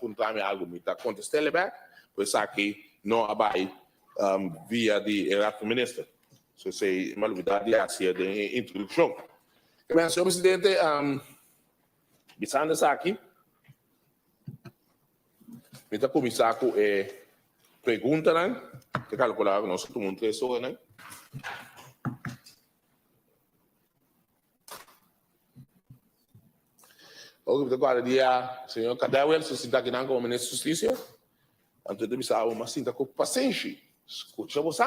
apuntar-me algo, me está contestando back, pois aqui não abai via de primeiro-ministro. Se sei uma novidade assim de introdução. Bem, senhor presidente, bisando aqui, me está começar com pergunta, né? Que calcular nós tomamos 3 horas, né? Agora, dia, senhor Cadewell, se está aqui com o ministro da Justiça, antes de bisar uma cinta com paciência, escuta você?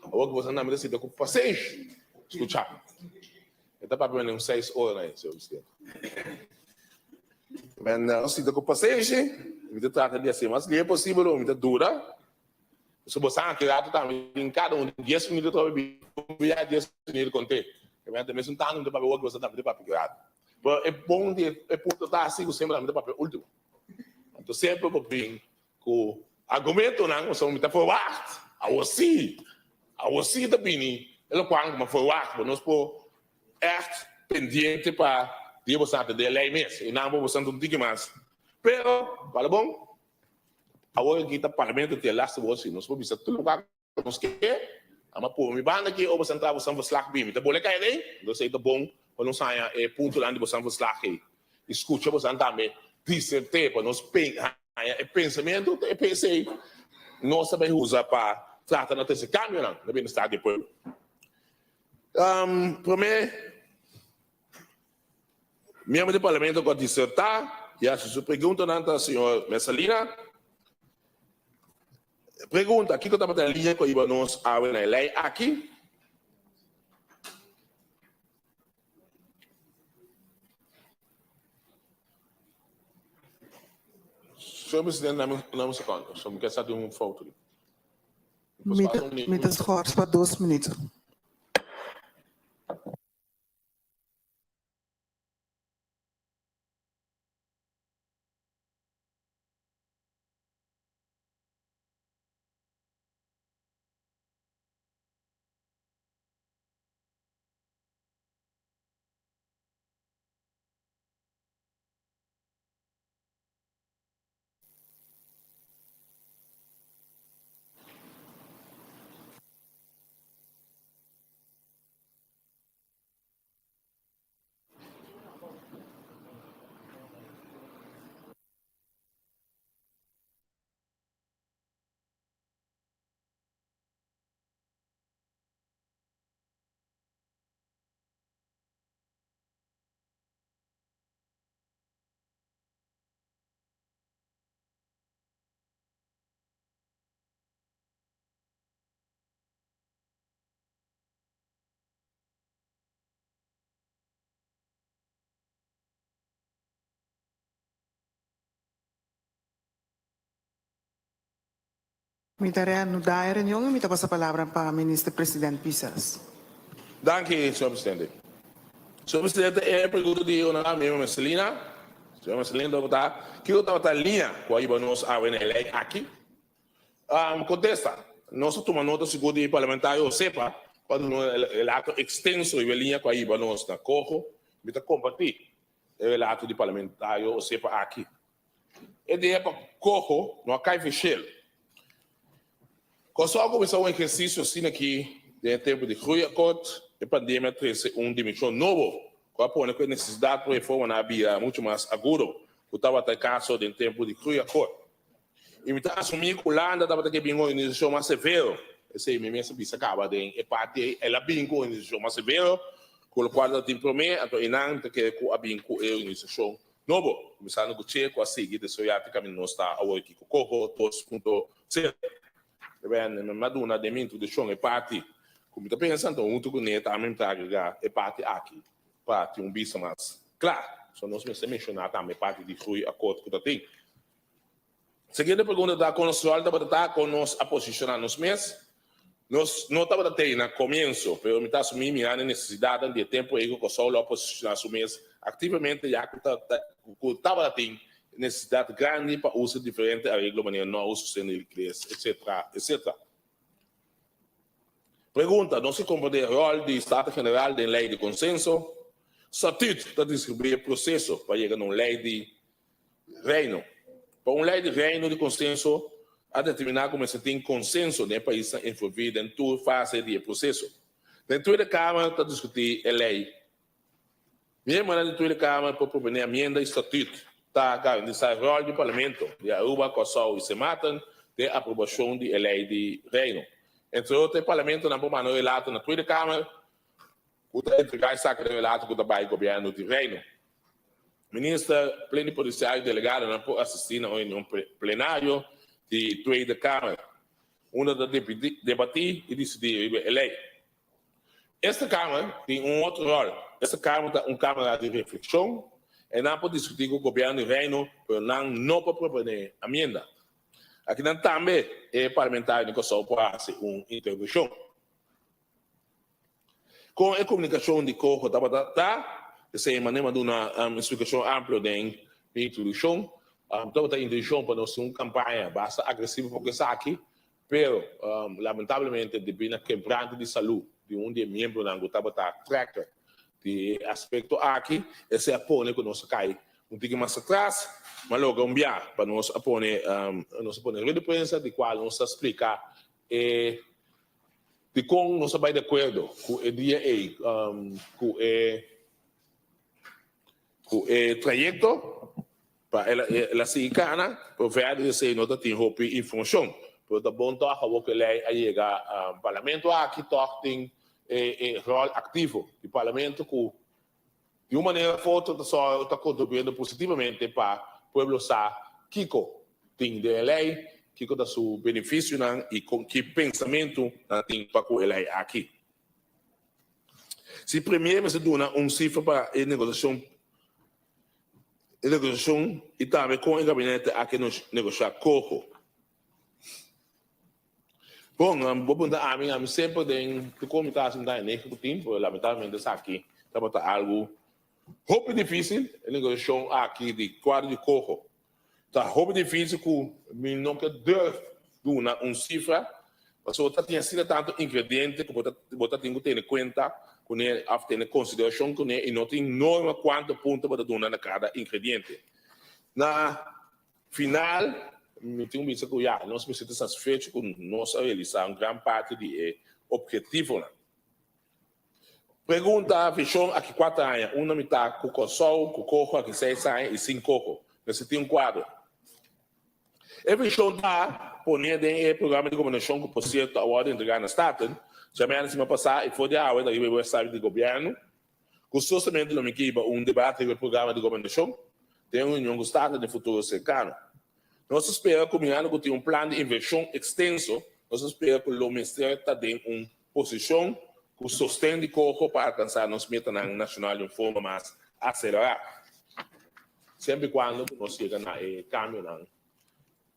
Agora você não me decide com paciência, escuta. Então, para mim, 6 horas, né, senhor presidente? Mas, cinta com paciência, me trata de assim, mas é possível, me dura. Se você não quer, também, cada 10 minutos, eu 10 minutos com você. Eu também não estou no papel que você está fazendo para pegar. É bom de estar assim, sempre no papel último. Então, sempre eu bem com argumento, não, você me está forward. A você também, ele quando me forward, mas nós por pendente para dia você de lei mesmo, e não você não diga mais. Pero, vale bom? Agora aqui está o parlamento tem lá se você, nós vamos ver tudo lugar que nós quer, mas por me banda aqui ou você entrar você vai slack bem, então boleh cair aí, então sei tá bom. Quando saia ponto lá onde você vai slack, escute você também dissertar para nós pensamento, pensei, nós também usa para tratar de esse caminho não, no bem-estar depois. Para mim, membro do parlamento pode dissertar, e a sua pergunta não senhor Messalina. Pergunta, aqui que eu estava na linha com o nós a lei aqui. Senhor presidente, não me segundo, só me quer saber foto. Me descorte para 2 minutos. Me darei no da reunião e me passa a palavra para o ministro presidente Pisas. Danke, senhor presidente. Senhor presidente, é a pergunta de honorável Messalina. Senhor Messalina, que eu estava em linha com a nós a lei aqui. Contesta, nós tomamos nota seguro de parlamentar, sepa, quando o ato extenso e linha com a nós na corro, me compartilhar o ato de parlamentar, sepa aqui. E de época, corro, não cai fechel. Quando começou um exercício assim aqui, em tempo de cruia corte, a pandemia trouxe uma dimensão nova, com a necessidade de reforma na via muito mais aguda, que estava até caso em tempo de cruia corte. E me está assumindo que a Holanda estava aqui em uma organização mais severa, esse mesmo se acaba de parte, ela bem com uma organização mais severa, com o qual ela tem prometo, e não que a bem com a organização nova, começando com o Tcheco, a seguir, de Soiate, que nós está a aqui com o Corro, 2.0. Maduna de mim tudo chão é parte como está pensando muito com neta a mim traga é parte aqui parte bicho mais claro só nós me mencionar também parte de fui acordo que tem seguinte pergunta da consulta da batata com nós a posicionar nos meses nós não estava até no começo pero me está assumindo minha necessidade de tempo eu com só a posicionar os meses ativamente já que estava até necessidade grande para uso diferente a regra maneira não uso sendo inglês, etc. Pergunta, não se compreende o rol do Estado General da Lei de Consenso? Estatuto está distribuir o processo para chegar a uma lei de reino. para uma lei de reino de consenso a determinar como se tem consenso no país envolvido em toda fase do processo. Dentro da Câmara está discutir a lei. Mesmo dentro da Câmara para propor emenda e estatuto, está garantizar o rol do Parlamento de Aruba, Cossol e Sematan de aprovação da lei de reino. Entre outros, o Parlamento não pode mandar relato na Primeira Câmara, que está entregar saco de relato que está governo de reino. Ministra plenipotenciário delegado não pode assistir na reunião plenária de Primeira Câmara, onde debater e decidir a lei. Esta Câmara tem outro rol. Esta Câmara é uma Câmara de reflexão e não pode discutir com o governo de reino, mas não pode proponer emenda. Aqui também é parlamentar que só pode fazer uma intervenção. Com a comunicação de Coco essa maneira de uma explicação ampla da introdução, toda a introdução para nós uma campanha bastante agressiva porque está aqui, mas lamentavelmente devido à quebrança de saúde de dos membros da Angutaba tracker de aspecto aqui, esse apoio que nós cai um pouquinho mais atrás, mas logo enviar para nós apoiar a prensa de qual nós explicar de como nós vai de acordo com o DA, com o trajeto para ela se encana, para ver se nós temos roupa e informação. Por tá bom tá a que lei a chegar ao parlamento aqui tem rol ativo do parlamento que de uma maneira forte está contribuindo positivamente para o povo sa Kiko tem de lei Kiko da seu benefício e com que pensamento tem para a lei aqui. Se primeiro se dá cifra para a negociação e também com o gabinete aqui nos negociar Coco. Bom, vou perguntar a mim sempre de como está assim da executivo, lamentavelmente está aqui, está algo roupa difícil, a negociação aqui de quadro de Coco. Está roupa difícil que me nunca deu uma cifra, mas você tem sido tanto ingrediente que você tem que ter em conta, que ter em consideração que e não tem norma quanto ponto para dar cada ingrediente. Na final, me tenho visto que nós precisamos satisfeitos com nós realizar uma grande parte de objetivo. Pergunta, visão aqui 4 anos, uma metade com o Cossol, com o Coco, aqui 6 anos e 5 Coco. Você tem um quadro. A visão está ponendo em programa de governação que, por certo, a ordem de entregar na Staten, semana passada, e foi de água da website do governo, que justamente não me queima debate do programa de governação, tem uma reunião com o Estado no futuro cercano. Nós esperamos que tem plano de investição extenso, nós esperamos que o Ministério está em uma posição que sustém de Coco para alcançar nossa meta nacional de uma forma mais acelerada. Sempre quando nós chegamos a câmbio,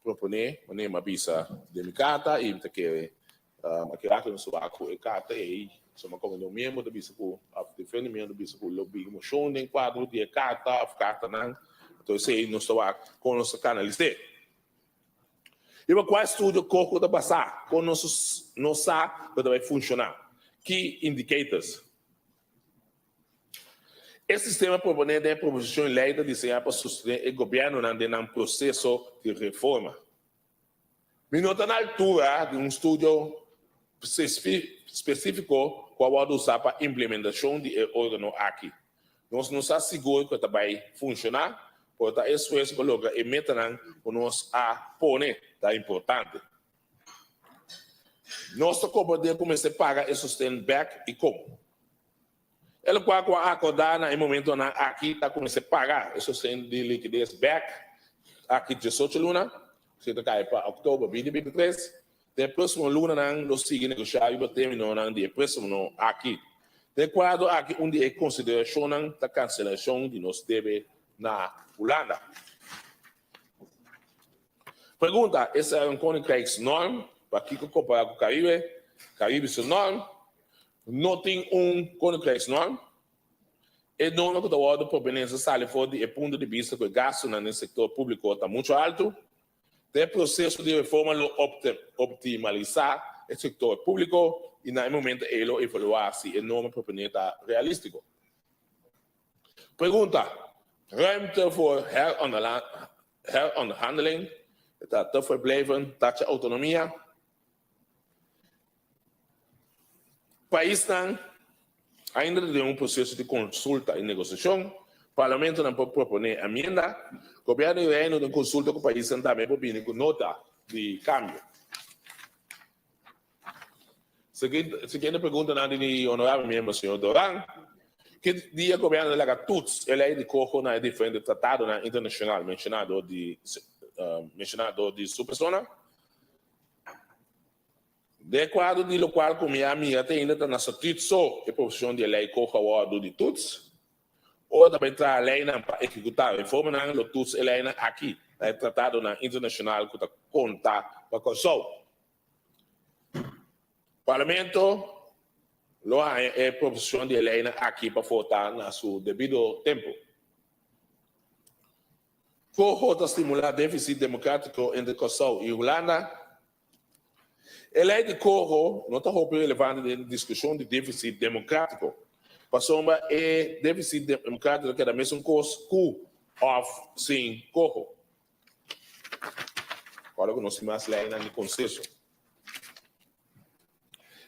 proponer, uma visa de mercado e que aqui nós vamos a carta e somos como um membro da visa com a defendimento da visa com o lobby motion em quadro de carta não, então sei nós estamos com nossa canalizar. E qual estudo Coco da passar, com não sabe como vai funcionar. Key indicators. Esse sistema propõe a proposição de lei desenhada para sustentar o governo num processo de reforma. Me nota na altura de estudo específico que pode usar para a implementação do órgão aqui. Nós nos asseguramos que vai funcionar, porque isso é colocar e meter o nosso apoio é importante. Nossa companhia começa a pagar e sustentar back e como. Ela quase acordar no momento aqui está começando a pagar e sustentar de liquidez back aqui 18 luna, você cai para outubro 2023. Depois uma luna nós sigue negociar e terminar depois aqui. De quadro aqui onde é consideração da cancelação de nós deve na Holanda. Pergunta, esse é um Koninkriegs norm, para aqui que comparar com o Caribe é norm, não tem Koninkriegs norm, e não é que o ordem proveniência sale fora do ponto de vista que o gasto no setor público está muito alto, tem processo de reforma optimalizar o setor público e no momento ele evaluar se a norma proveniente é realístico. Pergunta, ruimte voor heronderhandeling, dat te verblijven, dat je autonomie. País ainda de um processo de consulta e negociação. O parlamento não pode propor emenda. O governo do reino de consulta com o país também pode vir com nota de câmbio. Seguinte pergunta na de honorável membro, senhor Doran. Que dia o governo delega todos ele de corpo na diferente tratado internacional mencionado de sua persona? De acordo com o qual como a minha ainda está na só a profissão de lei corpo de todos, ou também está a lei para executar a reforma na todos ele aqui é tratado na internacional que conta para Kosovo. Parlamento lo é profissão de lei aqui para votar na seu devido tempo. Corpo estimular déficit democrático entre Kosovo e Holanda. A lei de corpo não está relevante na discussão de déficit democrático. Passou é déficit democrático que é da mesma coisa que sem corpo. Agora que nós temos a lei de consenso.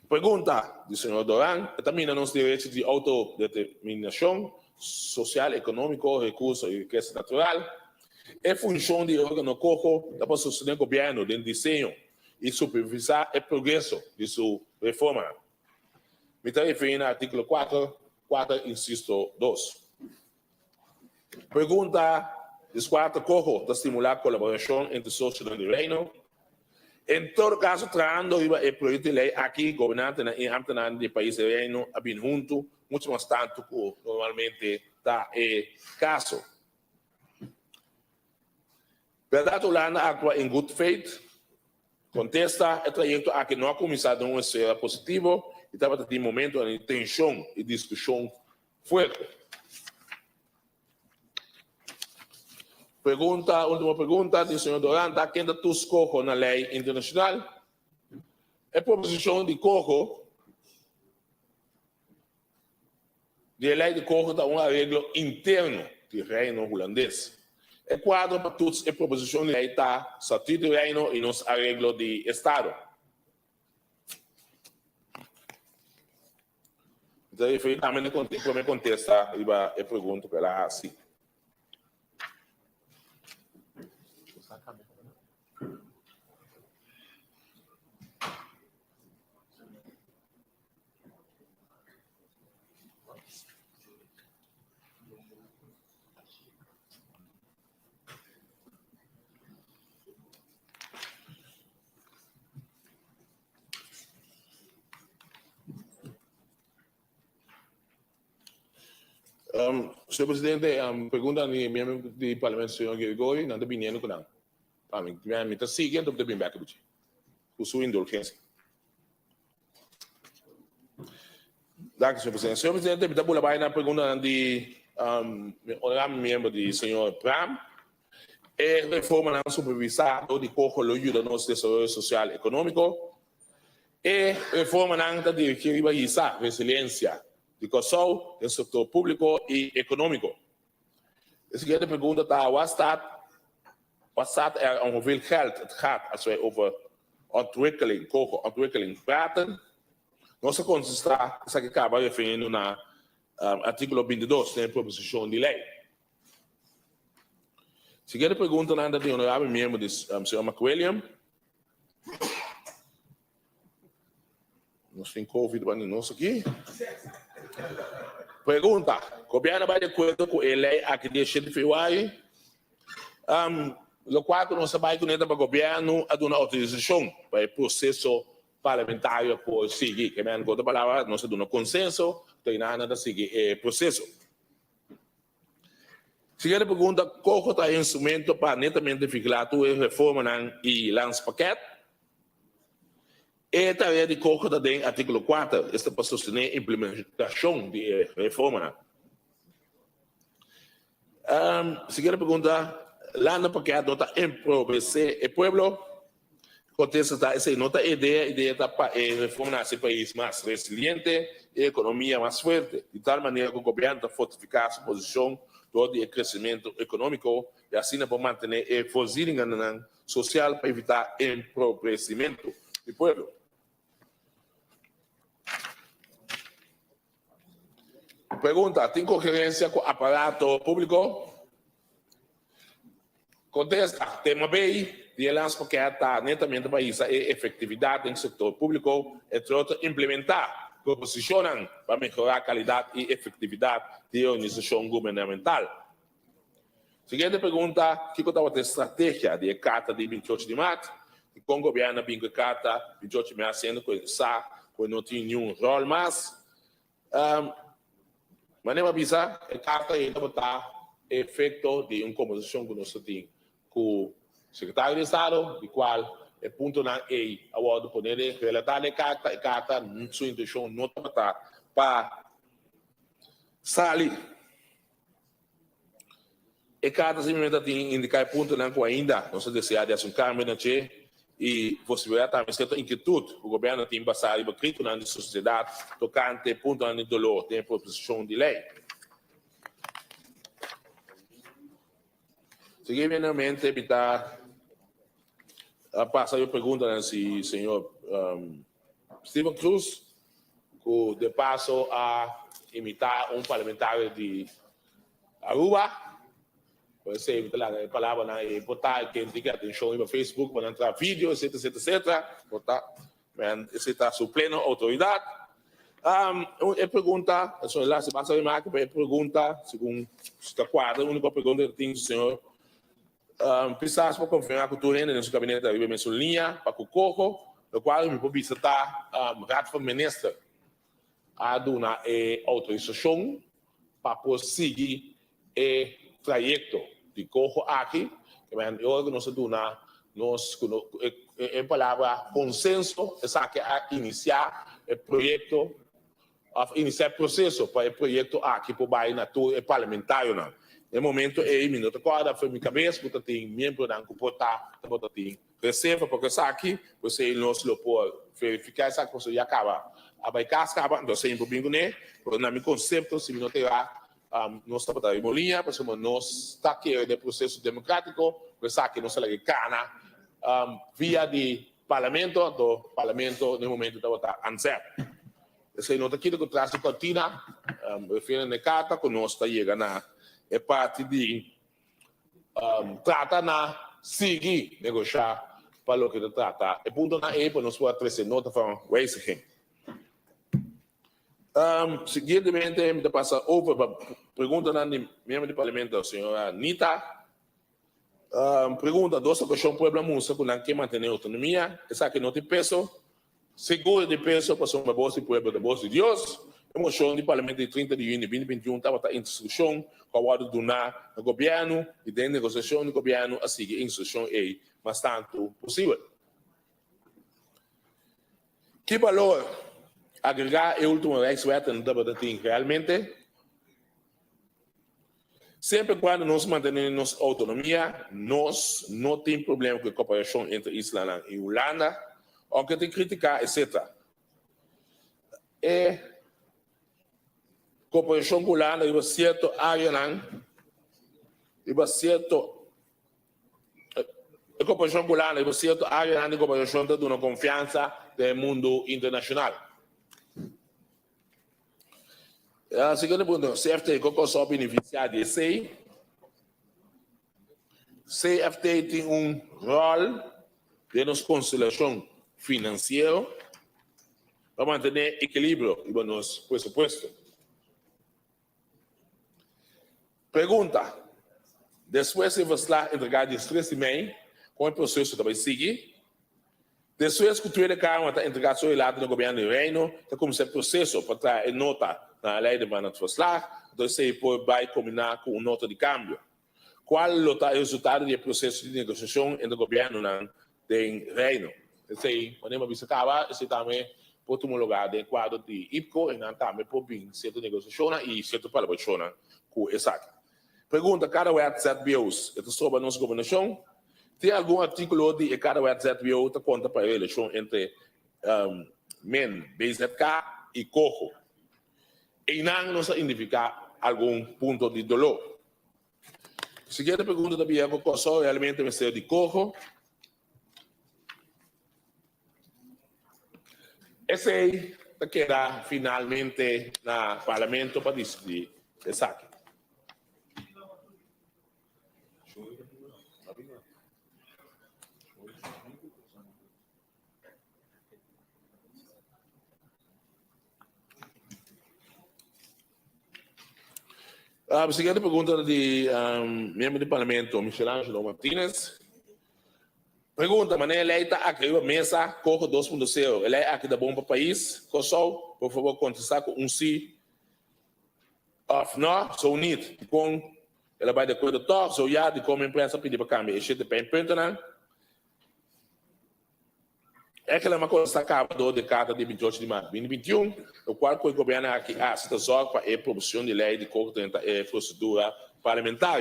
Pergunta do senhor Doran, também nos direitos de autodeterminação social, econômico, recursos e riqueza natural. É função do órgão corpo para sustentar o governo no desenho e supervisar o progresso de sua reforma. Me está referindo ao artigo 4, inciso 2. Pergunta: os quatro corpo para estimular a colaboração entre sociedade e reino. Em todo caso, tratando o projeto de lei aqui, governante em âmbito do país e reino, a bem junto, muito mais tanto que normalmente está o caso. Verdade, Holanda atua em good faith, contesta o trajeto a que não ha começado um ser positivo e estava de momento de tensão e discussão forte. Última pergunta do senhor Doranta, quem tu escolhe na lei internacional? A proposição de corpo, de lei de corpo dá um arreglo interno do reino holandês. É quadro para todos a proposição de lei está estatuto do reino e nos arreglo de Estado. Então, efetivamente, me contesta a pergunta para assim. Senhor Presidente, pergunta ao membro do Parlamento, senhor Gregori, não está vindo com nada. Me está seguindo, estou bem back com sua indulgência. Danke, senhor Presidente. Senhor Presidente, me está bulabay na pergunta do honorável membro do senhor Pram. A reforma não supervisada de corpo ajuda no nosso desenvolvimento social e econômico. E a reforma não está dirigida a resiliência de Kosovo, do setor público e econômico. A seguinte pergunta está: wat staat hoeveel geld het gaat als wij over ontwikkeling praten? Nossa consisterar, essa que acaba referindo na artigo 22 da proposição de lei. Seguinte pergunta nada de honorável membro do senhor McWilliam. Nós temos Covid para nós aqui. Pergunta: o governo vai de acordo com a lei aqui de 7 de fevereiro? O qual nós sabemos que o governo a dar uma autorização para o processo parlamentar por seguir. Que em outra palavra, nós damos consenso, tem nada de seguir o processo. Seguinte pergunta: qual é o instrumento para netamente vigilar a reforma e lançamento? E também de qual é o artigo 4, este para sostener a implementação de reforma. Seguinte pergunta: lá no paquete nota empobrecer o povo, contesta essa nota ideia para reformar esse país mais resiliente e economia mais forte, de tal maneira que o governo fortificar sua posição todo o crescimento econômico e assim para manter a voorzieningen social para evitar empobrecimento do povo. Pergunta, tem concorrência com o aparato público? Contesta, tema B, de elas porque está netamente para isso, a efetividade no setor público, entre outros, implementar proposicionam para melhorar a qualidade e efetividade da organização governamental. Seguinte pergunta, que estava a estratégia de carta de 28 de março, e com o governo vem com a carta 28 de março sendo começar, quando não tinha nenhum rol mais. Mas nem avisa, a carta ainda está efeito de uma composição que nós temos com o secretário de Estado, de qual é ponto na EI, a hora de poder relatar a carta, sua intenção não está para sair. A carta simplesmente tem indicar ponto na qual ainda não se deseja de um câmbio e possibilidade também certa inquietude. O governo tem passado para crítico na sociedade tocante ponto na dolor, tem proposição de lei. Seguidamente, evitar passar a pergunta ao senhor Steven Cruz, que de passo a imitar parlamentar de Aruba. Pode ser a palavra na botar que indica atenção no Facebook para entrar vídeo, etc, botar, mas está sua plena autoridade. A pergunta, a senhora lá se passa a remarca, a pergunta, segundo esta quadra, a única pergunta que tem o senhor, precisamos para confirmar que o turno no seu gabinete da Ribeira linha para o corpo, no qual me pode visitar rato ministro a dar uma autorização para prosseguir o trajeto de corpo aqui, que eu não sei dona nós em palavra consenso essa que a iniciar o projeto iniciar o processo para o projeto aqui para o bairro natura parlamentar não. No momento é minuto agora foi minha cabeça porque tem membro da comportar tem reserva porque essa aqui você nós lo pode verificar essa coisa já acaba a baicar acaba então sempre bingo né porque na meu conceito se não terá nós estamos da Molinha, porque nós está aqui no processo democrático, porque aqui nós estamos cana via de parlamento, do parlamento no momento de votar ANSEP. Esse não está aqui que traz a cortina, refere na carta que nós está chegando na parte de trata na seguir negociar para o que trata. E ponto na para nós poder trazer nota para o wijziging. Seguidamente, me passa over pergunta na membro do parlamento, a senhora Nita. Pergunta, dois questões para o Musa, com que manter a autonomia, essa que não tem peso, seguro de peso para ser uma voz do povo da voz de Deus. A moção do parlamento de 30 de junho de 2021 estava em instrução com a hora de donar ao governo e da negociação do governo a seguir a instrução é mais tanto possível. Que valor agregar o último Reichswert no debate realmente? Sempre quando nós mantemos autonomia, nós não temos problema com a cooperação entre Islândia e Holanda, aunque tem criticar, etc. E cooperação com Holanda, e certo área, e certo a cooperação com Holanda, e certo área de cooperação de uma confiança do mundo internacional. A segunda pergunta, CFT, qual só beneficiar de CFT tem rol de nos conciliação financeira para manter equilíbrio em nosso presupuesto. Pergunta, depois de você entregar de 3,5, como o processo vai seguir? Depois que o treino carro está entregado ao lado do governo do reino, está começando o processo para trazer nota na lei de Banat-Foslag, então você vai combinar com nota de câmbio. Qual é o resultado do processo de negociação entre o governo e o reino? Esse quando você acaba, esse também pode homologar de quadro de IPCO e também pode vir certa negociação e certa palabração com essa. Pergunta, cada WhatsApp BIOS, é sobre a nossa governação? Tem algum artigo de cada WhatsApp BIOS que conta para a eleição entre MEN, BZK e COJO? E não nos indica algum ponto de dolor. Siguiente pergunta também é qual só realmente o Ministério de Corro. Esse aí queda finalmente no Parlamento para decidir esse aqui. A seguinte pergunta de membro do Parlamento, Michelangelo Martinez. Pergunta, mas ele está aqui na mesa, Corro 2.0. Ele é aqui da bom para o país. Cossol, por favor, contestar com um sim. Of não, sou unido. Com, ela vai de acordo com sou já de como a empresa pedir para cambiar. Este é o ponto, né? É que ela é uma coisa que acaba do decada de 28 de março de 2021, o qual o governo aqui está só para a promoção de lei de Corro procedura parlamentar.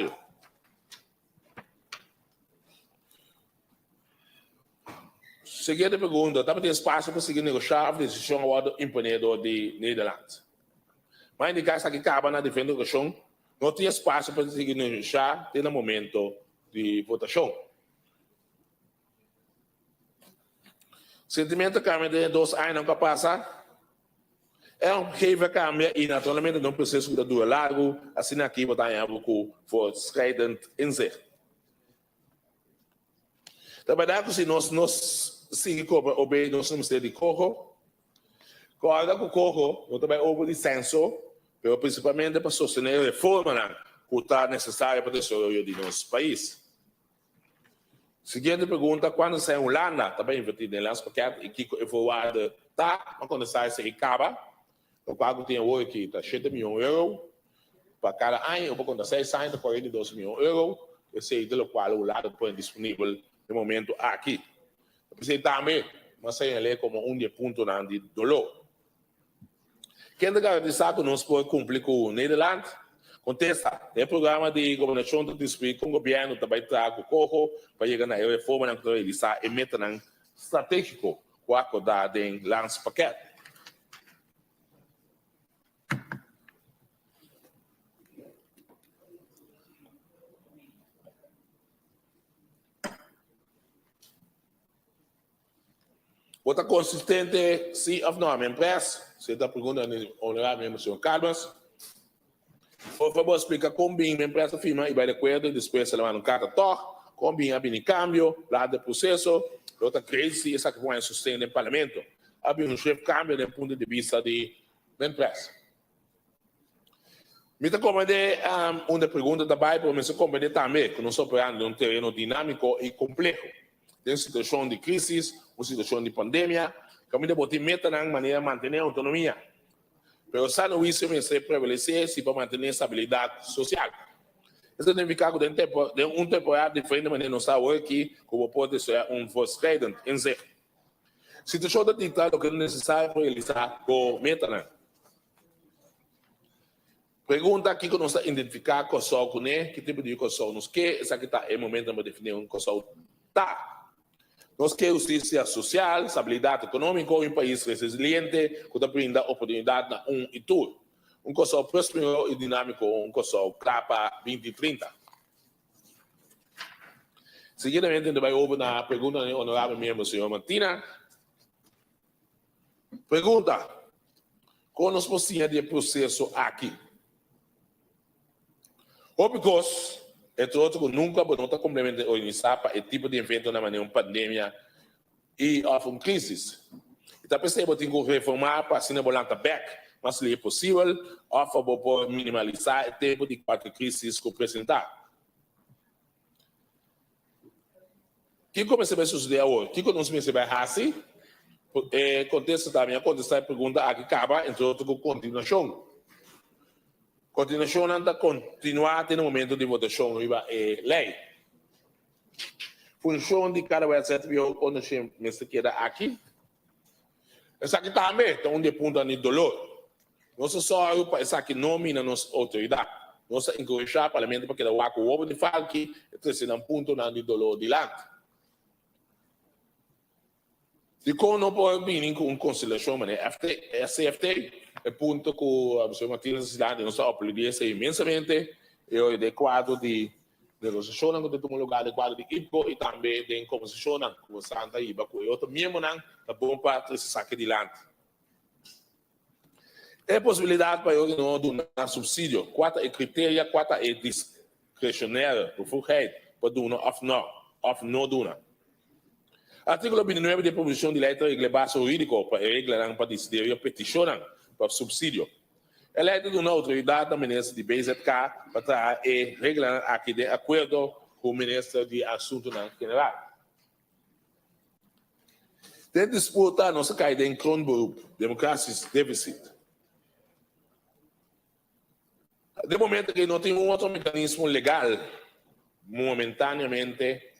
Seguinte pergunta, dá para ter espaço para seguir negociar a decisão do empreendedor de Nederland. Mas, em caso que acaba na defesa da negociação, não tem espaço para seguir negociar no momento de votação. Sentimento cambia de 2 anos que passa. É raiva cambia e, naturalmente, não precisa de dura largo, assim aqui, botar em algo for strident em si. Na verdade, se nós seguimos obedecendo nosso Ministério de Corro, agora com o Corro, nós também houve licença, principalmente para sostener a reforma que está necessária para o desenvolvimento de nosso país. Seguinte pergunta, quando sai Holanda, também invertido em lança paquete, e que eu vou tá, mas quando sai se acaba, o qual tem hoje que está 7 milhões de euros, para cada ano, eu vou contar 6 anos, 42 milhões de euros, eu sei de qual o Holanda põe disponível no momento aqui. Eu pensei também, mas sei ele como dos pontos de dolor. Quem garantizar que nós podemos cumprir com o Nederland, contesta, é programa de governação do distrito com o governo também traga o Corro para chegar na reforma na realizar e meta estratégico com a acordada em lance paquete. Outra consistente, sim ou não, a empresa, você está perguntando ao honorável senhor Carlos. Por favor, explica como bem a empresa firma e vai de acordo, depois se levar um carta toque, como bem há câmbio, lá do processo, outra crise, essa que vai sustentar no parlamento. Há um chefe câmbio do ponto de vista da empresa. Me está compreendendo uma pergunta da Bíblia, mas eu compreendo também que nós estamos operando em um terreno dinâmico e complexo. Tem uma situação de crise, uma situação de pandemia, que a gente pode meter de maneira de manter a autonomia. Mas só não isso é prevalecer-se para manter a estabilidade social. Isso significa que tem um temporada diferente de maneira não está hoje, como pode ser frustrante em si. Situação de ditado que é necessário para realizar com meta. Pergunta aqui que nós está identificar com o que tipo de coisa nos quer, essa aqui está em momento de definir um coisa tá. Nós queremos justiça social, estabilidade econômica em um país resiliente, que brinda oportunidade na e tudo. Um coisa próspero e dinâmico, um coisa claro para 2030. Seguidamente, vai ouvir na pergunta do honorável membro, senhor Martina. Pergunta, qual nós possível de processo aqui? Óbvio, entre outros, nunca podemos complementar organizar para esse tipo de evento na maneira de pandemia e uma crise. Então, percebo que tem que reformar para assim voltar back, mas se é possível, a favor por minimalizar o tempo de qualquer crise que apresentar. O que começa a suceder hoje? O que nós começamos a fazer? Contesta também, contestar a pergunta aqui acaba, entre outros, com continuação. Continuação anda continuar no momento de votação riba lei. Função de cada vez que eu quando se queda aqui. Essa aqui também tem de ponto de dolor. Nós só para essa aqui nomina nossa autoridade. Nós encorajar o parlamento para que o aco ovo de falque esse um ponto de dolor de lá. De como não pode vir com conciliação, mas a CFT é ponto que a senhora Martins cidade não só aplaudir imensamente e o adequado de negociação com o lugar de quadro de IPCO e também de composição com o Santa Iba, com o outro mesmo não, tá bom para esse saque de lante. É possibilidade para eu não donar subsídio, quanto é critério, quanto é discricionário, por para donar ou não donar. Artigo 29 da proposição de lei regra base jurídica para regra para decidir a petição para subsídio. A lei de uma autoridade da ministra de BZK para regra aqui de acordo com o ministro de Assuntos General. De disputa nossa caída em Kronberoep, democracia deficit. De momento que não tem outro mecanismo legal, momentaneamente,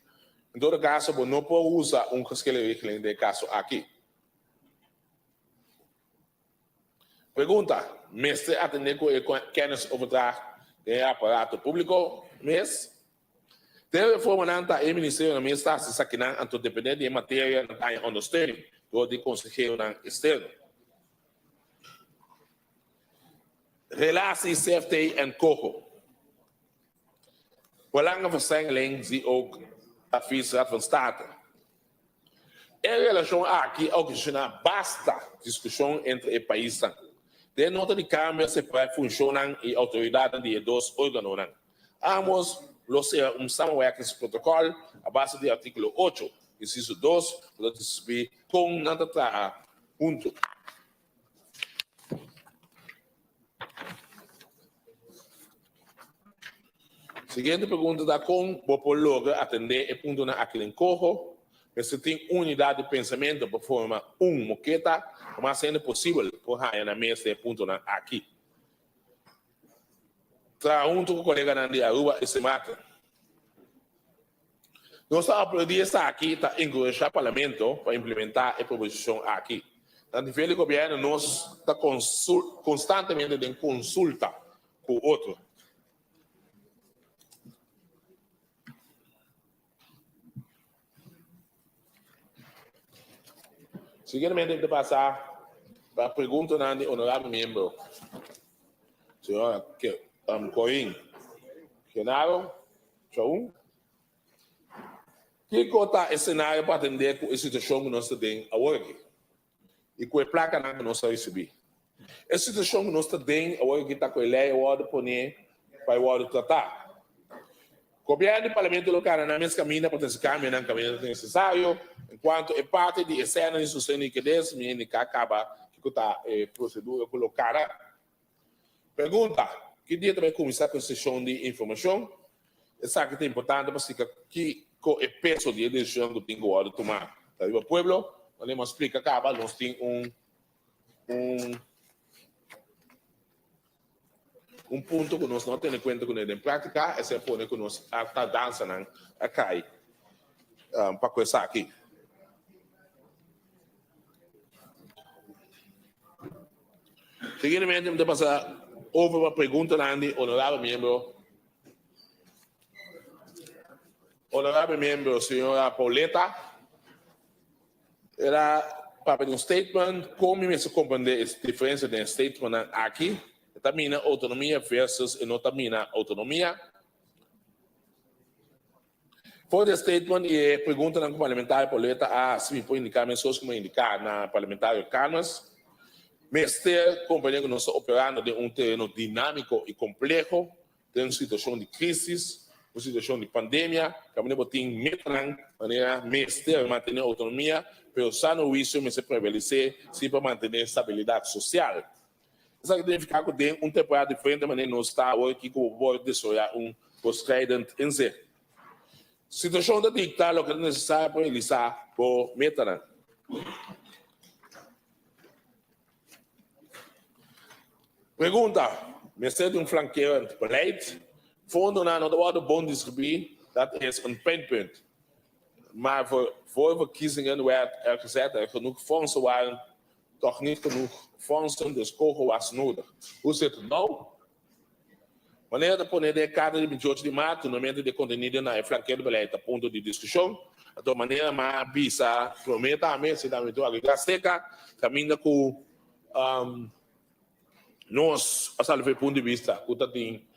em todo caso, não pode usar casquilho de caso aqui. Pergunta, mestre atender com kennis overdracht de aparato público, mes? De reforma nanta e Ministério da Administração se saquinan anto dependente de matéria na taia ondersteuning door de consejero externo. Relatie CFT en COGO. Belangenverstrengeling zie ook adviesraad van State. In relatie aqui ao questionar basta discussão entre os países. De nota de Câmara se funcionam e autoridades de dois órgãos. Ambos los protocolo a base do artículo 8, inciso 2, para distribuir com nada punto. Seguinte pergunta da com popolo atender e ponto na aquele encojo, se tem unidade de pensamento para formar moqueta, mas sendo possível por aí na mesa de ponto na aqui. Junto com o colega Nandi Aruba e se mata. Nós aplaudimos aqui para encorajar o parlamento para implementar a proposição aqui. Tanto que o governo nós está constantemente em consulta com o outro. Seguidamente, de passar para a pergunta do honorável membro, senhora Corinne Genaro, que conta o cenário para atender com a situação que nós temos agora e com a placa que nós recebemos. A situação que nós temos agora está com a lei de poner para o tratar. O governo e o parlamento local na mesma caminho para esse caminho não caminho necessário, enquanto é parte de cena de sucessão que desse menino que acaba que está procedura colocada. Pergunta: que dia vai começar com a sessão de informação? Essa que é importante para que com o peso de decisão que tem que tomar. O povo, nós explica acaba, nós temos ponto que nós não temos em conta com ele em prática, esse é o ponto que nós está dançando aqui para começar aqui. Seguidamente, vamos passar over uma pergunta do honorável membro, senhora Pauleta, era para um statement, como se compreende a diferença de statement aqui, também autonomia versus não também autonomia. For the statement e pergunta na parlamentar Pauleta se me pode indicar menções como indicar na parlamentar Carmas. Mestre, companhia que nós estamos operando de terreno dinâmico e complexo, de uma situação de crise, uma situação de pandemia, que a gente tem de maneira mestre manter a autonomia, mas sano isso me se prevalecer se para manter a estabilidade social. Isso significa que tem temporada diferente, mas nós estamos aqui com o board de soia post-trident em si. Situação da dictar o que é necessário para realizar por Metanan. Pergunta: mestre de flanqueiro antibeleid, fundo na nota bom distribuir, dat is een pijnpunt. Maar voor verkiezingen werd gezegd dat genoeg fondsen waren, toch niet genoeg fondsen, dus kogel was nodig. Hoe zit het nou? Wanneer de poner de kader de 28 de maart, no momento de contenido na flanqueiro beleid, a ponto de discussão, de maneira mais bisa, prometa a mesa da metodologia seca, caminha com nós, a salve ponto de vista, que tem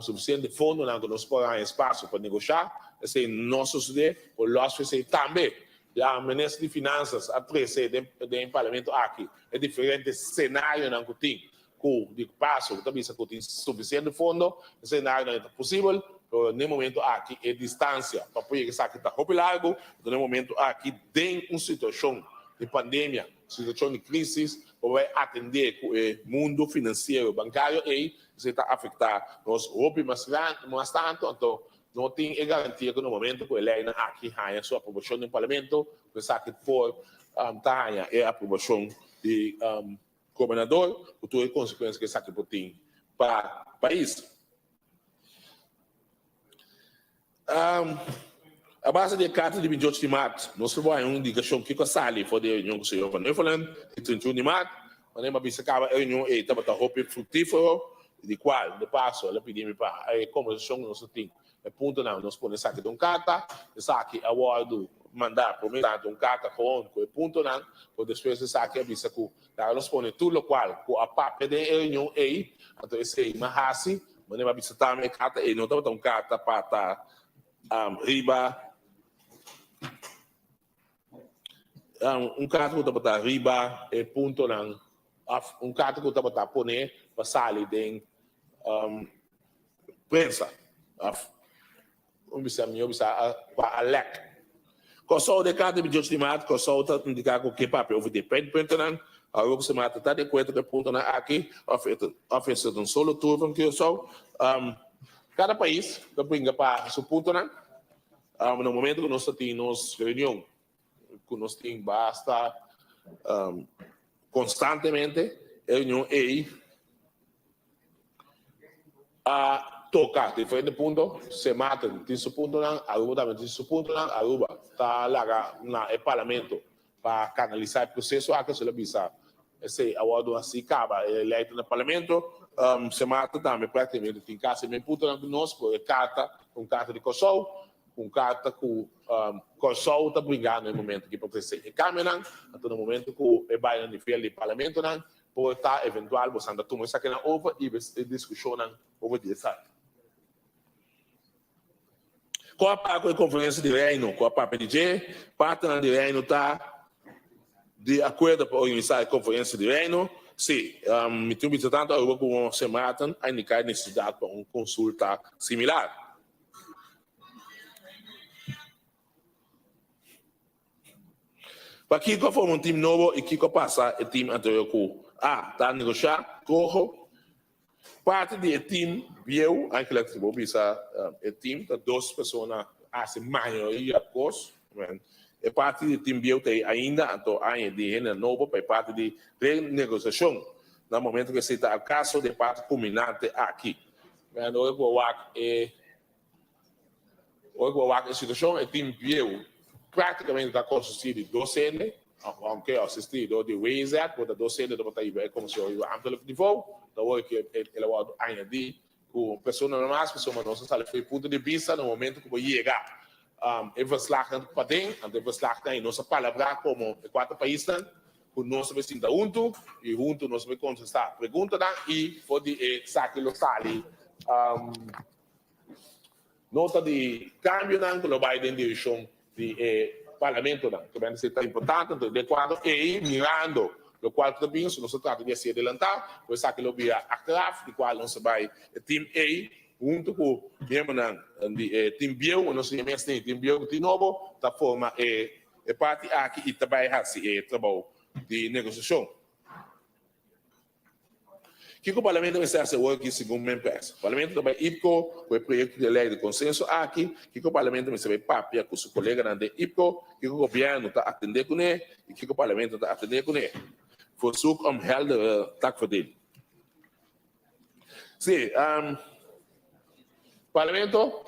suficiente fundo não que nós podemos espaço para negociar, esse nosso suceder, o nosso também. A ministra de Finanças, a 13 do parlamento aqui, é diferente cenário não que tem, com de passo, também se tem suficiente fundo, o cenário não é possível, no momento aqui é distância, para poder que aqui está muito largo, no momento aqui tem uma situação de pandemia, situação de crise, vai atender o mundo financeiro, bancário, e isso está afetando nós, mais tanto, então, não tem garantia que no momento que ele aqui há a sua aprovação no parlamento, que sabe que for tenha a aprovação do governador, com todas as consequências que sabe que tem para o país. A base de carta de 28 de março, nós temos uma indicação que sale for de reunião com o senhor Van Neufelen, de 31 de março, quando a gente acaba a reunião e estava a roupa frutífero, de qual, de passo, ela pediu para a conversação que nós temos. É ponto não, nós podemos sair de um carta, sair a hora mandar por metade de um carta com o ponto não, por depois de sair a vista que nós podemos tudo o qual, com a parte de reunião aí, então esse aí, mas assim, mas não visitar a carta e não estava um carta para estar riba, carta que estava estar riba, é ponto não, carta que estava estar poner para sair de prensa. Bisa a lek. Koso de carta de de mat, koso tá indicar que papel over de pent nan, a rogo se mata tá de quanto de ponto na aqui, oferece um solo turno que eu sou. Cada país que brinca para seu ponto nan. No momento que nós temos reunião, que nós temos basta constantemente reunião aí a tocar diferente ponto, se mata, tem seu ponto lá, Aruba também tem seu ponto lá, Aruba está lá no parlamento para canalizar o processo, aqui se visa esse acordo assim acaba eleito no parlamento, se mata também praticamente tem casa mesmo ponto lá conosco, carta com carta de Kosovo, com carta com Kosovo está brigando no momento que pode ser e caminhando, até no momento que vai no nível de parlamento não, por estar eventual você anda tomando isso aqui na over e discussão over disso. Qual a conferência de reino? Qual a PDG? Parte de reino está de acordo para organizar a conferência de reino? Sim, me tenho visto tanto a como se matam, a indicar necessidade para uma consulta similar. Para que forma um time novo e que passa o time anterior com está a negociar, corro. Parte do time, eu, aquele que vou pensar, o time, duas pessoas, a maioria, coisa, e parte do time, eu tenho ainda, então, ainda de gente nova, para parte de renegociação, no momento que se está o caso de parte culminante aqui. Eu vou a situação, o time, eu, praticamente está construído docente, aunque assistido de Waze, quando docente, do Bataíba, como se eu amo de voo, então que ele vai añadir com pessoas normais, pessoas não são foi ponto de vista no momento que vai chegar. Verslag para dentro, ante verslag em nossa palavra como quatro países, com nós vamos estar juntos e juntos nós vamos contestar perguntas e pode saque local nota de câmbio não que vai em direção do parlamento não, que vai ser tão importante, então de quadro e mirando o qual também nós tratamos de se adelantar, pois sabe que o via atrás, de qual nós vai o time A junto com o membro do time B, nós temos time B de novo, da forma parte aqui e também assim trabalho de negociação. Que o parlamento vai ser hoje segundo me pensa. O parlamento também IPCO, o projeto de lei de consenso aqui, que o parlamento vai ser papel com seu colega de IPCO, que o governo está atendendo com ele e que o parlamento está atendendo com ele. Verzoek om heldere taakverdeling. Sim, parlamento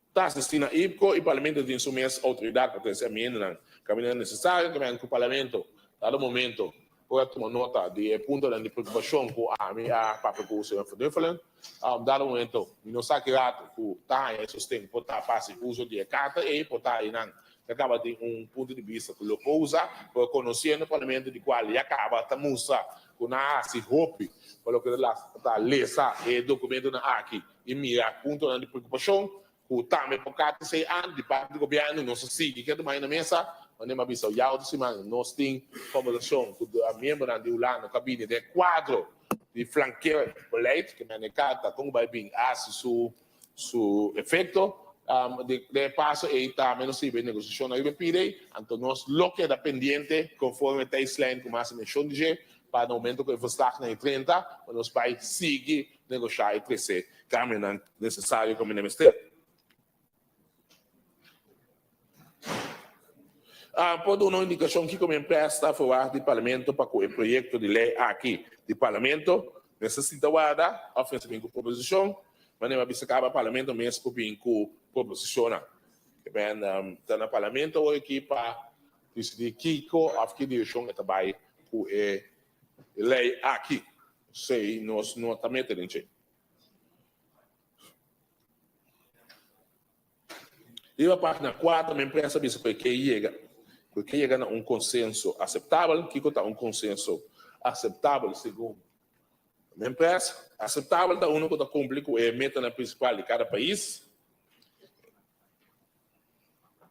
está assistindo a IPCO e o parlamento tem sua autoridade para ter emenda, caminho necessário, que o parlamento, dado momento, pode tomar nota de ponto de preocupação com a papel com o senhor Van Neufelen, dado momento, não sabe que o está em sustento, pode estar fácil uso de carta e pode estar que acaba de ponto de vista que lo usa, por conhecendo o parlamento de qual e acaba de mostrar que não se roupe, pelo que ela está lesa e documento na aqui e mira ponto de preocupação, que também por cada 6 anos de parte do governo não se sigue que mais na mesa, mas nem avisa o de semana nós tem conversação com a membro de lá no gabinete de quadro de flanquear beleid que na carta como vai vir a su efeito de paso e também não se vê negociação aí pide então nós lo que é pendiente conforme a timeline como a menção de para o momento que está na 30 nós vai seguir negociar e crescer caminho necessário como ministério. Pode uma indicação que como empresa falar de parlamento para o projeto de lei aqui de parlamento necessita guardar oferecimento com proposição mas nem acaba parlamento mesmo com proposição que vem tá no parlamento ou aqui para decidir Kiko a que direção é também com lei aqui sei nós não também tem gente e a página 4 a empresa bisa porque chega a consenso aceitável, que está consenso aceitável segundo a empresa, aceitável da único que cumpre com a meta principal de cada país.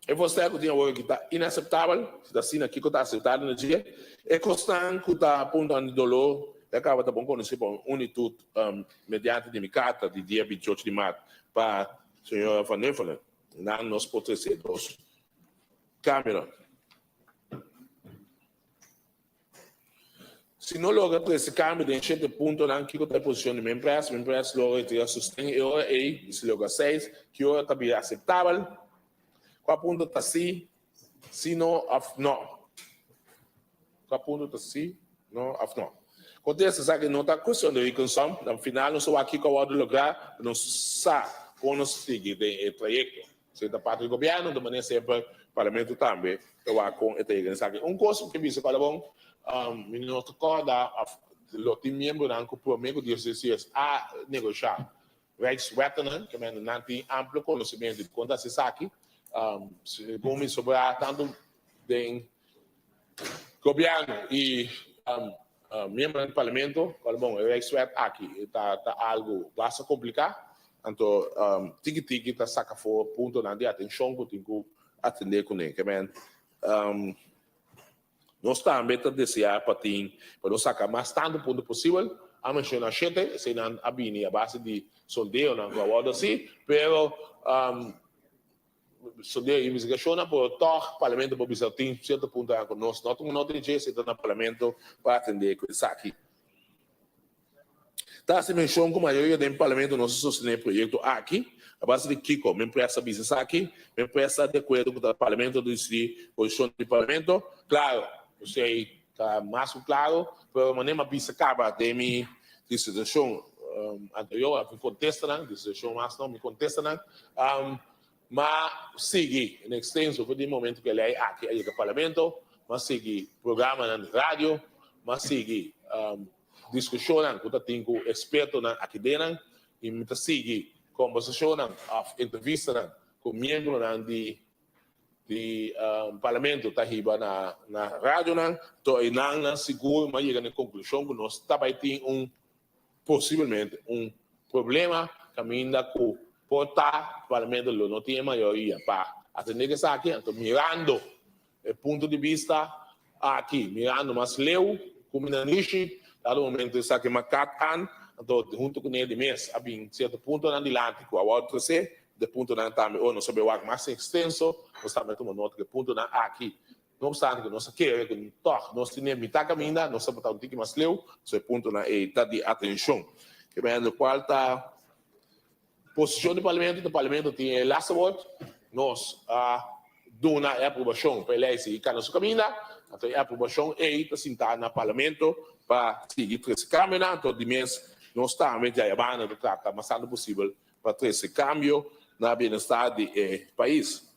E você que tem algo que está inaceitável, está assim aqui que está aceitável no dia, é constante que está apontando dolor, e acaba de bom conhecer por unitude mediante de minha carta de dia 28 de março para a senhora Van Neufelen, na nossa potência dos câmeras. Se não logra esse câmbio de enchente ponto não que a posição de minha empresa logra ter sustento e se logra 6 que é também aceitável. Qual ponto está sim, se não não. Qual ponto está sim, não não. Acontece que não está questão de consumo, no final não só aqui que eu vou lograr, não sabe como seguir o projeto. Se da parte do governo, de maneira sempre o parlamento também, eu vou com esta igreja. Coisa que visa qual é bom não recorda os membros do primeiro diocese a negociar Rijkswetten, que não tem amplo conhecimento de quanto se sabe, como sobre tanto do governo e membros do parlamento, qual bom, Rijkswet aqui está algo bastante complicado, então tiki está saca fora ponto de atenção que tem que atender com ele, que nós também desejamos para nós sacar mais tanto ponto possível a mencionar gente se não a bini a base de sondeo não guarda assim, pero sondeo e investigação por todo parlamento para visar tem certo ponto com nós não tem jeito no parlamento para atender com isso aqui. Tá se menciona com a maioria do parlamento nós sostener projeto aqui a base de Kiko, minha empresa business aqui, minha empresa de acordo com o parlamento do posição do parlamento, claro. Eu sei, está mais claro, mas não é bisa acaba de minha decisão anterior, me contesta, decisão mais não me contesta, mas sigue em extenso, foi de momento que ele é aqui no parlamento, mas sigue programa na rádio, mas sigue discussão com o experto aqui dentro, e me sigue conversação, entrevista com membros de parlamento tá riba na rádio então e não seguro mas chega na conclusão que nós também tem possivelmente problema caminhando com portar parlamento não tem maioria para atender isso aqui então mirando o ponto de vista aqui mirando mais leu como na niche dado momento isso aqui macacan então junto com ele mesmo a bem certo ponto na dilante com a outra de ponto não também ou não sabe o mais extenso nós também tomamos nota que ponto não aqui não obstante que nós queremos que nós temos mitad caminho nós sabemos que mais leu esse ponto não está de atenção que bem no qual está posição do parlamento tem last word nós damos a aprovação para ele se cada nosso caminho então a aprovação está sentada no parlamento para seguir esse caminho então de mês nós também já vamos tratar mais tanto possível para ter esse cambio na bem-estar do país.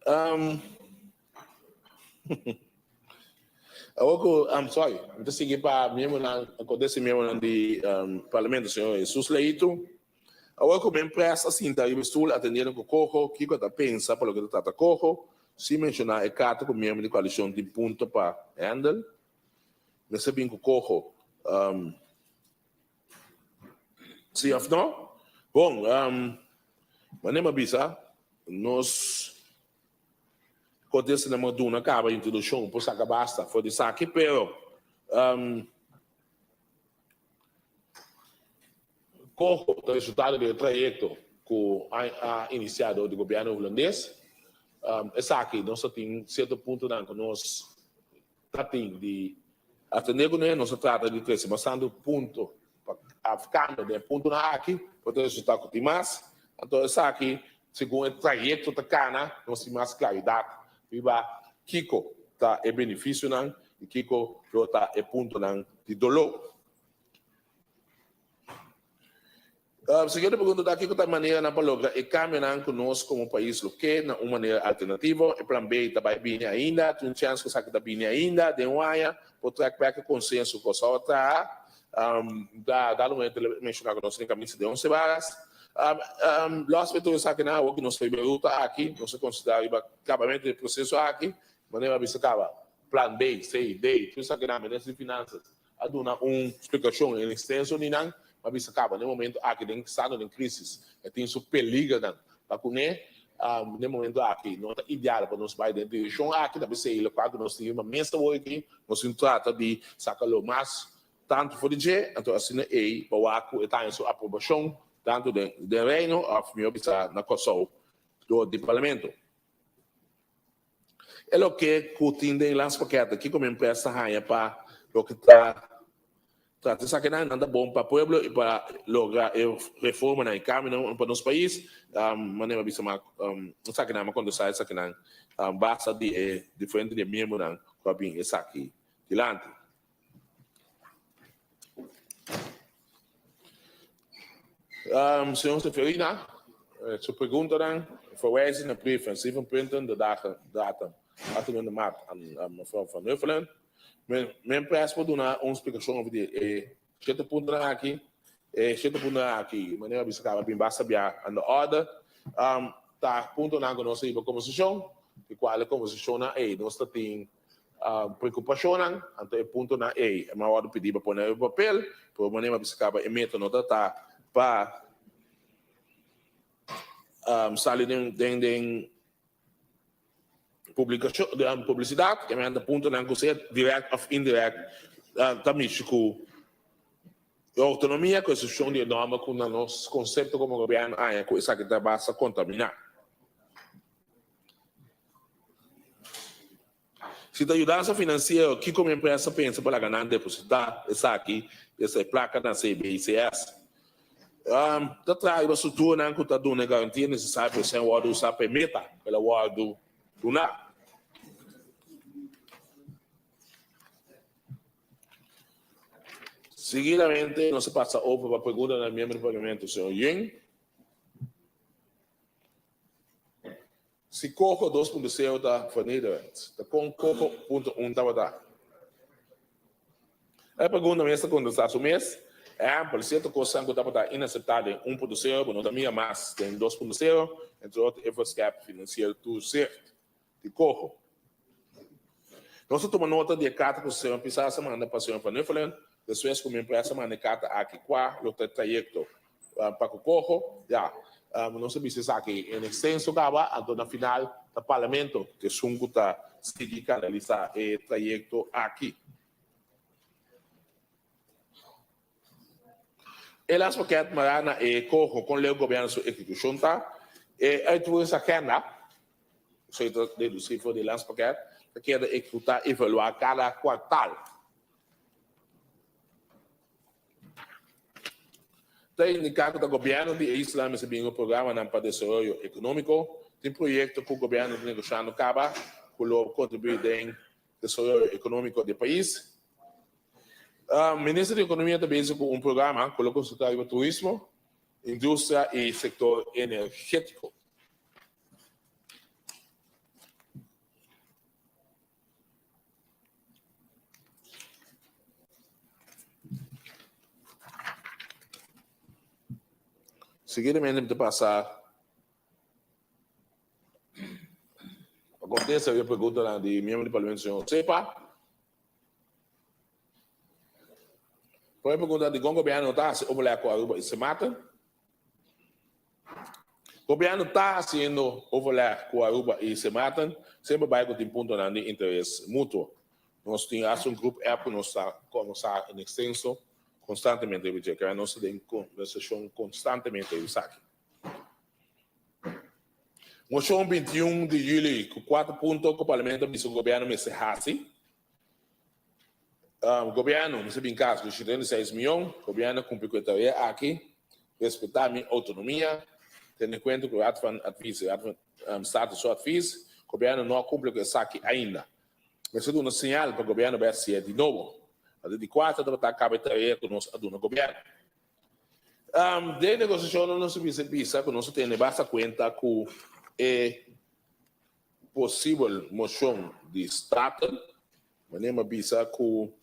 I'm sorry, então seguir para mesmo na acontece mesmo do parlamento senhor Jesus Leito Agora, como empresa, assim, tá aí, estou atendendo com o Cojo, o que eu pensa para o que trata Cojo, se mencionar, é carta com membro de coalição de ponto para handle, nesse bem com o Cojo, sim ou não? Bom, mas nem me avisa, nós, quando esse não é acaba a introdução, por saca basta, foi de saque, pero, Cojo, o resultado do trajeto que a iniciado do governo holandês, é aqui, nós temos certo ponto que nós tratamos de atender com ele, nós tratamos de crescer bastante ponto, ficando de ponto na aqui, para o resultado que tem mais, então é aqui, segundo o trajeto da cana, nós temos mais claridade, viva Kiko, tá, é benefício não, e Kiko, tá, é ponto não, de dolor. Seguinte pergunta daqui que maneira na palavra e caminhar conosco como país local na uma maneira alternativa e plan B também bem ainda tem chance que saque também ainda de uma por track consenso com só outra da no mencionar que nós temos camisa de 11 vagas nós vetores aqui na o que nós temos luta aqui nós consideramos acabamento do processo aqui maneira bisa acaba plan B C D tudo isso aqui na ministério de finanças a dar explicação em extenso nem não mas isso acaba no momento aqui tem estado em crise tem isso peliga não para comer no momento aqui não é ideal para nós vai dentro de chão aqui deve ser ele quando nós temos uma mesa aqui nós trata de sacar o mais tanto for de então assim é para o aqui está em sua aprovação tanto de reino of meu bisa na coção do parlamento é o que curtindo las paquetes aqui como empresa raia para o que está trata de sacar nada bom para o povo e para lograr reforma na economia para nosso país maneira bisa mais sacar nada quando sai sacar nada basta de diferente de membro não para bem essa aqui dilante senhor Seferina sua pergunta não verwijzen naar brief en 7 punten de datum 28 maart aan mevrouw Van Huffelen. Mijn prijs voor doen een explicação over de 7 punten aqui 7 punten aqui maneira bisa acaba bem basta bia aan de orde tá ponto na nossa iba conversação e qual é a conversação na nós tem preocupação então é ponto na é uma hora pedir para pôr no papel por maneira bisa acaba emite nota tá para sair de publicidade, que é um ponto na que direct ou indirect, também com autonomia, com a gestão de norma, com o nosso conceito como governo, com isso que está basta contaminar. Se a ajudança financeira, que como empresa pensa para ganhar depositar, essa aqui, essa placa na CBICS, da traz a estrutura que está dando garantia necessária para ser o ordem usar permita pela ordem do NAR. Seguidamente, nós passa para a pergunta do membro do parlamento, senhor Ying. Se Cojo 2.0 está fornecido, com Cojo 1.1 estava dar. A pergunta mesmo quando está a mês, por certa coisa que está inaceitável em 1.0, não também mais em 2.0, entre outros, efforts gap financeiro tudo certo, de Cojo. Nós tomamos nota de carta que o senhor pensar a semana para o senhor Van Huffelen, depois como empresa semana de carta aqui qua, o trajeto para o Cojo, já, nós sabemos aqui em extenso acaba, então na final do parlamento, que o senhor está se canalizar o trajeto aqui. Elas paquete marana e Cojo com o governo sua execução tá e tu essa agenda sei deduzir for de las paquete que é executar e evaluar cada quartal. Tem indicado que o governo de Islândia recebeu um programa para desenvolvimento econômico, tem projeto que o governo de negociando acaba com o contribuir em desenvolvimento econômico do país. O Ministério da Economia também com um programa com o consultório do turismo, indústria e setor energético. Seguidamente, de passar. Acontece a pergunta lá de membro do parlamento, senhor Sepa. Foi a pergunta de como o governo está se overlap com a Aruba e se mata. O governo está fazendo overlap com a Aruba e se matam, sempre vai com um ponto de interesse mútuo. Nós temos um grupo que nós está em extenso, constantemente, que nós temos conversação constantemente isso aqui. Moção 21 de julho, com 4 pontos que o parlamento disse o governo me se hace. O governo, não se bem caso, de 36 milhões, o governo cumpre com a tarefa aqui, respeitar a minha autonomia, tendo em conta que o Estado só fez, o governo não cumpre com isso aqui ainda. Mas é um sinal para o governo ver se é de novo. A de 4 de acaba a tarefa que nós do governo. De negociação, não se precisa que nós temos basta conta com é possível moção de Estado, mas nem precisa que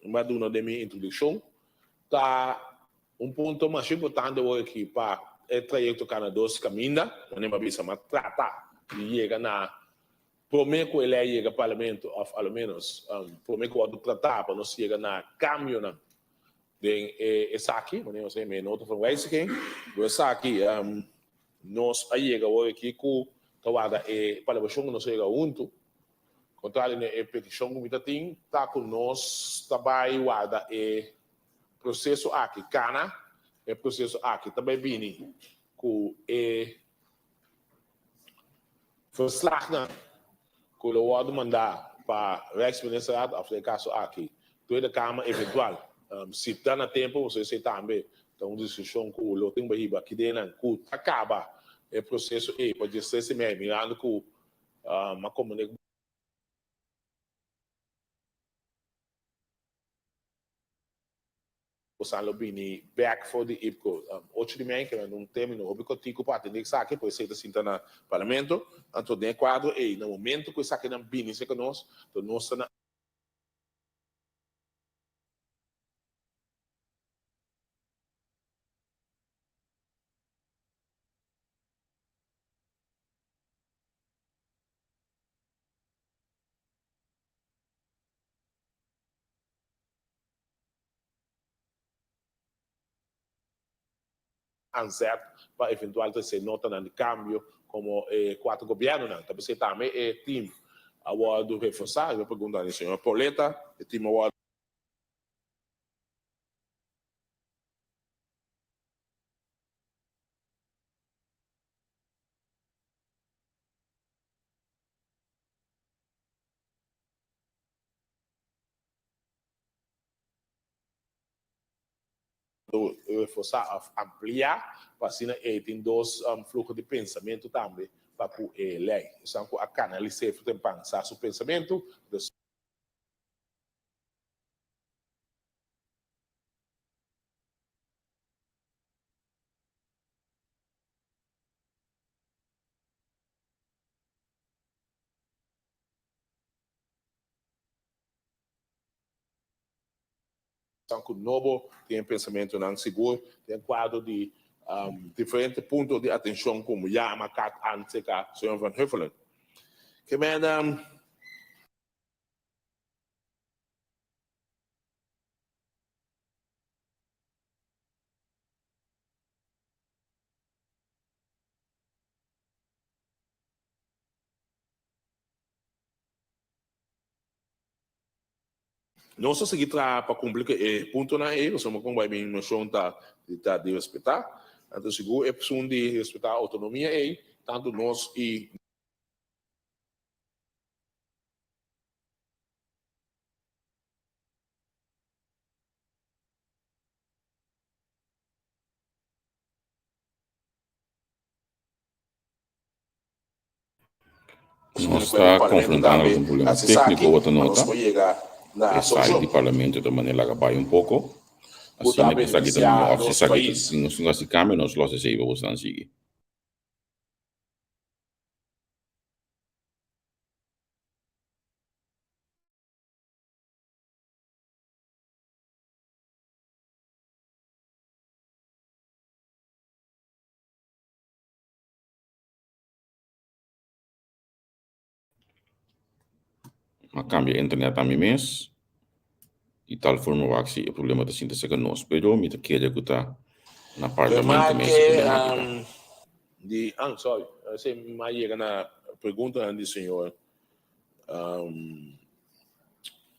maduna de minha introdução, tá ponto mais importante aqui para o trajeto que nós caminha, mas nem precisa mais tratar de chegar na primeiro que ele chega ao parlamento, ao menos, primeiro que eu tratar para nós chegar na caminho na de essa aqui, mas nem sei me nota para isso aqui, essa aqui nós aí chega aqui com tawada para o chão nós chega junto. Contrário né petição que muita tem tá com nós trabalho guarda processo aqui cana processo aqui também bini com verslag na com o ward mandar para Rijksministeriaat of de caso aqui Tweede Kamer eventual se tá na tempo você se também então discussão com o loting bahiba que dena com acaba o processo pode ser se me mirando com uma comunicação San Lobini back for the IPCO. Outro dia que não terminou, o bicotico para atender que saque, pois ser assim na parlamento, então de quadro e no momento que saque na bini se conosco, então nós na anzet para eventual se nota no cambio como quatro governos, então você também team award do reforçar, eu pergunto ao senhor Pauleta, o team award do reforçar ampliar para assim tem dois fluxos de pensamento também para a lei, então a canalizar tem pensar seu pensamento que novo tem pensamento não seguro, tem quadro de diferentes pontos de atenção como já marcado antes que o senhor Van Huffelen. Que men não só seguir para cumprir que ponto na nós somos como vai bem noção de respeitar, então seguro é preciso de respeitar a autonomia tanto nós e Nós está confrontando algum problema técnico, outra nota. Sai do parlamento de maneira que vai pouco. Assim, que está aqui também, office aqui, nós se câmbio, nós losses aí, vamos seguir. mas cambia internet a mim mês, e tal forma vai ser o problema da síntese que nós, pero me queria que tá na parlamento mesmo problemática. Sorry, se mais chega na pergunta do senhor,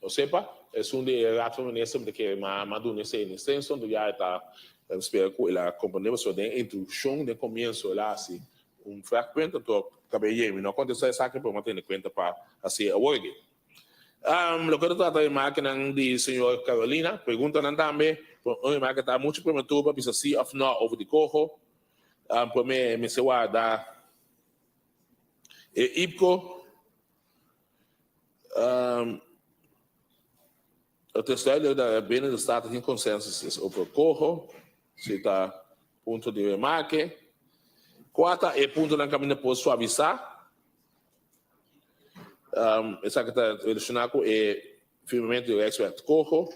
eu sepa, é de rato nesse de que madu nesse extensão do já está espero que ela compreendeu só de introdução de começo lá assim fragmento do cabelo não acontece essa que para manter em conta para assim a work. Lo que eu trato de máquina de senhor Carolina pergunta também uma máquina está muito prematuro para bisa sim of not over de corro para me se guarda e IPCO o terceiro da binnen de staten geen consensus is over corro, se está ponto de remarque. Quarta é ponto na caminho por suavizar. Essa que está relacionado é firmamento do expert corro.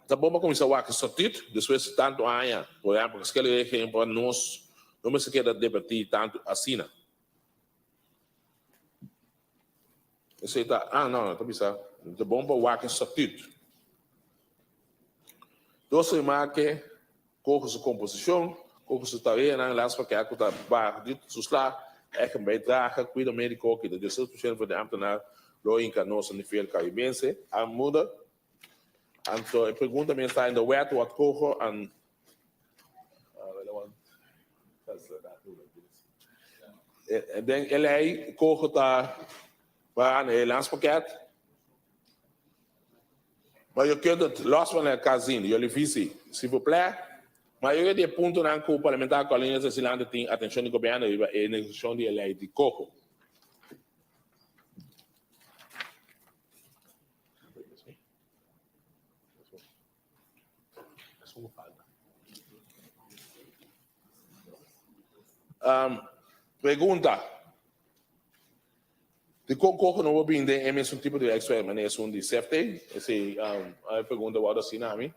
Tá bom para começar a que sortido, depois de tanto anos, por exemplo, que ele é para nós, não se quer debater tanto assim. Isso está, não, tá pensando. Tá bom para o que sortido. Doce remarque, corro sua composição, corro sua tarefa, não lá para que a coisa vá dito suslar, é que vai traga cuida médico que de 16% de ambtenaar loinca nosso nível caribense, a muda. Então, a pergunta me está em the wet what corro and then ele aí corro tá para o landspaket. Mas eu quero los van el casino, eu lhe disse, s'il vous plaît, mas eu de ponto na que o parlamentar colina de Silândia tem atenção do governo e negociação de lei de coco. Pergunta. De coco não vou vender é mesmo tipo de expert, mas é de safety. A pergunta vai assim na mim.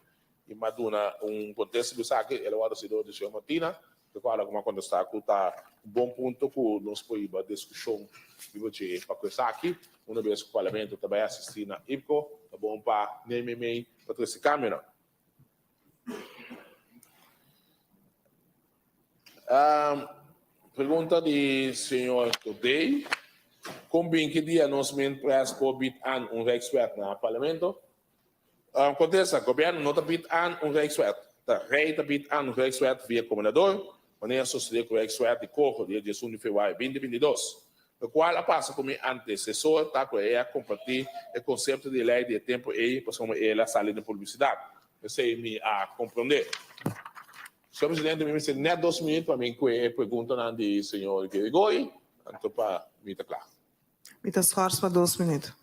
E maduna contexto do saque, ela vai ser do senhor Martina. De qual como contestar que tá bom ponto que nós podemos discussão de você para que saque. Uma vez que o parlamento também assistir na IPCO, tá bom para nem para esse câmera. Pergunta de senhor Todei. Combin que dia nós men press por bit an expert na parlamento. Acontece, o governo não está bit an expert. Tá rei está bit an expert via comendador, maneira social com expert de corpo dia 1 de fevereiro 2022. O qual passa como antecessor, tá com a compartilhar o conceito de lei de tempo e passamos ela sala de publicidade. Eu sei me a compreender. Senhor presidente, me disse net 2 minutos para mim que pergunta na de senhor Gregoi, então para me está claro. Mita Schors para 2 minutos.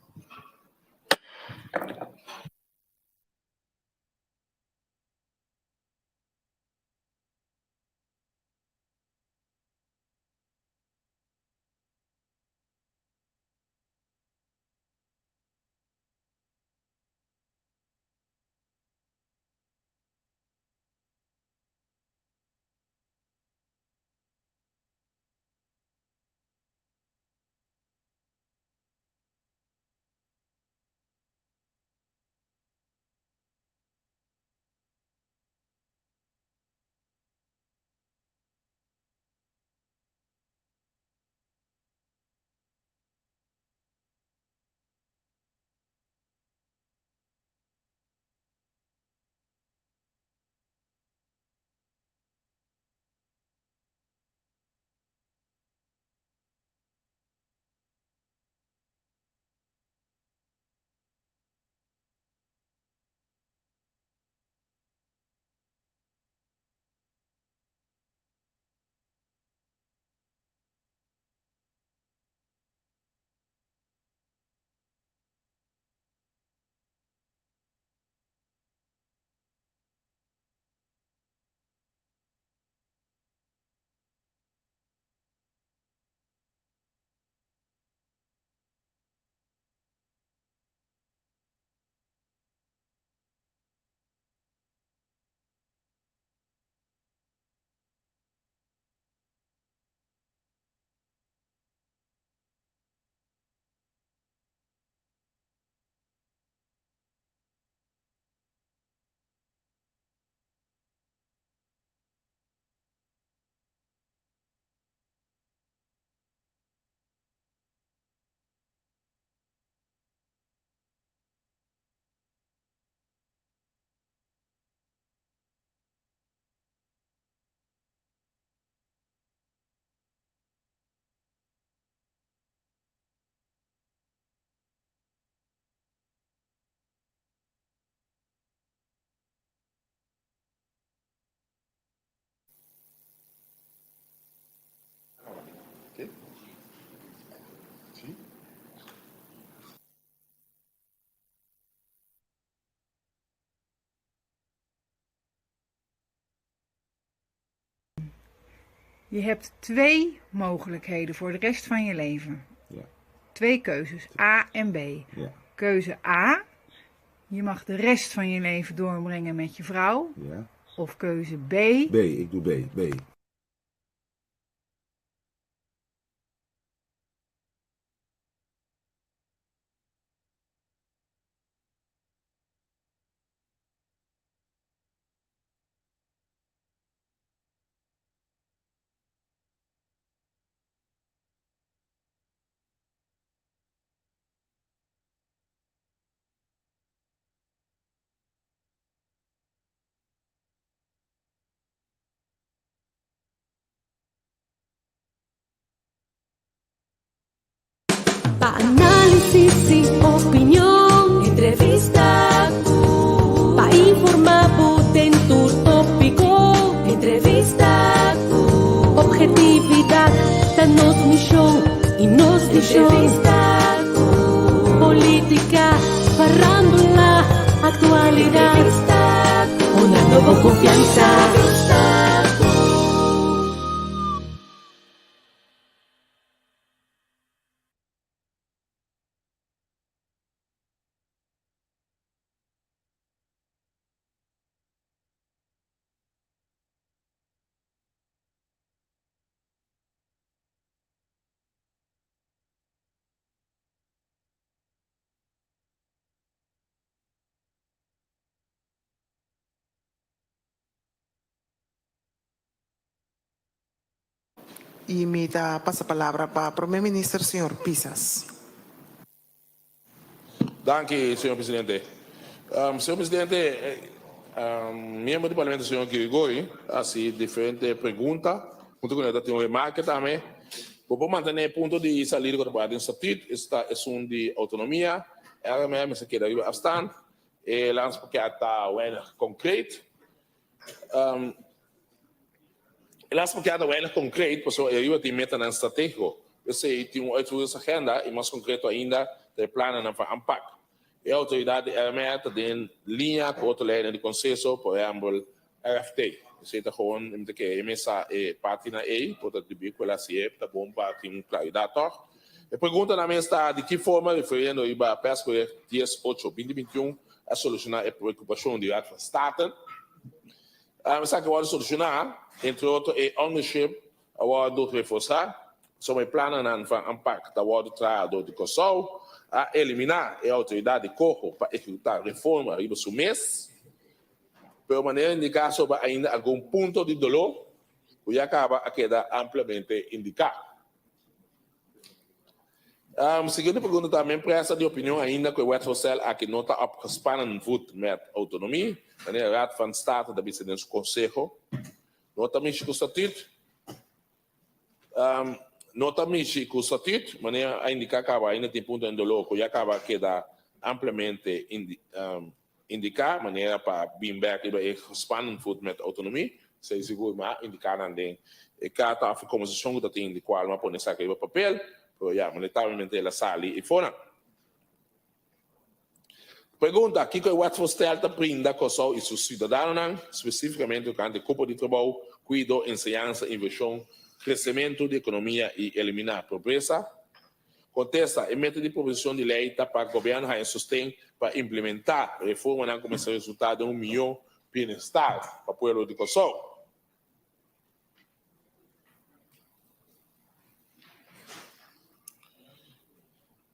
Je hebt 2 mogelijkheden voor de rest van je leven. Ja. 2 keuzes, A en B. Ja. Keuze A, je mag de rest van je leven doorbrengen met je vrouw. Ja. Of keuze B, B, ik doe B. B. Pa-análisis y opinión, entrevista pa-informar en tu tópico, entrevista objetividad, danos misión y nos entrevista política, farándula, actualidad, una nueva confianza. Y imita pasapalabra para el primer ministro, señor Pisas. Dank u, senhor presidente. Senhor presidente, membro do parlamento, senhor Kirigori, assim, diferente pergunta, junto com ele, tem uma remarca também. Vou manter o ponto de sair do trabalho do estatuto, esta é de autonomia, ela mesmo se quer ir afstand, e lança porque está weinig concreto. Laatst bekend weinig concreet, maar zo er die met een strategie. Dus ze tem uma uitvoeringsagenda e mais concreto ainda de plannen van aanpak. E a autoridade meta de linha com outra lei de consenso, por exemplo, RFT. Você está gewoon in de keer mesa página E, portanto de bico lá se é, tá bom para ter claridade. E pergunta na mesa está de que forma referindo a pesca 10/8/2021 a solucionar a preocupação de Raad van State. Mas que pode solucionar, entre outros, é ownership, a hora de reforçar, sobre planos van aanpak, a hora de trabalho de Kosovo, a eliminar a autoridade de corpo para executar reforma riba su mês, pela maneira indicar sobre ainda algum ponto de dolor, que acaba a quedar amplamente indicado. Segunda pergunta também, presta de opinião ainda que o wetsvoorstel aqui não está opgespannen voet met autonomie, wanneer de Raad van State dat is in het Consejo, nota missie com statuut, nota missie com statuut, wanneer ainda acaba ainda tem ponto em dolor, que acaba queda amplamente indicar, maneira para Bimberg e gespannen voet met autonomie, sei seguro maar indicar aan de carta af composição dat tem de qual maar pone saca em papel. Ja, lamentavelmente ela sali e fora. Pergunta, que o wetsvoorstel te brinda Kosovo e seus cidadãos, especificamente o campo de campo de trabalho, cuidado, ensinança, inversão, crescimento de economia e eliminar a pobreza? Contesta, emite de proposição de lei para o governo a sustento para implementar a reforma que começa a resultar de melhor bem-estar para o povo de Kosovo.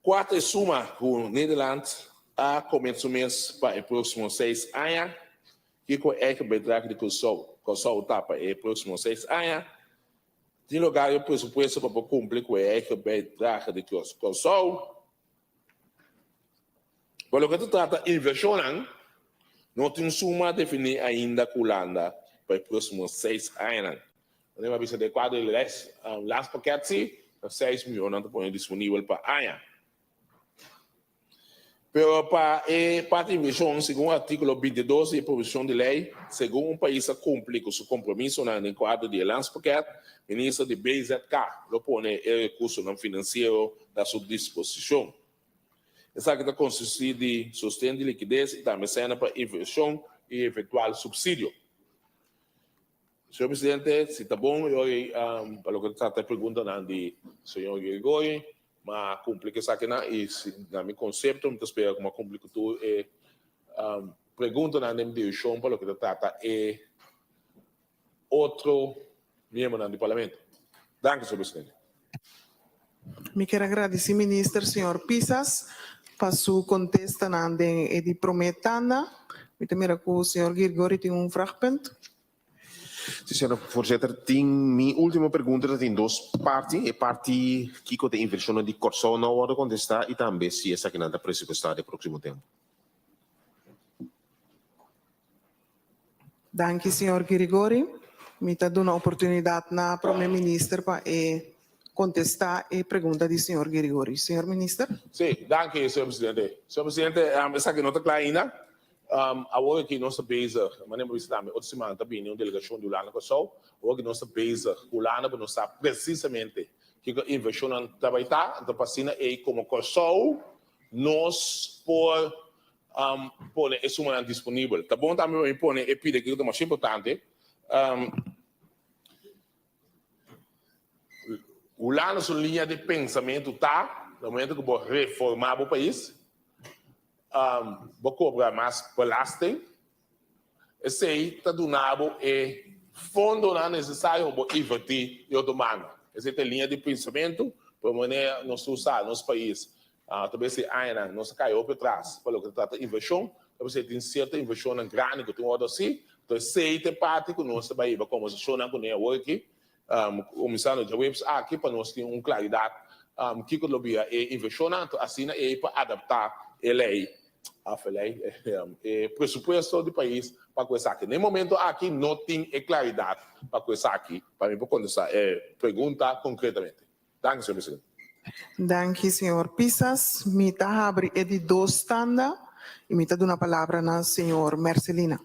Quarta suma com Nederland a começo mês para os próximos 6 anos, que com o bedrag de Kosovo está para os próximos 6 anos, tem lugar o pressuposto para cumprir com o bedrag de Kosovo. Por lo que se trata de inversão, não tem suma definida ainda com Holanda para os próximos 6 anos. Nós vamos ver quadro de las paquetes, 6 milhões disponível para ano. Pero para a inversión, según el artículo 22 de provisión de ley, según un país cumple con su compromiso en el cuadro de Alliance Paquet, el ministro de BZK lo pone el recurso no financiero a su disposición. Essa que consiste de sustento de liquidez e também cena para inversión y eventual subsidio. Senhor presidente, se está bom, eu para o que está perguntando do senhor Gregori, mas complica isso aqui e na meu conceito, eu espero que uma complicação é pergunta na minha direção para o que trata é outro membro do parlamento. Danke, senhor presidente. Me quero agradecer, ministro, senhor Pisas, para sua contesta e de prometanda. Me temera que o senhor Gregori tem fragment. Sim, senhor voorzitter. Minha última pergunta tem duas partes. A parte que a inversão de Corsão não pode contestar e também se essa que não está pressupostada no próximo tempo. Danke, senhor Gregori. Me está dando a oportunidade na primeiro-ministro para contestar a pergunta do senhor Gregori. Senhor ministro? Sim, danke, senhor presidente. Senhor presidente, essa aqui não está clara ainda. Agora que nós estamos mas não precisa outra semana também uma delegação do Lana Corsão, agora que nós estamos com o Lana para nós saber precisamente que a inversão também está, então passina e como Corsão nós por pôr isso mais disponível. Tá bom também pôr e pedir que é mais importante. O Lana sua linha de pensamento tá no momento que vou reformar o país. Vou cobrar mais belasting. Esse aí está donado e fundo não necessário para invertir em outro mano. Essa é a linha de pensamento para maneira nós usar nosso país. Talvez se ainda nós caiu para trás para o que trata de inversão. Talvez se tem certa inversão grande que tem outro assim. Então sei tem parte que nós também vai como se chama com o aqui. O comissário de webs aqui para nós ter uma claridade que o lobby é inversão assim é para adaptar a lei. Pressuposto do país para começar aqui. No momento aqui não tem claridade para começar aqui. Para mim, vou contestar pergunta concretamente. Danke, senhor presidente. Danke, senhor Pisas. Me está abrindo de dois tanda e me está dando a palavra na senhor Marcelina.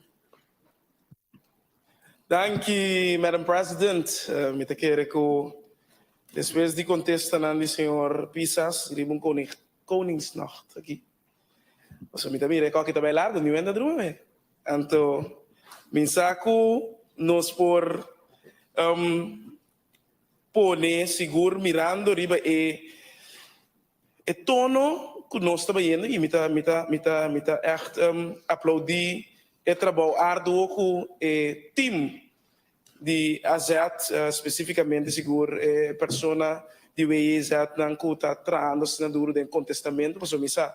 Danke, Madam President. Me está querendo que depois de contestar na senhor Pisas, iremos Koningsnacht aqui. So mi tamire ko kita bailar ni wenda drume. Anto minsaku nos por pone seguro mirando riba e tono que nós trabalhando e mita echt aplaudi e trabalho árduo com e team de AZET especificamente seguro e persona de WEZ não cuta trando na duro de contestamento para misa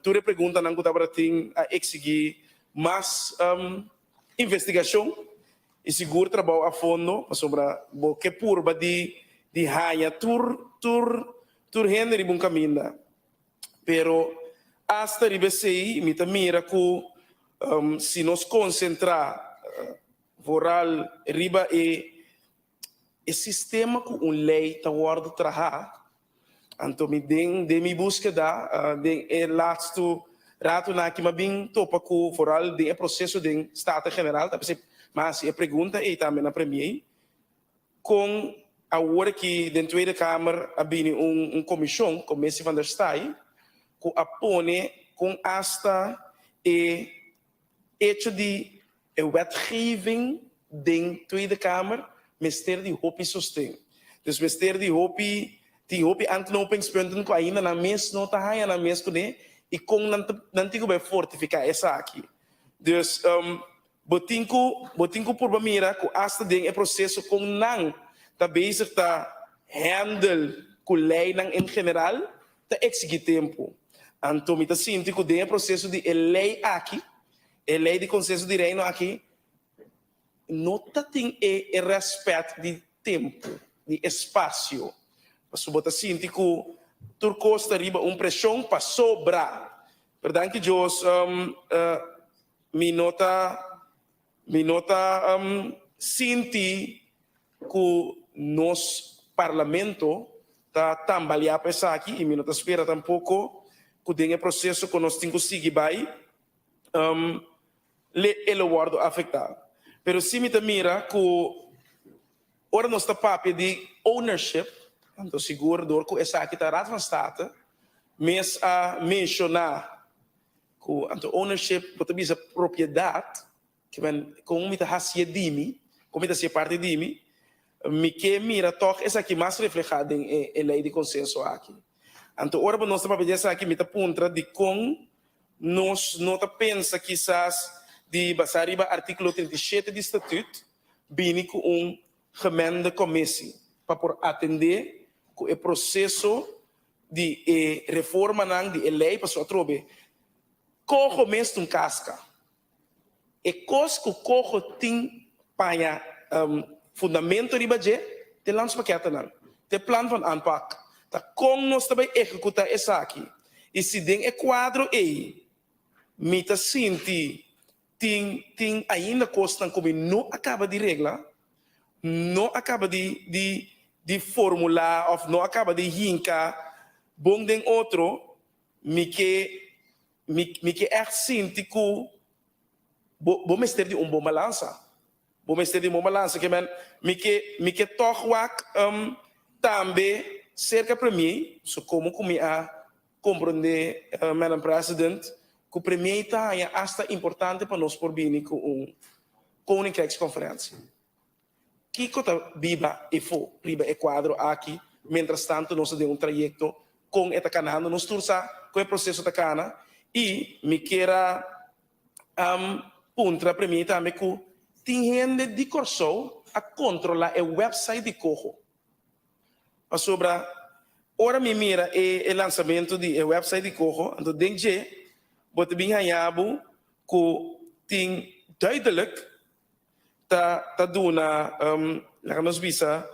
tu pergunta não está para ter a exigir mais investigação e seguro trabalho a fundo sobre o que purba de raia tur rende bom caminho pero hasta ribesei mita mira que se nos concentrar voral riba e sistema com lei tá guarda trabalhar. Anto mi de mi búsqueda de laatste rato na que me bem topa com foral de processo de Estado General, mas a pergunta é também na premier com a hora que dentro da Tweede Kamer havia comissão, commissie van der Staaij, que apone com hasta e hecho de wetgeving de Tweede Kamer, ministerie die hopi sustém. Dus ministerie die hopi die antinopingspunten ko ainda na mes não tá aí na mes né e com não tigo vai fortificar essa aqui. Dus botinko por mira ko hasta den processo com não tá bezig tá handle com lei não em geral tá exigir tempo. Anto mita sinti ko den processo de lei aqui, lei de consenso de reino aqui não tá tem respeito de tempo, de espaço. Subota sinti que Turcosta riba pressão para sobrar. Verdade que Deus me nota sinti que nosso parlamento está tambalear pensar aqui e me nota espera tampouco que tem processo que nós temos que seguir vai ele word afetado. Pero se me mira que ora nós está papel de ownership, então seguro door que essa aqui está raad van state, mas a mencionar que então ownership pode ser propriedade, que vem com me tá se dimi, como me tá se parte dimi, me que mira toch essa aqui mais reflejada em lei de consenso aqui. Então ora nós está papel essa aqui me tá pontra de com nós nota pensa quizás de basar riba artigo 37 do estatuto, bem com gemengde commissie para por atender o processo de reforma de lei para sua trobe. Cojo mesmo casca. E cos que cojo tem para fundamento riba je, te landspakketen nan, te plan van aanpak. Ta com nós também executar essa aqui. E se tem quadro aí, mita sinti tem ainda costa como não acaba de regla, não acaba de formular ou não acaba de hincar bom den outro me que sinti que bom mestre de bom balança que me que toch wak também cerca para mim so como a compreender Madam President que o premier está é hasta importante para nós por bem com Koninkrijksconferentie. Que cota biba e fo riba e quadro aqui, mientras tanto nós temos trajeto com esta canana, nós tursa com o processo da cana e me queira puntra para mim também que tem gente de corso a controlar o website de Cojo. Para sobra, ora me mira o lançamento do website de Cojo, então dengue bot bem hanhabo que tem duidelijk ta duna nos visa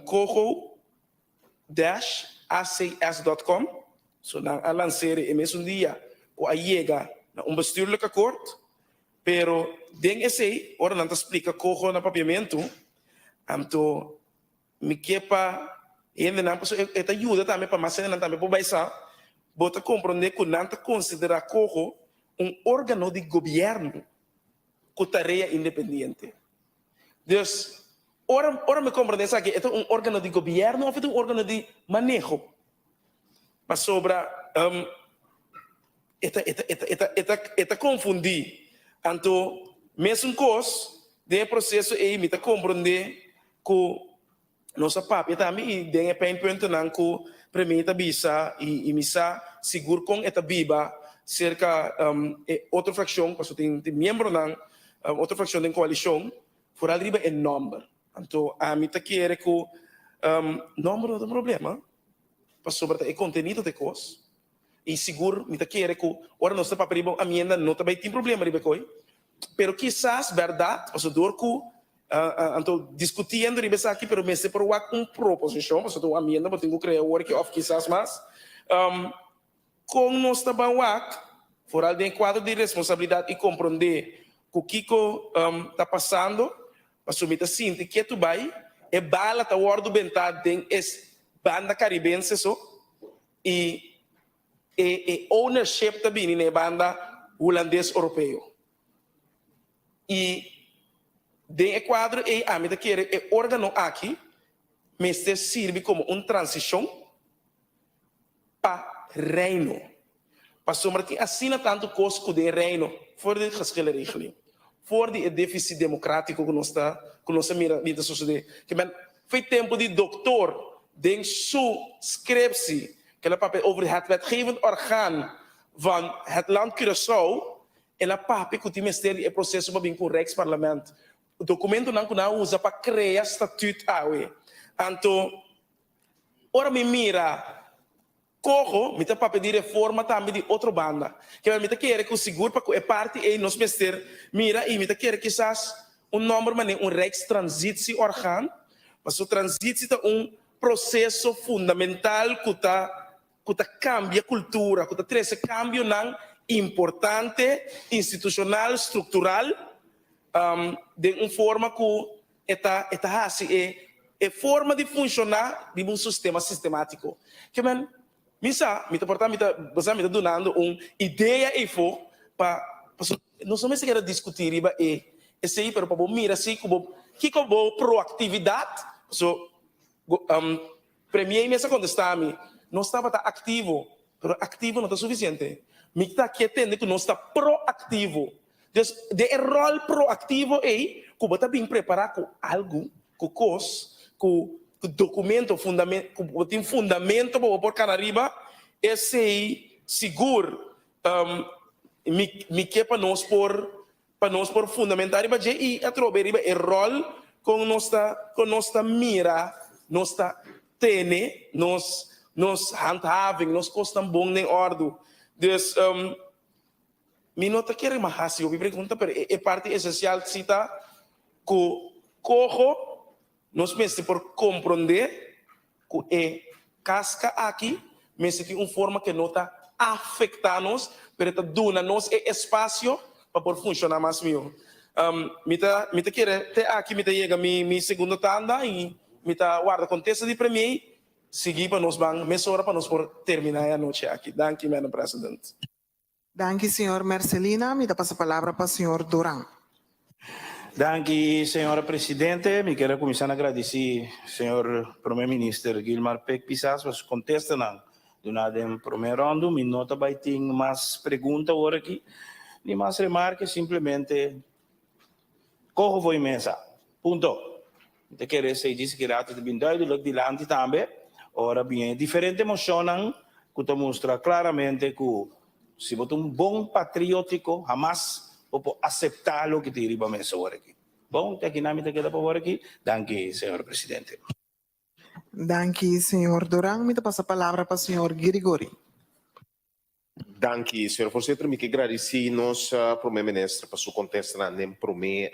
cojo-acs.com so na a lancere mesmo dia o a chega na bestuurlijk akkoord pero den esse ora não explica cojo na papiamento amto me quepa ainda não posso esta ajuda também para mais ainda também para baixar bota compreender que não considera cojo órgano de governo com tarefa independente. Dus, ora me compreender que é órgano de governo ou é órgano de manejo. Mas sobra, eta confundir. Então, mesmo coisa, de processo aí, me compreender que nossa papi também tem pain point não que para mim tá bisa e me sa seguro com eta biba cerca outra fração, porque tem membro não outra fração da coalição, for arriba é número. Então, a mim tá querer que número não é problema, para sobre o conteúdo de coisa. E seguro, me tá querer que ora nós tá para riba a minha não também tem problema riba coi. Pero quizás verdade, o dor que então discutindo riba aqui, pero me se por proposição, porque a minha não tenho que criar work of quizás mais com nós tá bom for alguém quadro de responsabilidade e compreender o que está passando, para assumir assim, que tu vai, é bala tá ordo bentado tem es banda caribense e ownership também né banda holandês europeu. E de quadro a mim quer é órgano aqui, mas serve como transição para reino. Pastor Martin assina tanto custo de reino voor de geschillen regeling, voor de déficit democrático que nós mira sociedade. Que men foi tempo de doutor den sua scriptie, que ela papel over het wetgevend orgaan van het land Curaçao, ela papel que o ministerie e processo para vir com o Rijksparlement. O documento não usa para criar estatuto awe. Então, ora me mira Cojo, me tá para pedir reforma também de outra banda. Que me tá querer que o seguro para que é parte e nos mestre mira e me tá querer quizás número mas Rijkstransitie orgaan. Mas o transitie é processo fundamental que cambia a cultura, que traz cambio não importante, institucional, estrutural, de forma que é forma de funcionar de sistema sistemático. Que Misa, mita portar, mita donando ideia e fo para não somente quer discutir riba esse aí, pero para mira assim como que como proatividade, so premier mesa contestar-me, não estava ativo, pero ativo não está suficiente. Me está querendo que não está proativo. Então, de rol proativo aí, como está bem preparado com algo, com coisa, com documento, fundamento, com tem fundamento para pôr cara arriba, esse aí seguro me quer para nós por fundamentar e através riba rol com nossa mira, nossa tene, nos handhaving, nos costam bom nem ordem. Então, me nota que é mais eu me pergunta, pero é parte essencial que cita que corro nos mestre por compreender que é casca aqui, mas tem uma forma que nota afetar-nos, pero está dando-nos espaço para por funcionar mais meu. Me tá querer até aqui me tá chega mi segunda tanda e me tá guarda contexto de para mim seguir para nós bang mesora para nós por terminar a noite aqui. Danke, Madam President. Danke, senhor Marcelina. Me dá a palavra para o senhor Duran. Danke, senhora Presidente. Me quero começar a agradecer senhor Primeiro-Ministro Gilmar Peck Pisas por contestar durante o primeiro round. Me nota vai ter mais perguntas agora aqui. Nem mais remarques, simplesmente corro vou mesa. Ponto. Te quero dizer que rato de bindai do lado de lante também. Ora bem, diferente emocionam que mostra claramente que se você bom patriótico, jamais pode aceitar o que te riba mesa agora aqui. Bom, até aqui na minha queda por aqui. Danke, senhor Presidente. Danke, senhor Duran. Me dá a palavra para o senhor Grigori. Danke, senhor Voorzitter. Me quero agradecer nos Primeiro-Ministro para sua contestação na primeira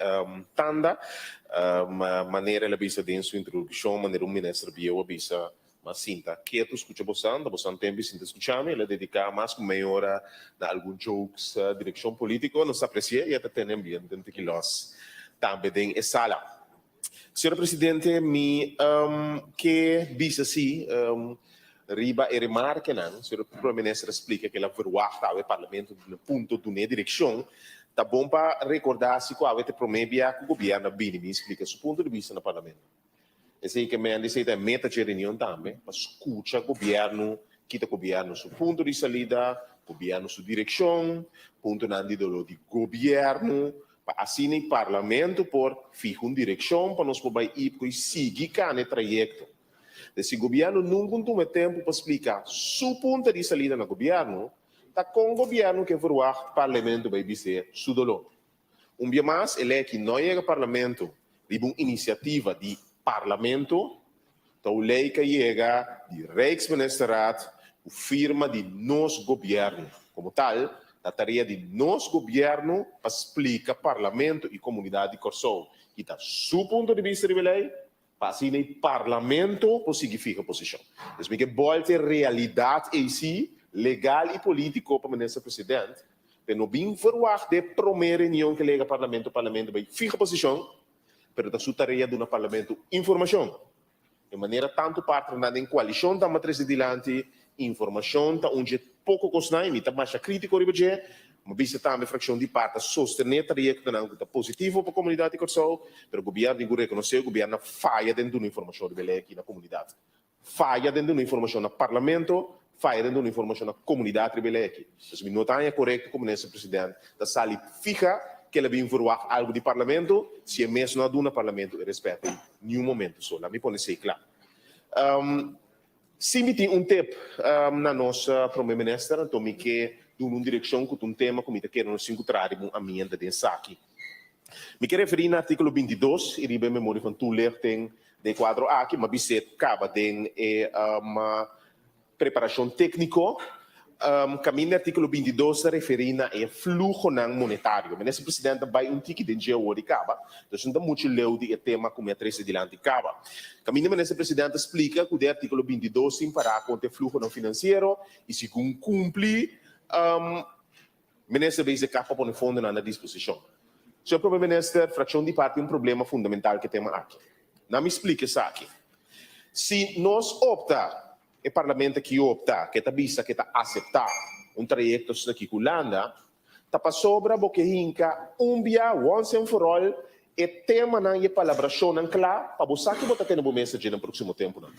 tanda. Maneira ela bisa de sua introdução, maneira o ministro Bio bisa mas sinta quieto, escuta você tempo sinta escuchar, ela dedica mais com meia hora a alguns jokes, direção política, nos aprecia e até tem ambiente que nós também tem sala. Senhor Presidente, me que bisa assim, riba e remarque não, senhor Primeiro-Ministro explica que ela verwacht ao parlamento no ponto do ne direção, tá bom para recordar-se que a vete promebia que o governo bem me explica seu ponto de vista no parlamento. Esse que me dice da meta de reunião também, para escutar o governo, que o governo seu ponto de saída, governo sua direção, ponto na de governo, para assim o parlamento por fijar uma direção para nós poder ir e seguir cada trajeto. Esse governo nunca toma tempo para explicar seu ponto de saída no governo, tá com o governo que verwacht o parlamento vai dizer seu dolor. Dia mais, ele é que não é o parlamento, de uma iniciativa de parlamento, então lei que chega de Rijksministeraat, o firma de nosso governo. Como tal, a tarefa de nosso governo para explicar parlamento e comunidade de Corsou. Que está seu ponto de vista de lei, para assim o parlamento significa posição. Então, que volta a realidade em si, legal e político para o ministro presidente, para não vir verwacht de primeira reunião que lega o parlamento vai ficar posição, pero da sua tarefa do parlamento informação. De maneira tanto parte na coalição da matriz de dilante, informação da onde pouco cosnai, mita mais crítico ribeje, mas vista também fração de parte sostener tarefa que não está positivo para a comunidade de Corsou, pero o governo não reconhece o governo falha dentro da informação de beleza aqui na comunidade, falha dentro da informação no parlamento, falha dentro da informação na comunidade de beleza aqui. Então, não está correto como nesse presidente da sala fica que ele vem verwacht algo de parlamento, se é mesmo não do parlamento, respeita em nenhum momento só. Lá me pode ser claro. Se me tem tempo na nossa primeira-ministra, então me quer dar uma direção com tema como me quer nos encontrar a minha dentro aqui. Me quer referir no artigo 22, e ribe memória van toeleg tem de quadro aqui, mas você acaba de uma preparação técnica. Caminho no artigo 22 se refere a fluxo monetário. Mas o presidente vai tique de dinheiro de caba. Então, não muito leu de tema como a três de diante caba. Caminho o presidente explica que o artigo 22 se parar com o fluxo financeiro e se cumpre, o ministro vai se capa para o fundo na disposição. Senhor Primeiro-Ministro, fração de parte um problema fundamental que temos aqui. Não me explique isso aqui. Se nós opta o parlamento que opta, que está bisa, que está aceitar trajecto aqui com Holanda, está sobra porque hinca dia, once and for all, e tema na e palabração não claro, para você que você tem no mensagem no próximo tempo não.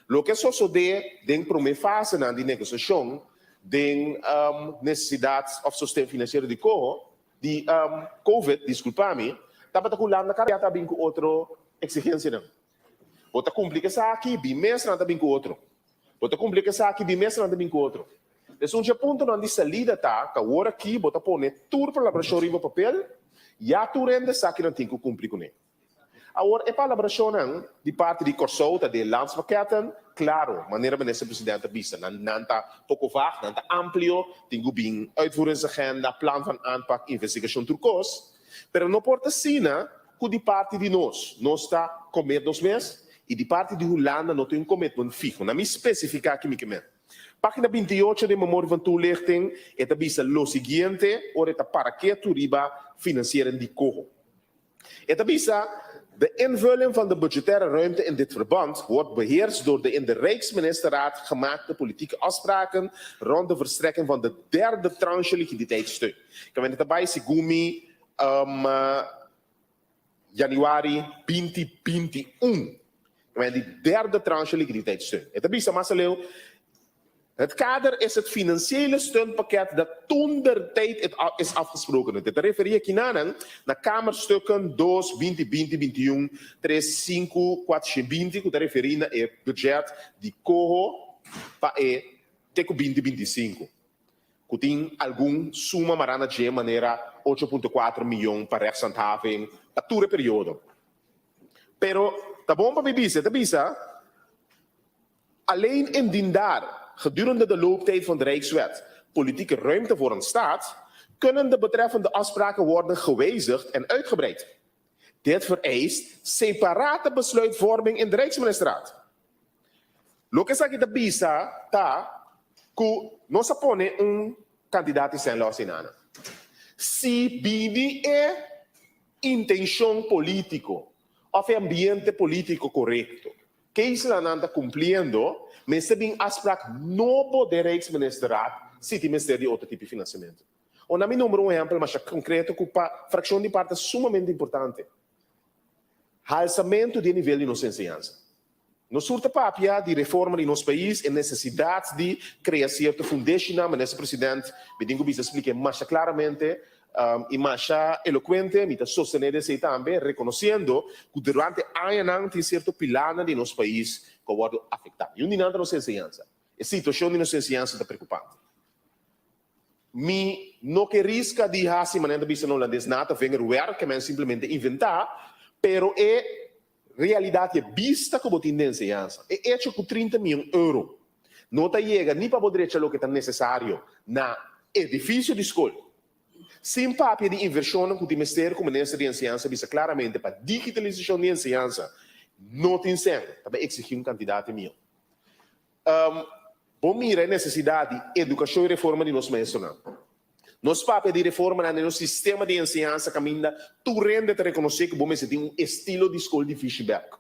Lo que só de primeira fase na de negociação, de necessidades of sustento financeiro de COVID, desculpa-me, estava com Holanda cara tá bem com outro exigência não. Bota complica isso aqui, bimestre não tá bem com outro. Bota complica isso aqui, bimestre não tá bem com outro. Então, um ponto não de salida tá, que agora aqui bota pôr tudo para elaboração riba papel, e a tu rende sabe que não tem que cumprir com ele. Agora, é para elaboração de parte de Corsouta, de Landspaketten, claro, maneira minister presidente bisa, não tá pouco vago, não tá amplo, tem que bem uitvoeringsagenda, plan van aanpak, investigação turcos, pero não porta sina que de parte de nós está comer 2 meses, e de parte de Holanda não tem commitment fijo, não me especificar aqui me Página 28 de memória van toelichting, het bisa lo siguiente, ora het para que riba financieren die koho. Het bisa, de invulling van de budgettaire ruimte in dit verband wordt beheerst door de in de Rijksministerraad gemaakte politieke afspraken rond de verstrekking van de 3e tranche liquiditeitssteun. Ik ben het erbij, Sigumi, januari 2021. Ik ben die 3e tranche liquiditeitssteun. Het bisa, Marcelo. Het kader is het financiële steunpakket dat toen der tijd is afgesproken. Dit refereer ik naar Kamerstukken 2, 2021, 35, 420, que referir naar het budget de COHO para teco 2025. Que tem algum suma marana de maneira 8,4 milhões para rechtshandhaving para toda a período. Pero, tá bom para bisa, alleen indien daar gedurende de looptijd van de Rijkswet politieke ruimte voor ontstaat, kunnen de betreffende afspraken worden gewijzigd en uitgebreid. Dit vereist separate besluitvorming in de Rijksministerraad. Lo que sa kita bisa ta ku no sa pone candidato sem lo sinana. Si bini intenção político of ambiente político correcto, que isla nanda cumpriendo, mas também afspraak novo de Rijksministerraad zit die ministerie de outro tipo de financiamento. O na mi número exemplo, mas concreto, que a fração de parte é sumamente importante. Halsamento de nível de nossa ensinança. Nos surta papia de reforma de nosso país e necessidade de criar certa fundação, mas o presidente, me digo que explique mais claramente e mais eloquente, me sostener isso também, reconhecendo que durante anos tem certo pilar de nosso país que pode afetar. E onde não tem nossa ensinança. A situação de nossa ensinança está preocupante. Me não que risca de assim maneira de ser holandês nada, venha werk que men simplesmente inventar, pero é realidade vista como tendência ensinança. É hecho com 30 milhões de euros. Não está chega nem para poder o que é necessário na edifício de escola. Sem papel de inversão que o Ministério como Ministério de Ensinança visa claramente para digitalização de ensinança, não tem sentido. Também exigir candidato meu. Bom, mira a necessidade de educação e reforma de nosso mestrado. Nos papel de reforma no sistema de ensinança caminha, tu rende de reconhecer que bom tem estilo de escola de feedback.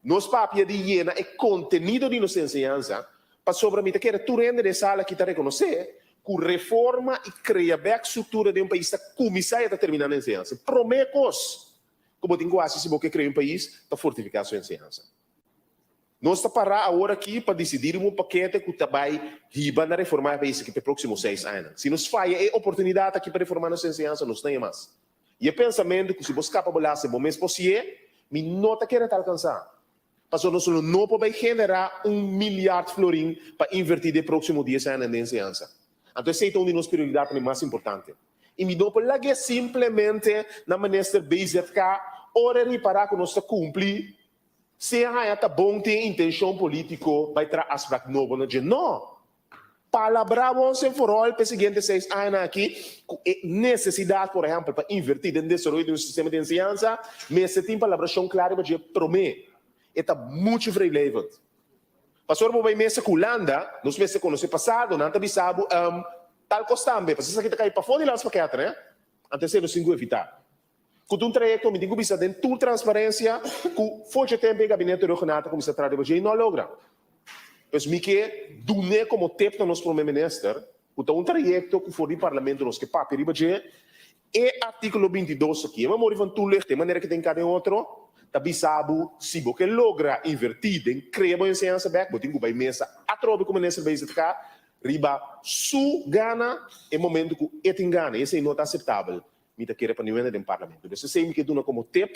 Nos papel de hiena é conteúdo de nossa ensinança, para sobre mim, que tu rende de sala que te reconhecer, que reforma e cria a estrutura de país está começar a terminar a ensinança. Prometos, como tem quase se você cria país, para fortificar a sua ensinança. Nós estamos parar agora aqui para decidir paquete que vai riba na reformar o país aqui para os próximos 6 anos. Se nos falha a oportunidade aqui para reformar nossa ensinança, nós temos mais. E o pensamento que se você capabilizar se bom mês possível, me nota que está alcançar. Mas nós não podemos generar 1 milhão florim para invertir nos próximos 10 anos na ensinança. Então, essa é uma das prioridades mais importantes. E me não pode simplesmente na ministra BZK, ora reparar que nós cumprir. Se há bom ter intenção política, vai trazer aspecto novo, não. Palavra once for all, para os seguintes 6 anos aqui, necessidade, por exemplo, para invertir no desenvolvimento do sistema de ensinança, mas se tem palavração clara para dizer prometer, é muito relevante. Pastor, vou mesa com Holanda, nos meses que conhece passado, não está bisabo, tal costambe, para se aqui cai para fora de lá os paquetes, né? Antes de nos evitar. Com um trajecto, me digo bisa den toda transparência, com forte tempo em gabinete regional, como se trata de não logra. Pues mi que dune como tip no nos primeiro-ministro, o trajecto que for do parlamento nos que papel riba e artículo 22 aqui, mas mori van toelicht de maneira que tem cada outro, tabi sabu se você logra invertir, den cria boa ciência back, botinho vai mesa, atrobe como nesse base de cá, riba su gana e momento que etin gana, esse não está aceitável. Me tá querer para ninguém do parlamento. Então, se me que duna como tip,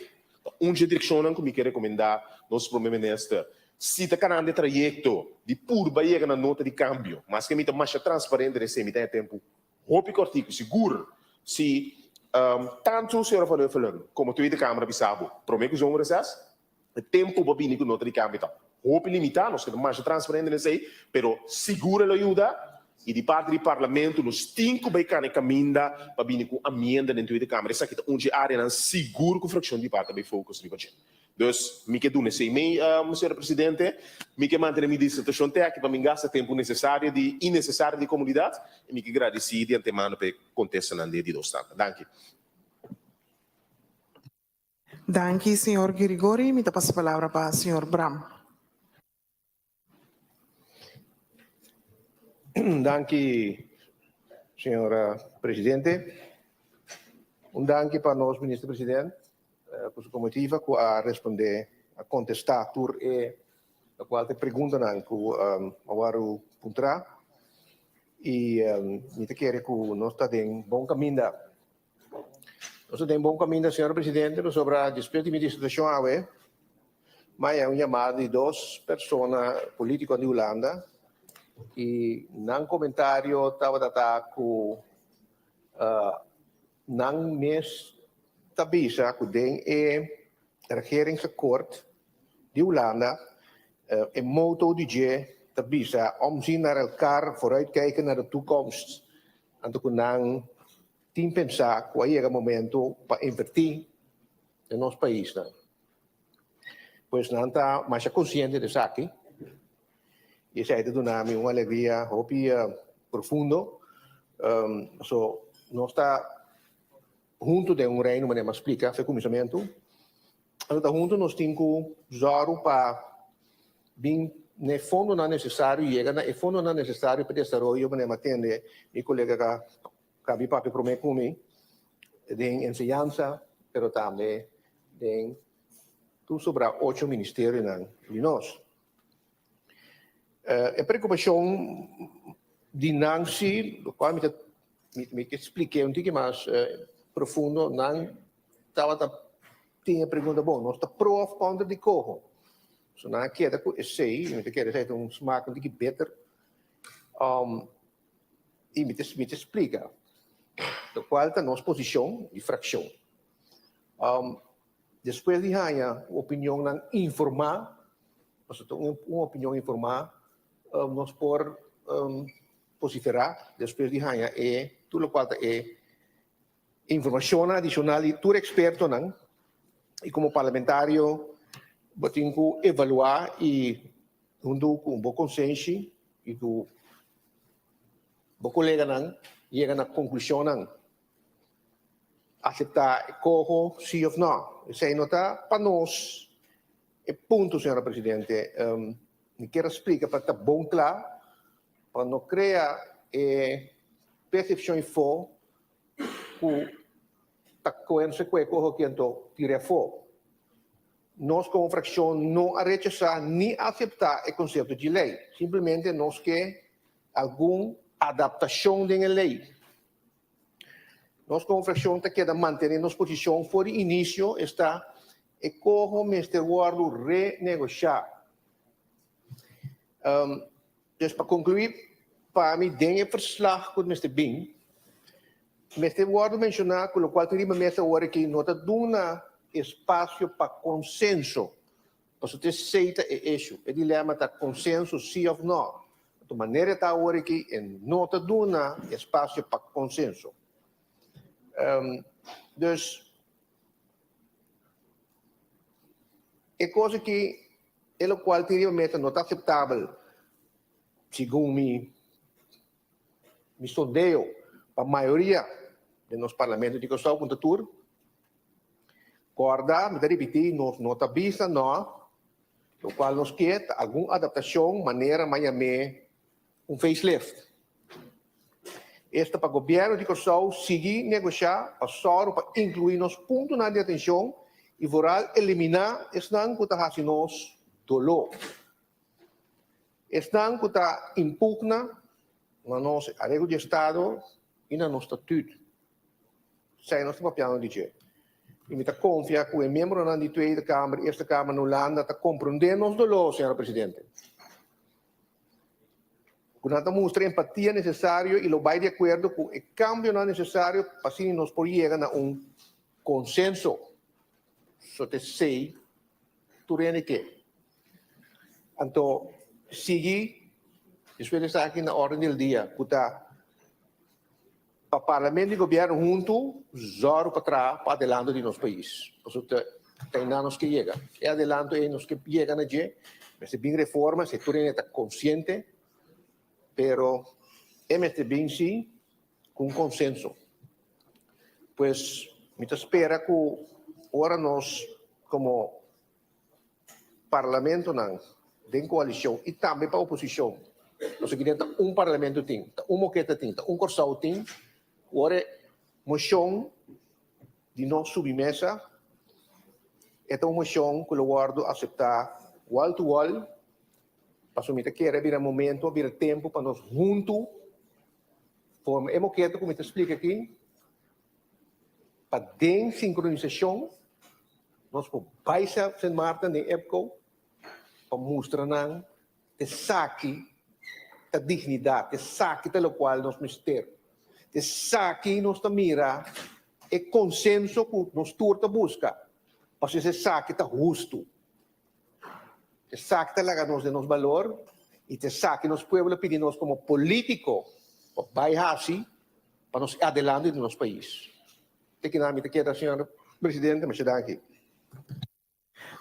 direção que me quer recomendar nosso primeiro-ministro. Se está canando de trajecto, de puro vai na nota de câmbio, mas que me tá mais transparente nesse me tem tempo, roupa cortico, seguro, se tanto o senhor falou como tu da Câmara Bissau, prometo que os recess, o tempo para vir com nota de câmbio, roupa limitada, nós queremos mais transparente nesse aí, pero segura a ajuda. E de parte do parlamento, nos 5 baicana caminha para vir com amenda dentro da Câmara. Isso aqui é onde a área não seguro com a fração de parte do focus de budget. Então, me que do nesse meio, senhor presidente, me que manter a minha situação técnica para me gastar tempo necessário de innecessário de comunidade e me que agradecer de antemano para contestar de dos tantos. Danke. Danke, senhor Grigori. Me passa a palavra para o senhor Bram. Danke, senhora presidente. Danke para nós, ministro presidente, por sua comitiva que a responder, a contestar por a qual te pergunta que agora o puntra e me te quer que nós está em bom caminho. Nós estamos em bom caminho, senhora presidente, sobre a despeito de situação mas é uma chamada de 2 pessoas políticas de Holanda. E nang comentário estava que nang mes tabisa que den regeringsakkoord de Holanda een motto die tabisa omzien naar elkaar, vooruitkijken naar de toekomst. En toen nang team pensar que aí é o momento para invertir em nosso país. Pois não está mais consciente disso aqui. E isso aí dá-me uma alegria, profundo. Nós está junto de reino, mas não explica, foi começamento. Nós junto nós temos que usar para vir no fundo não necessário, chega no fundo não necessário para desenvolver, mas não atende. Meu colega Cabi Papi promete comigo, de ensinança, mas também de tudo sobre 8 ministérios de nós. A preocupação de Nancy, do qual me expliquei um pouco mais profundo, não tinha pergunta bom, nós está proof contra de corro. So na queda que eu sei, me quer dizer um smaak um pouco beter, e me explica, do qual está nossa posição de fração. Depois de ganhar opinião não informar, uma opinião informar, nós por vociferar, depois de ganhar tudo o qual é informação adicional e tudo experto não, e como parlamentário tenho que avaliar e junto com um bom consenso e com bom colega não chega na conclusão não aceitar corro sim ou não. Isso aí não está para nós. E ponto, senhora presidente. Eu quero explicar para estar bom claro, para não criar percepção for que está coerente com o corro que então tira fora. Nós, como fração, não rechazar nem aceitar o conceito de lei. Simplesmente nós queremos alguma adaptação da lei. Nós, como fração, queremos manter nossa posição por início, está e como Mr. Guardo renegociar. Dus para concluir, para mim, tem verslag com o Mr. Bing. Mr. Guardo mencionou que o qual teria mesa hora que não está dando espaço para consenso. Para você aceita o eixo. O dilema está consenso, sim ou não. De maneira está hora que não está dando espaço para consenso. Dus é coisa que ele qual teria meta não está aceitável, segundo me sondeio para a maioria de nos parlamentos de Costa Rica, corda, me repetir, não está vista, não, o qual nos quer alguma adaptação, maneira Miami, facelift. Este para o governo de Curaçao seguir negociar, para incluir nos pontos de atenção e voral eliminar estão que está fazendo nos dolor. Estão que está impugna na nossa regra de Estado e na nosso estatuto. Sai nosso papel de dizer. E me confia que o membro da Tweede Câmara, esta Câmara no Holanda, está compreendendo nos dolor, senhor presidente. Quando mostra empatia necessária e lo vai de acordo com o cambio não necessário para assim nós podemos chegar a consenso. Só te sei, tu rende que. Então, seguir, espero estar aqui na ordem do dia, para o Parlamento e o Governo junto, zero para trás, para adelante de nosso país. Por isso, tem anos que chega. É adelante, é nos que chega na dia, mas se bem reforma, se tu rende está consciente, pero este bem sim com consenso. Pues, me espera que agora nós, como parlamento, de coalição e também para a oposição, nós queremos parlamento tem, moqueta tem, Curaçao tem, agora moção de não submesa, é uma moção que eu guardo aceitar wall to wall. Para que era vir momento, vir tempo para nós juntos, forma é moqueta, como eu te explico aqui, para ter sincronização, nós podemos baixar São Marta na época, para mostrar que saque a dignidade, que saque pelo qual nós mistérios, que saque nós mira, é consenso que nós turta busca, para que esse saque está justo. Te saque talaga nos de nos valor e te saque nos pueblo pedimos como político vai assim para nos adelante no nosso país. Te que nami te queda, senhor presidente, mas aqui.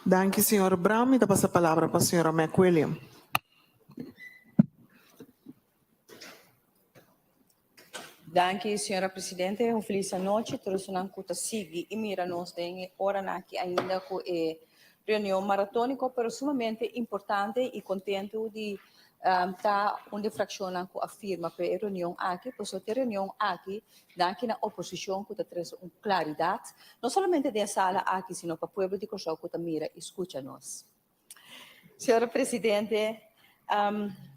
Danke, senhor Brown. E dá a palavra para a senhora McWilliam. Danke, senhora presidente. Uma feliz noite. Todos nós que seguem e mira nos tem hora aqui ainda com reunião maratônica, pero sumamente importante e contente de estar onde fracciona com a firma para a reunião aqui, por ter reunião aqui, daqui na oposição que traz uma claridade, não somente da sala aqui, sino para o povo de Curaçao que mira e escuta nós. Senhora Presidente,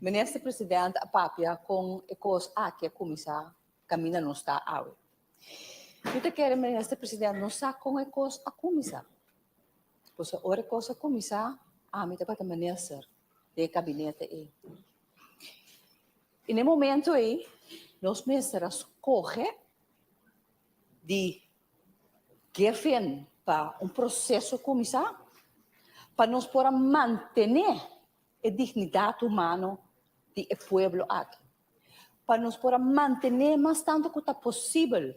Ministro Presidente, a papia com a coisa aqui, a comissão, caminha não está a água. Eu quero, Ministro Presidente, não está com a coisa a comissão. Pois ora coisa começar a me para ministro de gabinete e no momento aí nós ministros corre de governo para processo começar para nós poder manter a dignidade humana do povo aqui, para nós poder manter mais tanto que possível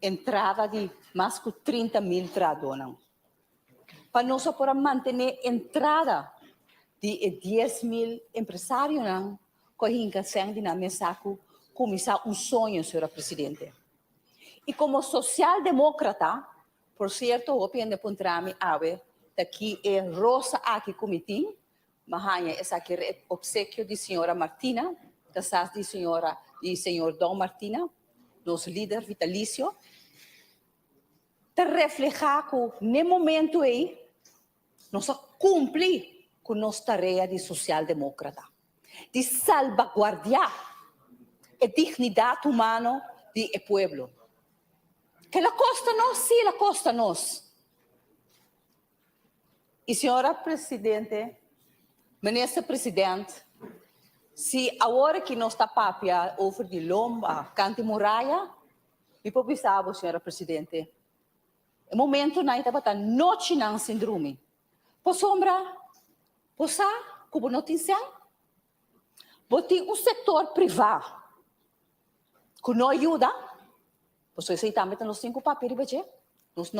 entrada de mais de 30.000 trabalhadores. Para nós poder manter a entrada de 10.000 empresários que estão na mesa começar sonho, senhora Presidente. E como social-democrata, por certo, eu penso que encontramos daqui é Rosa aqui comitim, mas essa aqui é obsequio de senhora Martina, casas de senhora e senhor Dom Martina, nosso líder vitalício, te reflejar que no momento aí nós cumprimos com nossa tarefa de social-democrata, de salvaguardar a dignidade humana do povo. Que la costa nós, sim, la costa nós. E senhora Presidente, Ministro Presidente, se agora que nós está papia over de lomba, cante muralha, e por pensar, senhora Presidente, o momento na ita bata noite não síndrome. Por sombra, por sa, como não tem sem, botem setor privado que não ajuda. Por isso aí também tem os 5 papéis, beche. Nós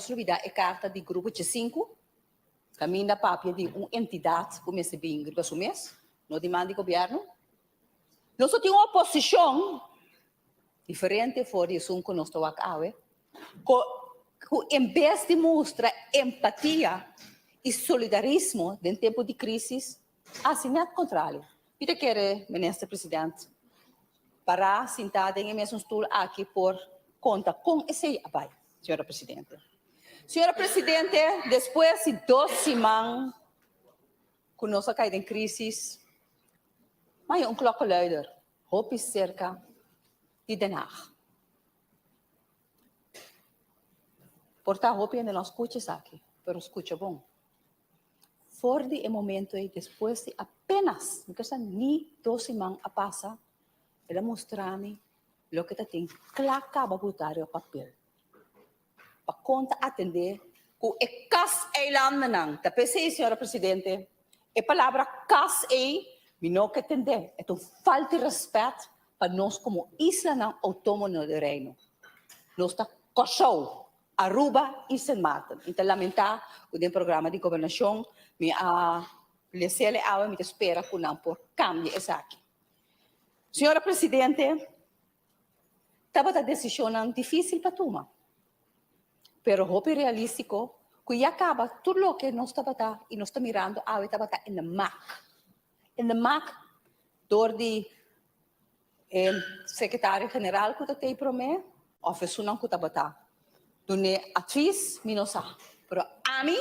olvidar a carta de grupo de 5, caminho da papel de uma entidade, como esse bem grupo mês, não demanda governo. Nós temos uma oposição diferente fora de som que nós estamos aqui, que em vez de mostrar empatia e solidarismo em tempo de crise, assim é o contrário. Eu quero, ministro presidente, para sentar em mesmo stoel aqui por conta com esse apoio, senhora presidente. Senhora presidente, depois de 2 semanas que nós caímos em crise, mas klokkenluider, hoop is cerca de Den Haag. Portanto, hoop ainda não escuta aqui, mas escuta bom. Fora de momento e depois de apenas, não quer nem 2 semanas a passar, ela mostra-me o que tem claca para botar o papel. Para conta atender que é cas eiland nang. Tapi senhora presidente, a palavra cas me não quer entender. É uma falta de respeito para nós como isla autônoma do reino. Nós está cochou, Aruba e Sint Maarten. Então lamentar o programa de governação me a lesele awa me espera que não por cambie essa aqui. Senhora presidente, estava a decisão difícil para tomar. Pero hope realístico, que já acaba tudo o que nós estava e nós estamos mirando, estava em the MAC. In the MAC, door de secretário-geral que tem para mim, ofereceu não que estava Dune advies, minosa. Pero ami,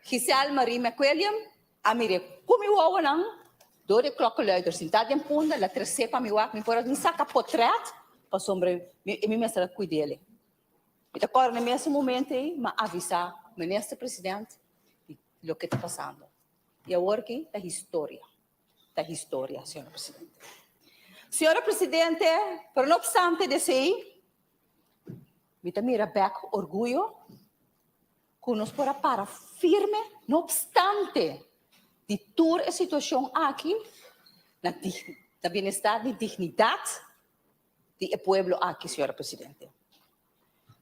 Giselle Marie McWilliam, ami como eu não, door de klokkenluider, sentado em punta, la trece para mi wak, mi fora, mi saca portret, para sobre, mi mestra cuidele. E agora, nesse momento, me avisar, ministro presidente, o que está passando. E agora aqui, da história, senhora presidente. Senhora presidente, pero não obstante dizer, me mira back orgulho, que nos para firme, não obstante de toda a situação aqui, na bem-estar e dignidade do povo aqui, senhora presidente.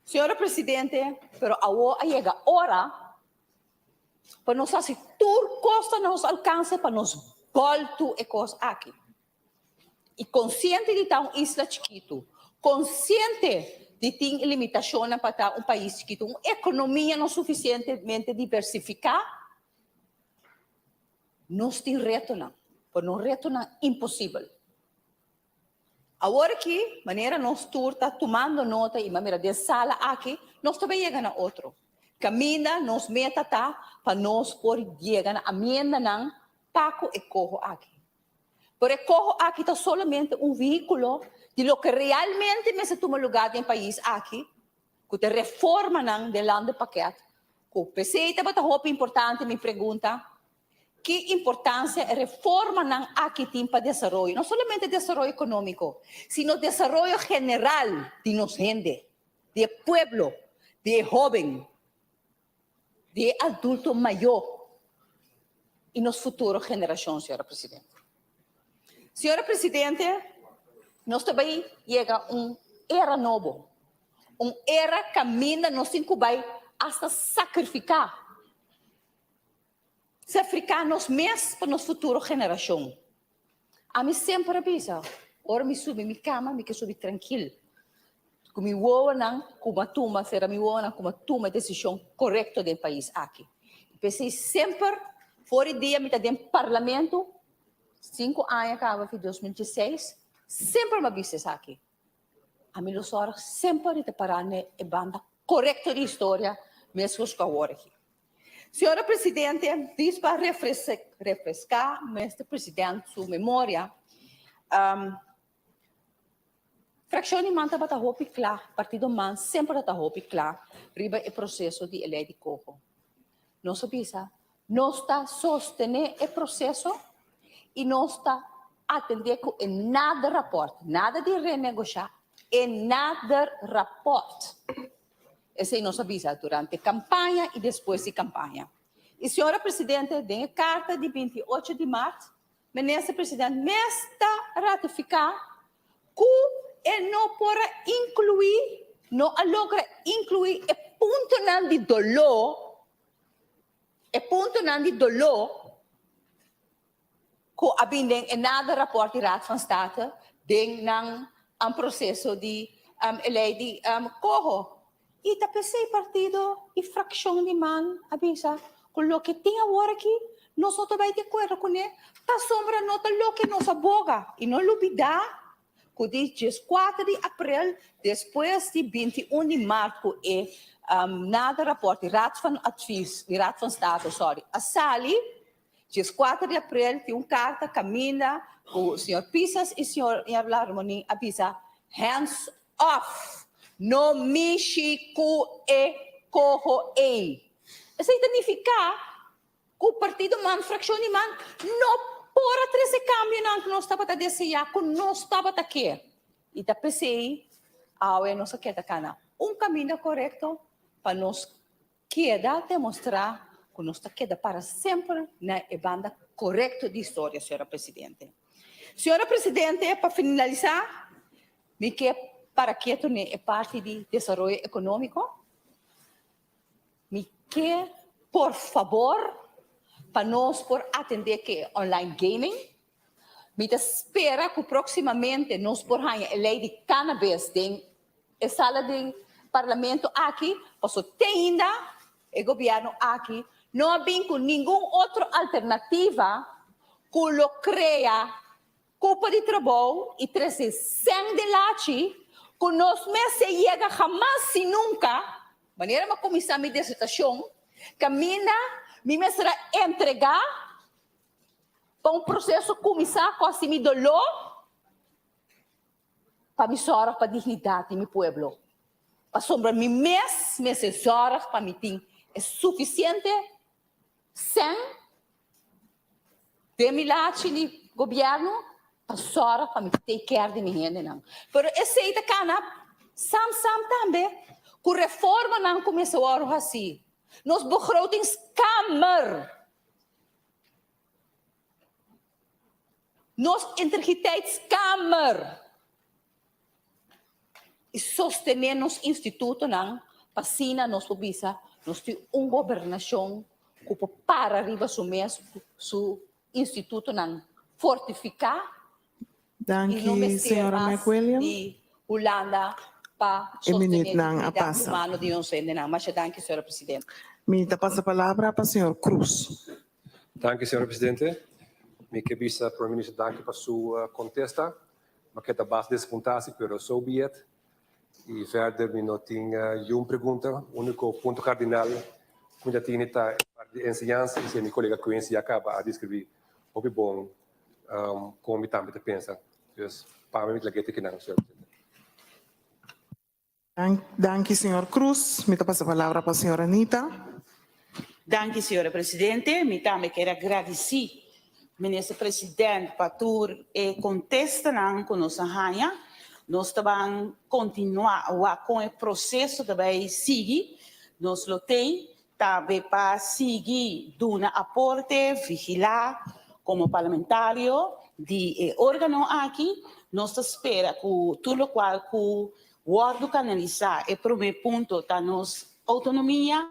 Senhora presidente, pero agora chega a hora para nós fazer tudo costa nos alcance para nos voltar e coisa aqui. E consciente de estar isla chiquito, consciente de ter limitações para estar país chiquito, uma economia não suficientemente diversificada, nós temos reto não, por não reto não impossível. Agora que maneira nós está tomando nota e maneira de sala aqui, nós também chegamos a outro. Camina, nós meta para nós por chegar a minha não paco e corro aqui. Por e corro aqui está solamente veículo de lo que realmente me se toma lugar em país aqui, que te reforma não de land paquete. Que o PC está muito importante me pergunta. Que importância a reforma não aqui tem para desenvolvimento, não somente desenvolvimento econômico, sino desenvolvimento general de nossa gente, de pueblo, de jovem, de adulto maior e nos futuras gerações, senhora presidente. Senhora presidente, nós também chega era novo, era caminha nós temos que hasta sacrificar. Se africanos mesmo para nossa futura geração. A mim sempre avisa, ora me subi minha cama, me que subi tranquilo. Como eu vou não, como toma, será me vou não, como toma decisão correta do país aqui. Pensei sempre, fora dia me tá dentro do parlamento, 5 anos acaba em 2016, sempre me avisa aqui. A mim os horas sempre te parar na banda correta de história, mesmo os que agora aqui. Senhora presidente, diz para refrescar, mestre presidente, sua memória, fração de manta para o claro, partido man sempre para o claro, riba o processo de eleito de coco. Nós sabemos, nós está sostener o processo e nós está atender com nada rapport, nada de renegociar, e nada rapport. Esse nós avisa durante a campanha e depois da campanha. E, senhora presidente, tem a carta de 28 de março, ministro presidente, me está ratificar que ele não pode incluir, não logra incluir o ponto não de dolor, que abindem em nada rapport de Raad van State, tem um processo de lei de corro. E tapos partido e fração de man avisa com o que tem agora aqui, nós não estamos de acordo com ele. Para sombra, nota o que nos aboga. E não olvidar que dia 4 de abril, depois de 21 de março, nada raporte, Raad van Advies, de Raad van State, sorry. A Sali, dia 4 de abril, tem uma carta, caminha, o senhor Pisas e o senhor Larmoni avisa, hands off, no mishi ku e cojo e. Isso significa que o partido man, fração de man, não pode ter esse cambio não, que nós estamos a desejar, que nós estamos aqui. E da PCI, nós queda cana. Caminho correto para nós demonstrar que nós queda para sempre na banda correta de história, senhora Presidente. Senhora Presidente, para finalizar, me que para que é parte de desenvolvimento econômico, me que, por favor, para nós por atender que online gaming, me espera que proximamente nós por a lei de cannabis em a sala de parlamento aqui, porque tem ainda o governo aqui, não há com nenhuma outra alternativa que lo cria culpa de trabalho e trazer sangue de lache que nós meses chega jamás e nunca, maneira uma comissão de dissertação, caminha, me será entregar para processo começar com assim me dolor para me sorar para a dignidade de meu povo. Para sombra me meses horas para me ter é suficiente sem de milagre de governo para sorar para me take care de minha gente não. Pero esse aí da cana sam também com reforma não começou a assim. Nos begrotingskamer. Nos integriteitskamer. E sostener nos instituto não, pasina nos pobisa, nos tem governação que para arriba su instituto não fortificar. Dank u, senhora McWilliam. De Holanda para Minute sostener nang a apasa. dignidade humana de nós ainda. Mas danke, senhora Presidente. Minute passa a palavra para o senhor Cruz. Danke, senhora Presidente. Me que visa Primeiro-Ministro, danke para sua contesta. Mas que da base desse pontasse, pero so be it. E verder, me não tinha uma pergunta. O único ponto cardinal que já tinha está de ensinança, e se meu colega Quincy acaba a descrever o que bom, como me também pensa. Então, para mim, é que não, senhora Presidente. Danke, senhor Cruz. Me passa a palavra para a senhora Anita. Danke, senhora Presidente. Me também quero agradecer, ministro Presidente, para tudo e contesta não com nossa rainha. Nós vamos continuar com o processo que vai seguir. Nós lo tem também para seguir dando aporte, vigilar como parlamentário de órgão aqui. Nós espera que tudo o qual que guardo canalizar e primeiro ponto da nossa autonomia.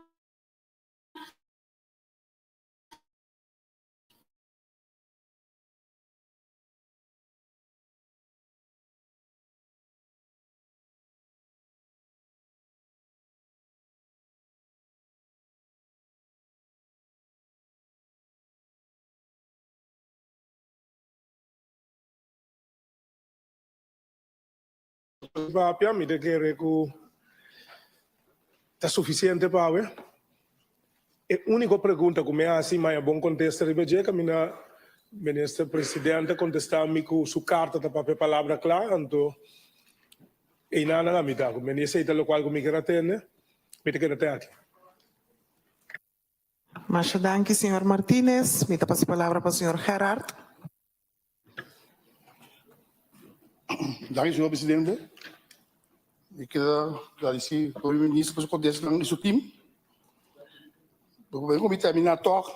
Papia, me de que está suficiente para ver. A única pergunta que me hace, mas é bom contestar, é que a ministra presidente contestar-me com sua carta da papel palavra clara, então, e nada na mitad, que me disse o qual que me quer atender, me quer atender aqui. Muchas gracias, senhor Martínez. Me passa a palavra para o senhor Gerard. Dank u, senhor presidente. Ik agradecer ao primeiro-ministro por sua contestação e seu time. Vamos terminar toch.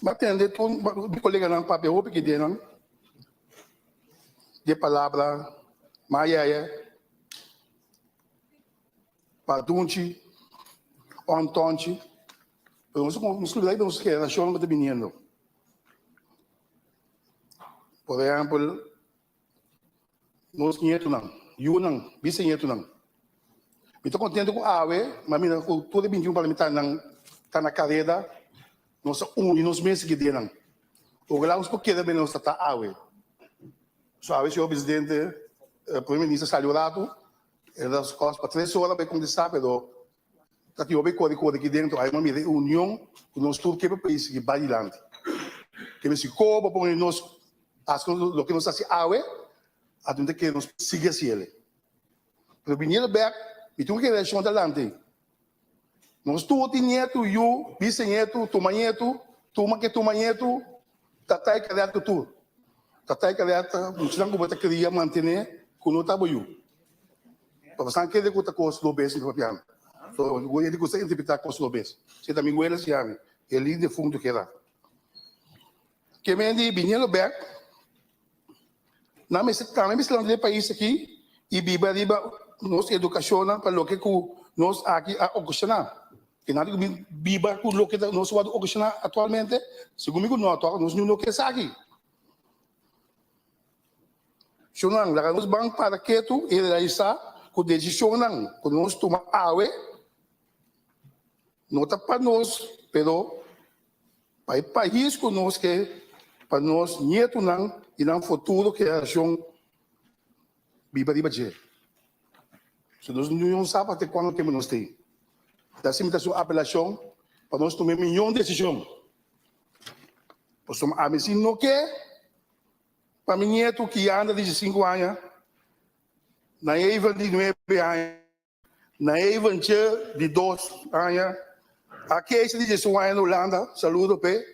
Mas atender todo o colega não papel que deram. De palavra, Maia, Padunci, Antonci. Vamos escrever vamos que a chama está vindo. Por exemplo, nós conhecemos não, eu não, vice conhecemos não. Estou contente com a AWE, mas mina com todo o 21 parlamentar está na carreira, nós nos meses que deram. O que lá uns pouquinho bem nós está a AWE. Só senhor presidente, o primeiro-ministro saiu rato, ele das costas para 3 horas para conversar, mas tá aqui o código aqui dentro, aí uma reunião com nós tudo que é país que vai adiante. Que se coba para nós as coisas o que nós assim AWE, a gente que nós siga assim ele. Pero vinha back, e tu que eleção adelante. Nós tudo tinheto, eu, bisneto, tomanheto, toma que tomanheto, tatai que dá tudo. Tatai que dá, não sei como você queria manter com o tabuio. Para você que ele conta com os lobes no papel. Então, ele consegue interpretar com os lobes. Você também gosta de chave. Ele de fundo que era. Que me diz, vinha back. Na mesa, também me falando de país aqui e biba nossa educação para o que nós aqui a ocasionar. Que nada que biba com o que nós vamos ocasionar atualmente, segundo eu não nós não queremos aqui. Se não, lá nós vamos para que tu ele realiza com decisão não, quando nós tomamos AWE, não está para nós, pero para o país que nós que para nós nieto não e no futuro que a nação biba de se nós não sabemos até quando que nós temos. Da cimentação apelação para nós tomar milhão de decisões. Pois a mim não quer para mim neto que anda de 5 anos, na Eva de 9 anos, na Eva de 2 anos, a Keisha de 18 anos na Holanda, saludo pe,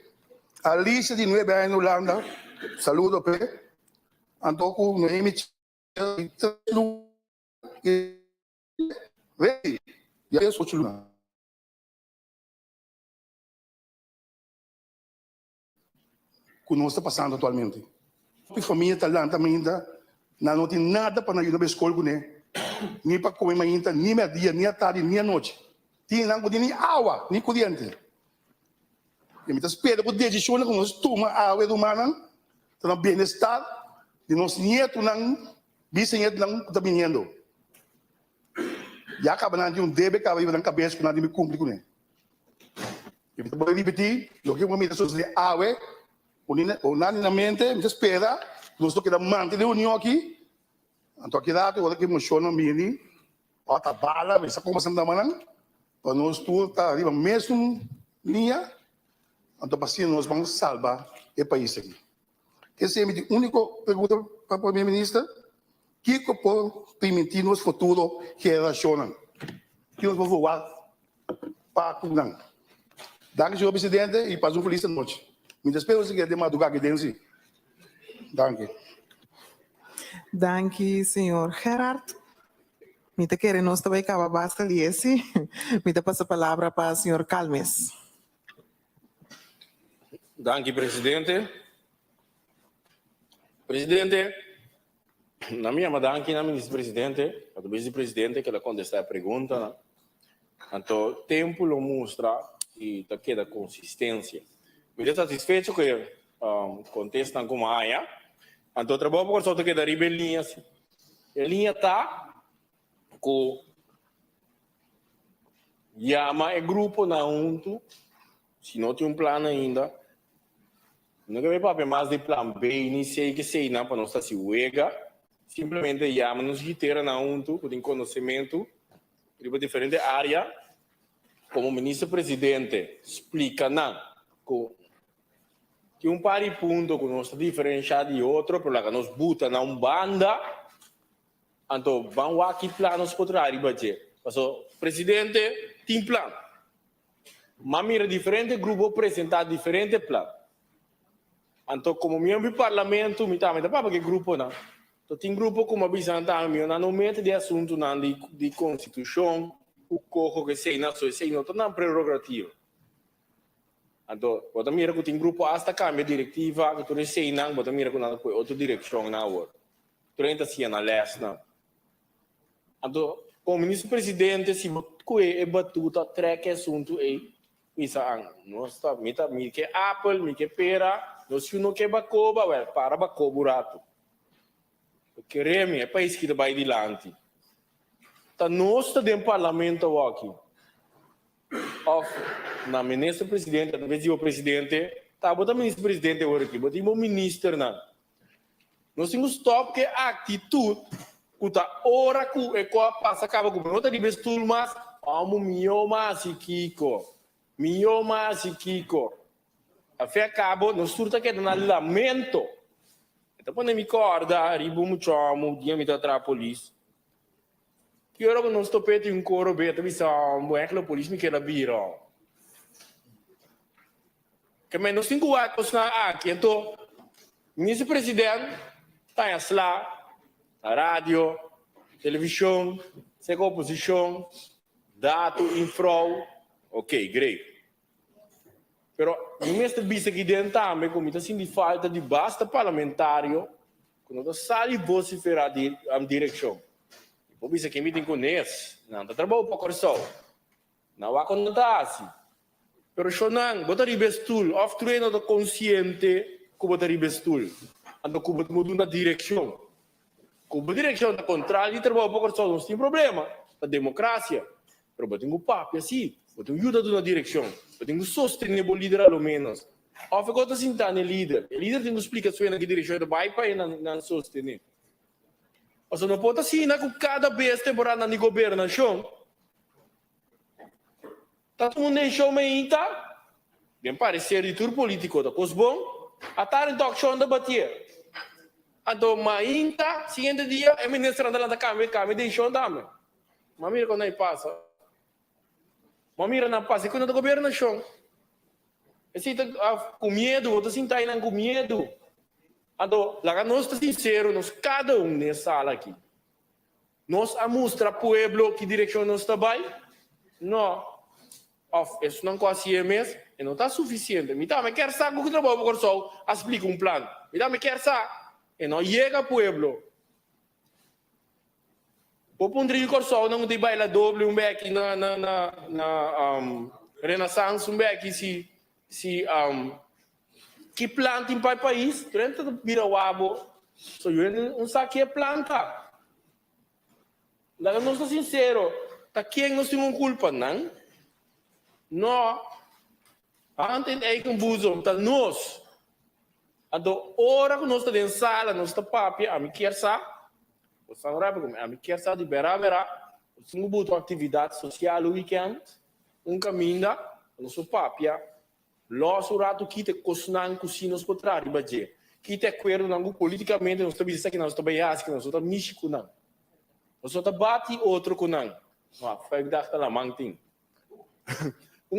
a Alicia de 9 anos na Holanda, saludo pe, então com o Noemi vem, e aí eu sou chuluna. Que nós está passando atualmente. A família está lá também, não tem nada para ir na escola, nem para comer ainda, nem meio dia, nem à tarde, nem à noite. Não tem nem água, nem corrente. E me espera que decisão que nós tomamos a água humana, para o bem-estar de nossos netos, bisnetos, não está vindo. Já acaba de débito, acaba na cabeça que nada me cumpre com ele. E eu vou repetir, o que eu me diz é água, unanimemente, me espera, nós queremos manter a união aqui, então aqui dá, eu que emociona mini, outra bala, essa conversa da manhã, para nós tudo tá ali mesmo linha, então assim nós vamos salvar o país aqui. Essa é a minha única pergunta para o primeiro-ministro, que pode permitir nos futuro gerações, que nós vamos voar para a Cunang. Danke, senhor presidente, e para uma feliz noite. Me despeço de madrugada aqui dentro. Danke. Danke, senhor Gerard. Me te querem nós também acabar basta ali esse. Me te passa a palavra para o senhor Calmes. Danke, presidente. Presidente, na minha danke na vice-presidente, a vice-presidente que ela contesta a pergunta, então tempo lo mostra e tá queda consistência. Me estou satisfeito que contestam como a AIA, então trabalho por só que da rebelião. A linha tá com chama o grupo na junto, se não tem plano ainda, não vai para mais de plano B, nem sei que sei não para nós se uega, simplesmente chama nos guitarra na junto, com conhecimento, de diferente área, como ministro-presidente explica não, que par de ponto que nós diferenciado de outro, porque lá nós buta na banda, então vamos aqui planos para arriba de. Então, presidente tem plano, mas mira diferente grupo apresentar diferente plano. Então, como membro do parlamento, me também para que grupo não. Então, tem grupo como avisando me não mete de assunto não de constituição, o corro que sei não sei não não prerrogativa. Então, bota mira que tem grupo hasta cambia diretiva, que tu sei não, bota mira que não foi outra direção na hora. 30 se na leste não. Então, como ministro-presidente, se é batuta, treque assunto aí, isso nós está, me que Apple, me que pera, nós não que bacoba, para bacoba rato. Queremos é país que vai adiante. tá nós tá dentro do parlamento aqui. Of na ministro-presidente, talvez o presidente, tá bota ministro-presidente agora aqui, bota o ministro não. Nós temos stop que a atitude que tá hora que é coa passa acaba com não tá de vestul mas amo mioma si kiko. A fé acabou, nós surta que na lamento. Então quando me corda, ribo muito amo, dia me tá a polícia. Que hora que nós topete um coro beta, me são, é que a polícia me quer biro. Que menos 5 anos na aqui, então, ministro-presidente, tá em lá, a rádio, televisão, segue a oposição, dado, infro, ok, great. Pero, o ministro disse aqui dentro também, como está sendo falta de basta parlamentário, quando sai vociferar a direção. O bisa que me tem conhece, não está trabalhando para correção, não vai contar assim. Pero shonan, botar ribestul, off treino do consciente, que botar ribestul, ando que botar muda na direção. Com a direção da contrária, trabalha para correção, não tem problema, a democracia. Pero botar um papo assim, botar ajuda na direção, botar sustentable líder ao menos. Off agora assim tá no líder, o líder tem que explicar sua na direção do pai para não sustentar. Mas não pode assim, com cada vez temporada na governação. Tá todo mundo deixou me inta. Bem parecer de tour político da Cosbon. Atar em talk show da batia. Então, mas inta, seguinte dia, é ministro da Câmara deixou também. Mas mira quando aí passa. Mas mira não passa, quando da governação. Esse tá com medo, outro assim tá indo com medo. Então, lá nós estamos sinceros, nós cada um nessa sala aqui. Nós mostra ao povo que direção nós está bem. Não. Isso não consegue mesmo. E não está suficiente. Me dá, me quer saber o que trabalho por só. Explica um plano. Me dá, me quer saber. E não chega ao povo. O ponto de corso não tem baila doble um beck na Renaissance um beck se que planta em país, trenta do Pirauabo, só eu saque planta. Lá nós estamos sinceros, tá quem nós temos culpa não? Não. Antes é que buzo, tá nós. Ado hora que nós estamos em sala, nós estamos papia, a mim quer sa, o sangrado como a mim quer sa de berá, o singo buto atividade social o weekend, caminho, nosso papia. Logo, o rato que te cocinan cocinos por trás de bater, que te acordo não politicamente nós estamos dizendo que nós estamos bem que nós estamos misto com não, nós estamos bate outro com não, foi que dá lá manting,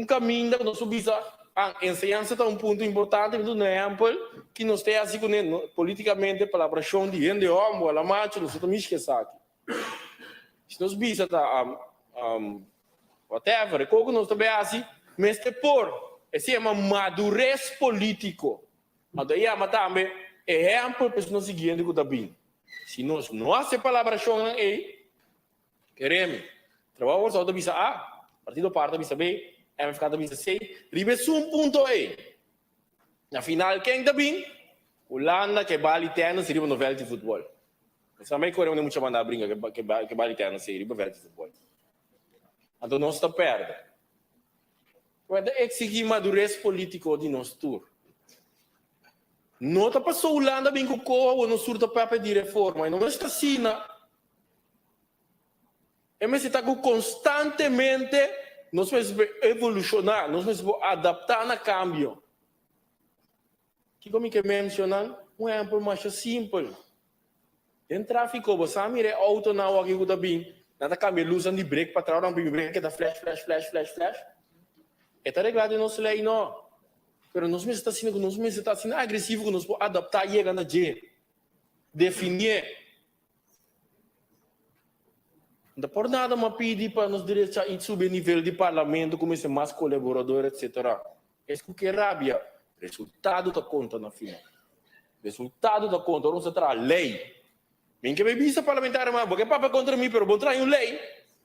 caminho que nós subimos a ensinança está ponto importante do exemplo que nós temos assim com politicamente pela pressão de gente homem ou a macho nós estamos misto aqui, se nós bisa whatever, como nós estamos assim, mas te por esse é uma madurez político. Mas aí também é exemplo para nós seguirmos o que está bem. Se nós não fazemos palavras aí, queremos. Trabalho só da visa A, partido parte da visa B, MFK da visa C, ribes ponto aí. Na final, quem está bem? Holanda, que vale terno, seria uma novela de futebol. Mas também corremos não muito mandar brinca, que vale terno, seria uma novela de futebol. Então nós estamos perto. É exigir madurez político de nós tour. Não está passando Holanda bem com o ou não surta para pedir reforma. Não está assim. Mas está constantemente nós vamos evolucionar, nós vamos adaptar no cambio. Que como que mencionam, um exemplo mais simples. Em tráfico, você mira auto na hora que está bem, nada cambia luz de break para trás, não tem break que dá flash. Está reglado em nossa lei, não. Mas nós estamos sendo agressivos, que nós podemos adaptar e chegar na G. Definir. Não por nada me pedir para nós direitos a subir o nível de parlamento, como ser mais colaborador, etc. É isso que é rábia. Resultado da conta na final. Resultado da conta, não se trata lei. Minha que me visa parlamentar, mas porque papa contra mim, pero vou trazer uma lei.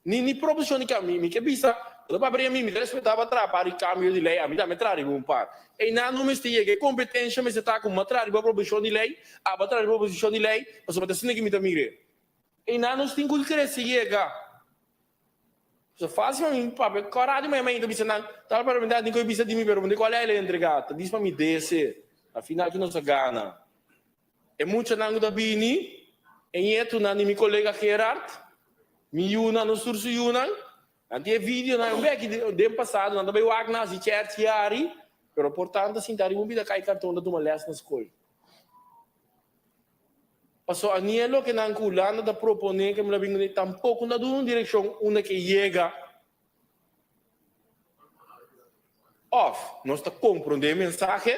Nem proposição de caminho, minha que visa. Eu para mim, me respeitava atrapalhar o cambio de lei, a mim me traz um par. E não me estia que competência me está com uma trás de proposição de lei, a batalha de proposição de lei, mas você tem que me tamire. E não nos tem que crescer chega. So fácil mim, papo, coragem, mas ainda bisa não, tal para mim, nem coi bisa de mim, pero onde qual é ele entregata, diz para mim desce, afinal que não se gana. É muito nango da bini, e é tu na meu colega Gerard, mi yuna no surso yuna, anti é vídeo na um que de passado, não também o agna se certi ari, pero portanto assim dari um vida cai cartão da uma les na escola. Passou a nielo que não culando da proponer que me labing tampouco na uma direção uma que chega off, nós está compreendendo mensagem,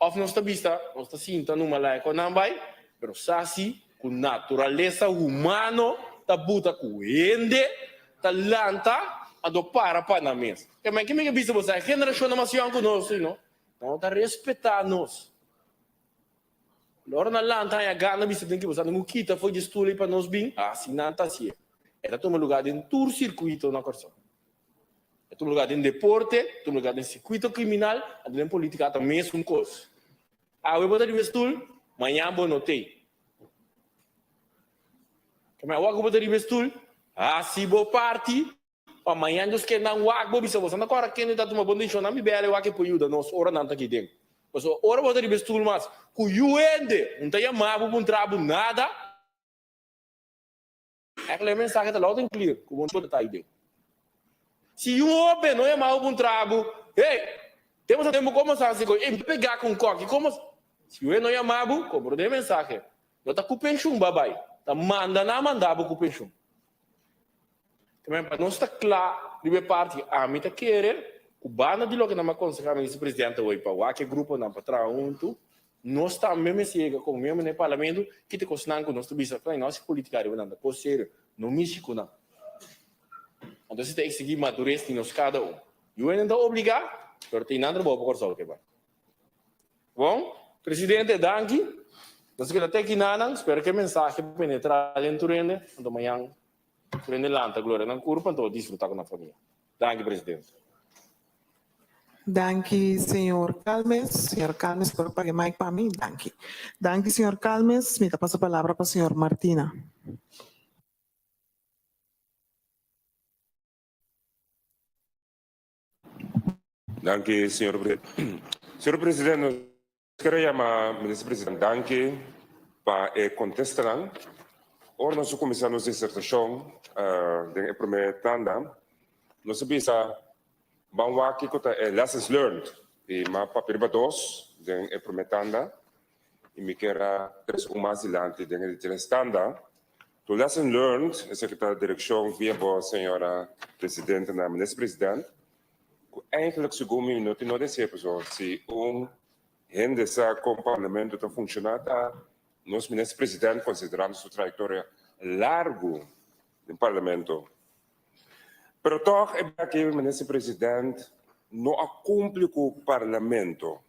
off nós está vista, nós está sinta numa lá com não vai, pero sasi com natureza humano tá buta com ende, tá lanta a do para na mesa. Que me vista você a geração mais jovem conosco, não? Não tá respeitar nós. Loro na lanta a gana vista tem que você não quita foi de estúdio para nós bem, assim não tá assim. Era todo lugar de tour circuito na corção. É todo lugar de deporte, todo lugar de circuito criminal, a de política também é um coisa. Ah, eu botar de vestul, manhã bom notei. Como é o que botar de vestul? Ah, se bo party, amanhã nós que não wag bisa você não corre que não tá uma condição não me bele o que poiuda nós ora não tá aqui dentro. Mas ora botar de vestul mas cu uende, não tá chamado para trabo nada. É aquela mensagem tá lá tem clear, como não pode tá aí dentro. Se um homem não é mal para trabo, ei, temos como assim, pegar com coque, como se o não é mal, como de mensagem, não tá com pensão babai, tá manda na mandava com pensão. Também para nós está claro, de parte a mim tá querer, o bana de logo na aconselhar esse presidente hoje para o que grupo não para trás junto, nós está mesmo chega com mesmo no parlamento que te cozinhando com nós bisa, claro, nós política aí não pode ser no México não. Então você tem que seguir madurez nos cada um. Eu ainda obrigar, pero tem nada bom para o que vai. Bom, presidente, danke. Nós queremos até que nanang, espero que a mensagem penetrar dentro dele, então amanhã prende lanta glória na curva, então desfrutar com a família. Danke, presidente. Danke, senhor Calmes. Senhor Calmes, por pagar mic para mim, danke. Danke, senhor Calmes. Me passa a palavra para a senhora Martina. Danke, senhor presidente. Senhor presidente, quero chamar o ministro presidente Danke para contestar. Ora, nós começamos a dissertação da primeira tanda. Nós sabemos vamos aqui com lessons learned e mais papel para dois da primeira tanda e me quero três mais adiante da terceira tanda. O lesson learned, a secretária de direção via a senhora presidente na ministro presidente. Eigenlijk segundo minuto não deve se rende com o parlamento está funcionando, nós ministro presidente consideramos sua trajetória largo do parlamento. Pero toch é que o ministro presidente não cumpre com o parlamento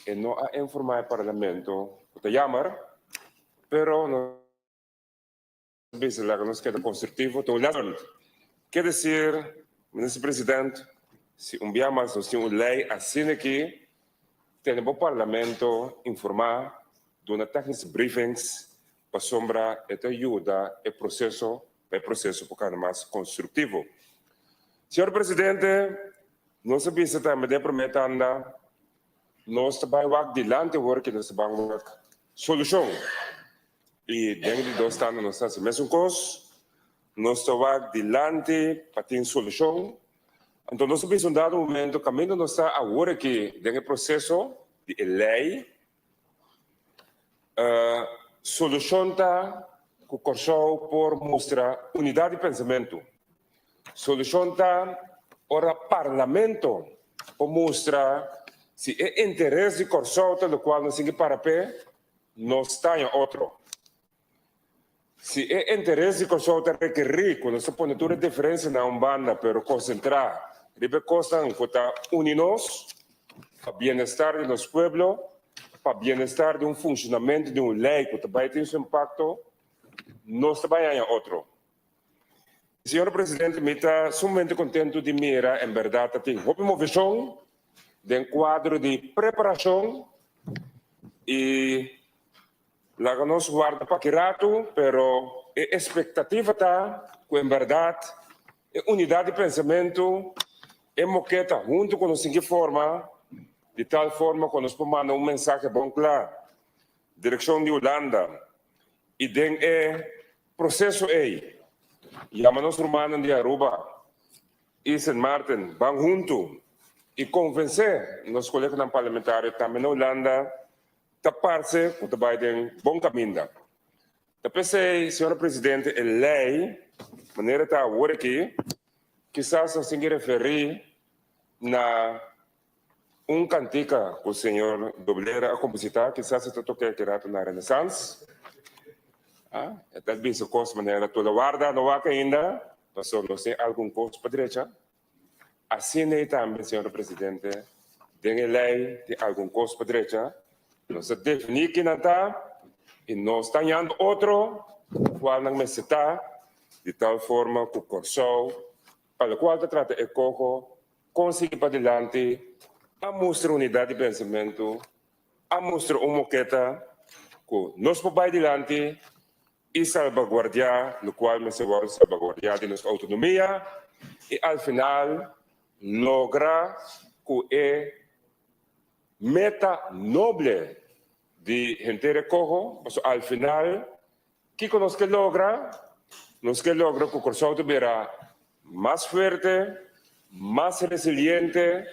e não informar o parlamento. É jammer, pero não nos queda construtivo. Quer dizer, ministro presidente, se enviamos nós temos uma lei assim que tem o parlamento informar durante técnicos briefings para sombra e ajuda o processo para mais construtivo. Senhor presidente, nós sabemos também de primeira anda nós trabalhamos adiante porque nós trabalhamos solução e dentro de dois anos nós estamos mesmo coisa nós trabalhamos adiante para ter solução. Então, nós sabemos um dado momento, o caminho nós está agora que, dentro do processo de lei, solução está com o corso por mostrar unidade de pensamento. Solução está para o parlamento por mostrar se é interesse de corso, do qual nós temos para pé, nós está em outro. Se é interesse de corso, requerir, quando se põe toda a diferença na banda, para concentrar, deve costar unir-nos para o bem-estar de nosso povo, para o bem-estar de funcionamento de lei que também tem seu impacto, nós também em outro. Senhor Presidente, me está sumamente contente de mirar, em verdade, tem uma visão de um quadro de preparação e lá nós guarda para que rato, pero expectativa está que, em verdade, a unidade de pensamento é moqueta junto com nós em que forma, de tal forma que nós podemos mandar mensagem bom claro, direção de Holanda, e den processo aí, chama-nos romanos de Aruba e St. Martin, vão junto e convencer nos colegas parlamentares também na Holanda, tapar-se que vai ter bom caminho. Eu pensei, senhora Presidente, a lei, maneira está agora aqui, quizás assim que referir na cantica que o senhor Dobleira a compositar, quizás está tocando aqui na Renaissance. Talvez o custo maneira toda guarda, não há ainda, mas não tem algum custo para a direita. Assim é também, senhora Presidente, tem a lei de algum custo para a direita, não se define que não está, e nós estamos ganhando outro, qual não está, de tal forma que o corso, para o qual se trata de coco, conseguir para adiante, a mostrar unidade de pensamento, a mostrar uma moqueta, que nós podemos adiante e salvaguardar, no qual me seguro salvaguardar de nossa autonomia, e ao final, lograr que é meta nobre de gente de cojo, mas ao final, que nos que logra que o corso tuviera mais forte, mais resiliente,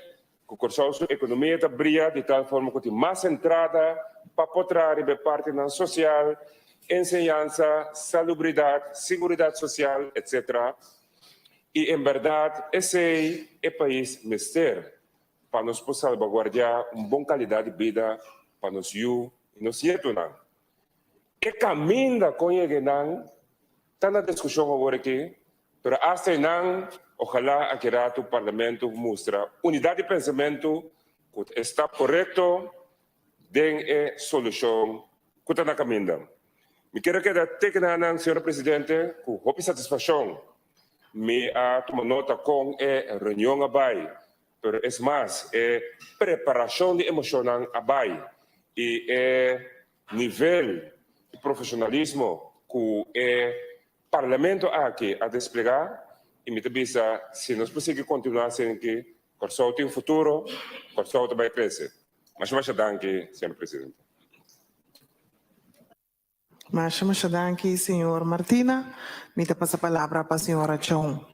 que o corso sua economia brilla de tal forma que tem mais entrada para poder de parte na social, enseñanza, salubridade, seguridade social, etc. E, em verdade, esse é o país mister para nós salvaguardar uma boa qualidade de vida para nós e nos nietos. E caminho com ele está na discussão agora aqui, mas hasta não, ojalá aqui o Parlamento mostra unidade de pensamento que está correto, tem a solução que está na caminho. Me quero que a senhora Presidente, com muita satisfação, me toma nota com a reunião abai, pero é mais, é preparação de emocional abai e nível de profissionalismo que o Parlamento aqui a desplegar e me avisa se nós conseguimos continuar sendo que o Corso tem um futuro, o Corso vai crescer. Mas danke, senhora Presidente. Mas danke, senhor Martina. Me passa a palavra para a senhora Chong.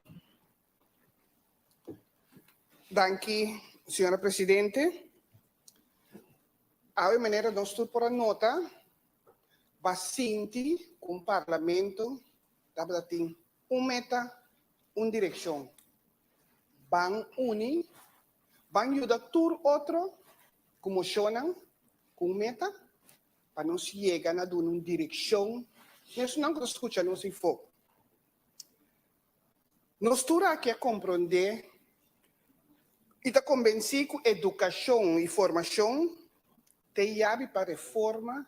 Danke, senhora Presidente. A maneira nós tudo por a nota, bastante com o Parlamento, tem meta, direção. Van unir, van ajudar tudo outro, como chonam, com meta, para nós chegar a uma direção, nós não escutamos em fogo. Nós temos que compreender e está convencido que educação e formação tem chave para a reforma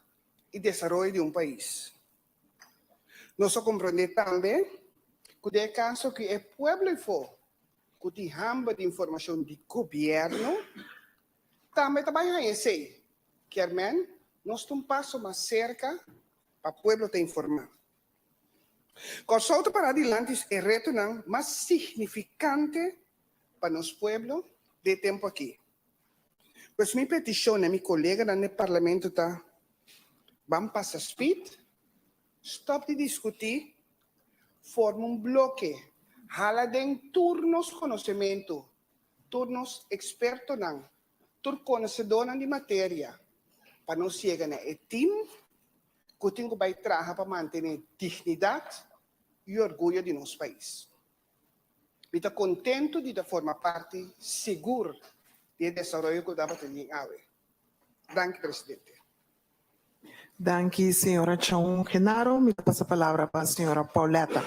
e desenvolvimento de um país. Nós compreendemos também que é caso que o povo for que tem ramba de informação do governo, também trabalha em si. Quer dizer, nós temos um passo mais cerca para o povo te informar. Com solta para adelante é reto mais significante para nosso povo de tempo aqui. Pois minha petição a minha colega no parlamento está, vamos passar speed, stop de discutir, forma bloque, hala de turnos conhecimento, turnos expertos tur conhecedor de matéria, para nós chegar a time que tem que trabalhar para manter dignidade e orgulho de nosso país. Estou contente de formar parte segura do desenvolvimento que dá para ter em AWE. Danke, Presidente. Danke, senhora Chong Genaro. Me passa a palavra para a senhora Pauleta.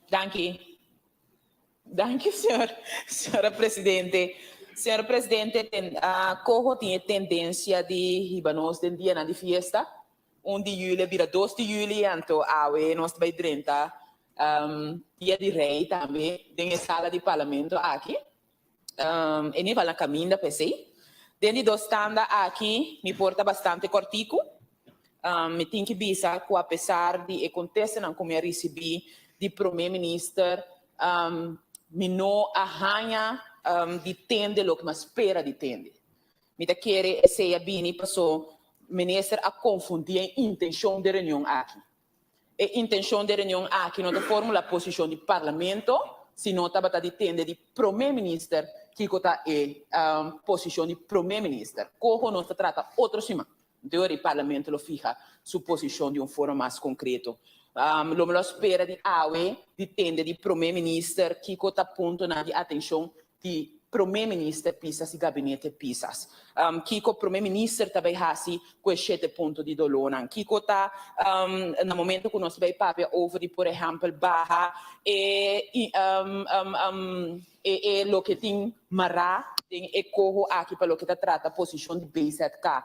Danke. Danke, senhora Presidente. Senhora Presidente, Corro tinha tendência de ribanos de dia na fiesta. 1 de julho vira 2 de julho, então nós vai 30 dia de rei também, tem sala de parlamento aqui. E nem vai na caminho da PC. Dentro do standa aqui, me porta bastante cortico. Me tem que bisa que apesar de contexto não como eu recebi de primeiro-ministro, me não arranha de tende o que me espera de tende. Me tá querer se a bini passou ministro a confundir a intenção de reunião aqui. A intenção de reunião aqui não é formula a posição do parlamento, sino tabata de tende de primeiro-ministro que está a posição de primeiro-ministro. Como não se trata outro cima. Então, o parlamento lo fija sua posição de forma mais concreta. Lo espera de AUE, de tende de primeiro-ministro, que está a ponto na atenção de primeiro-ministro Pisas e gabinete Pisas. Kiko primeiro-ministro também hasi com 7 pontos de dolor. Kiko está no momento que nós vai papel over, por exemplo, barra lo que tem mará tem corro aqui para o que trata a posição de BZK.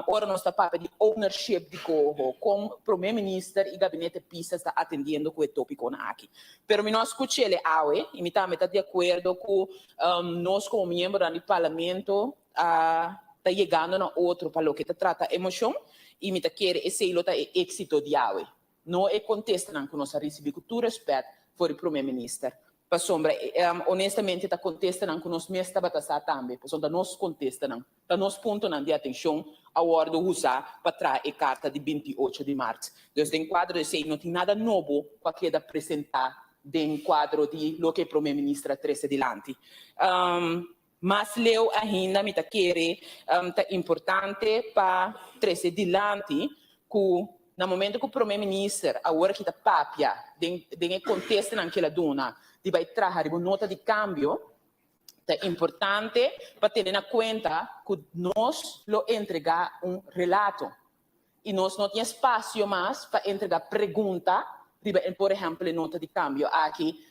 Ora nós está papel de ownership de corro com o primeiro-ministro e gabinete Pisas está atendendo com o tópico aqui. Pero nós escutei ele awe e me está de acordo com nós como membro do parlamento está chegando na outro para o que trata a emoção e me está querendo esse êxito de awe. Não é contesta não que nós recebemos com todo respeito por o primeiro-ministro. Para sombra, honestamente, está contestando que nós mesmos estamos também. Porque nós contestamos, está nos ponto de atenção a hora de usar para trazer a carta de 28 de março. Então, em quadro de sei, não tem nada novo para que apresentar em quadro de lo que o primeiro-ministro trouxe adiante. Mas leu ainda, me está querendo, é importante para trazer adiante que no momento que o primeiro-ministro, a hora que está papia, em contexto naquela dona, de vai trazer uma nota de câmbio, é importante para ter em conta que nós lo entregar relato. E nós não temos espaço mais para entregar pergunta, por exemplo, nota de câmbio aqui,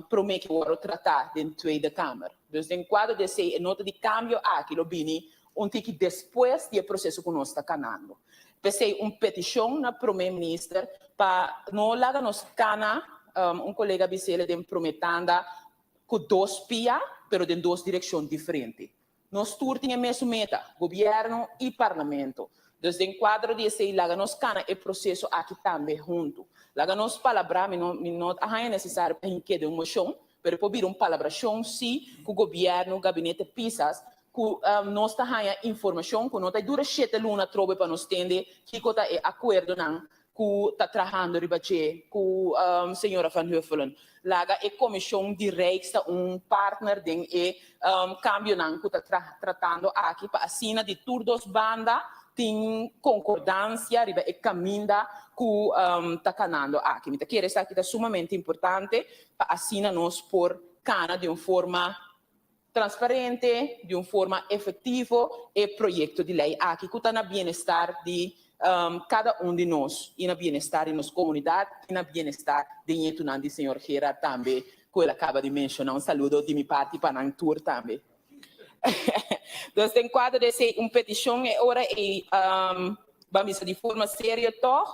promete que eu vou tratar dentro da Câmara. Então, em quadro de ser nota de câmbio aqui, lo bini, que depois do processo que nós está canando. Pensei petição na primeiro-ministro para não largar nos cana colega Bissele tem prometendo com 2 pia, pero em 2 direções diferentes. Nós temos a mesma meta, governo e parlamento. Desde o quadro de esse largar nos cana o processo aqui também junto. Largar nos palavra, não é necessário para que de uma moção, pero por vir palabração sim, que o governo, o gabinete Pisas, que nós temos informação, que nós dura 7 lunas trobe para nos entender que está de acordo que está trabalhando com a senhora Van Huffelen. Laga a comissão de reis, partner de câmbio que está tratando aqui para assinar de todas as bandas, tem concordância e caminho que está canando aqui. Então, quero dizer que é sumamente importante para assinar nós por cana de uma forma transparente, de uma forma efetiva e projeto de lei aqui que está no bem-estar de cada de nós, e no bem-estar de nossa comunidade, e no bem-estar de do senhor Gerard também, que ele acaba de mencionar. Saludo de minha parte para o tour também. Então, em quadro de ser uma petição, agora vamos de forma séria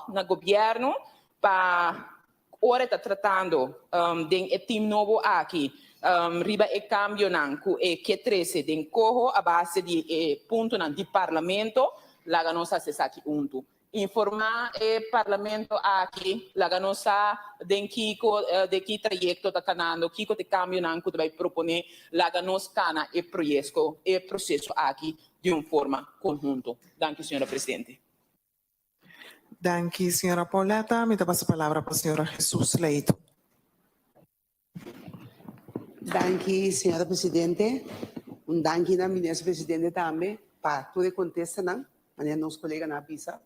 no governo, para agora está tratando de time novo aqui, riba e cambio que 13 de corro a base de ponto de parlamento, la nossa aqui junto. Informar o parlamento aqui, la nossa de que trajecto está canando, que te cambio que vai proponer, la nossa cana e processo aqui de uma forma conjunto. Danke, senhora presidente. Danke, senhora Pauleta. Me passa a palavra para a senhora Jesus Leito. Danke, senhora presidente. Danke na ministra presidente também, para todo o contexto, maneira nosso colega na PISA.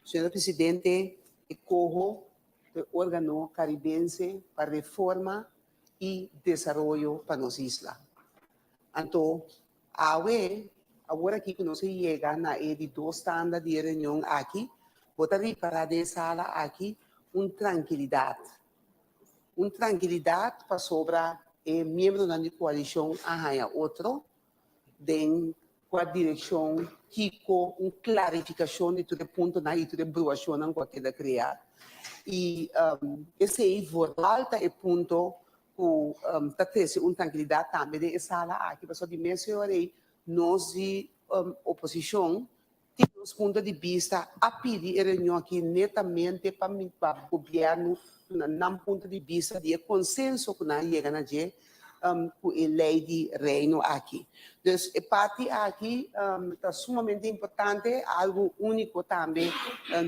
Senhora presidente, corro do órgão caribense para reforma e desenvolvimento para nossa isla. Então, agora aqui que nós chegamos na editor standard de reunião aqui, botaria para a sala aqui tranquilidade. Tranquilidade para sobrar membro da coalição arranha outro, com a direção que com clarificação de todo ponto na e toda broação não qualquer criar. E esse aí volta é ponto que está tendo tranquilidade também de sala aqui, para só de mencionar nós de oposição temos ponto de vista a pedir a reunião aqui netamente para o governo, num ponto de vista de consenso que nós chegamos a ter com a lei de reino aqui. Então, a parte aqui é sumamente importante, algo único também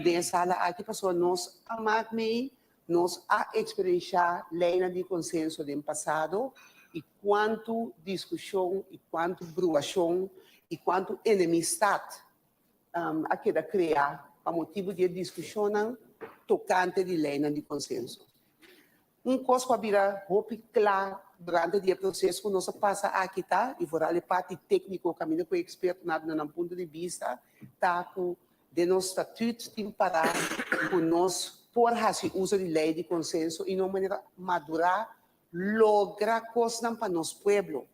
dessa sala aqui, porque nós amamos, nós a experienciar lei de consenso do passado e quanto discussão, e quanto bruação, e quanto enemistade a queda criar a motivo de discussão tocante de lei de consenso. Coisa que vira muito claro durante o processo que nós passa aqui, tá? E fora a parte técnica, caminho com o experto no ponto de vista, tá? De nosso estatuto, tem parar com nós por fazer uso de lei de consenso e de uma maneira madura, logra coisas para nosso povo.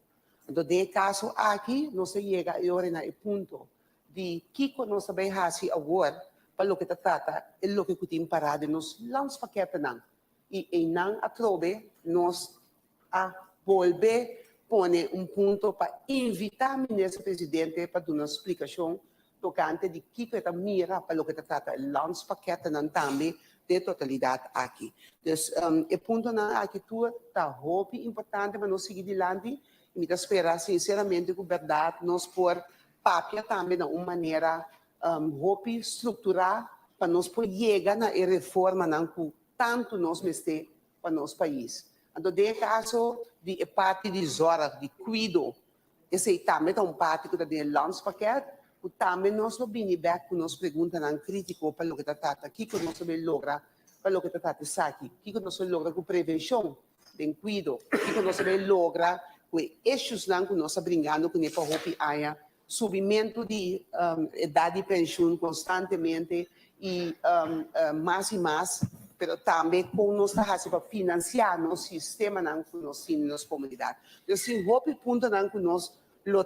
Então, de caso aqui, nós chega agora no ponto de que nós também fazemos agora, para o que trata, é o que tem parado, nós lançamos paquete não. E não atrove, nós a volver pôr ponto para invitar o ministro-presidente para dar uma explicação tocante de que está mira para o que trata, lançamos paquete não também de totalidade aqui. Então, o ponto aqui está muito importante para nós seguir adiante. E me espera, sinceramente, com verdade, nós por papel também de uma maneira muito estruturada para nós poder chegar na reforma que tanto nós mexemos para nosso país. Então, de caso de parte de zora, de cuido, esse também é parte que tem lanço paquete, e também nós não vimos back com nós perguntas não crítico para o que trata, o que nós vamos lograr para o que trata aqui, o que nós vamos lograr com prevenção, de cuido, o que nós vamos lograr com issues que nós estamos brincando com o hopi aia, subimento de idade de pensão constantemente e mais, mas também como nós estamos para financiar nosso sistema que nós temos nas comunidades. Então, assim, o ponto que nós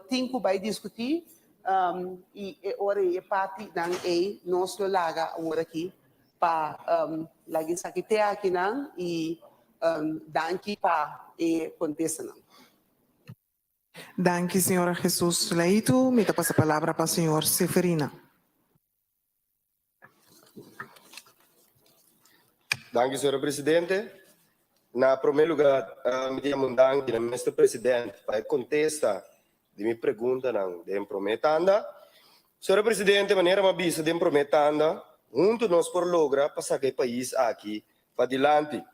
temos que discutir e agora é parte de nós laga agora aqui para lagi sakite aqui e danke para contestar. Danke, senhora Jesus Leito. Me passa a palavra para a senhora Seferina. Danke, senhor presidente. Na primeiro lugar, me chamo Danke, ministro presidente, para contestar de minha pergunta de prometanda. Senhor presidente, de maneira mais vista de prometanda, junto nós por logra passar o país aqui para adiante.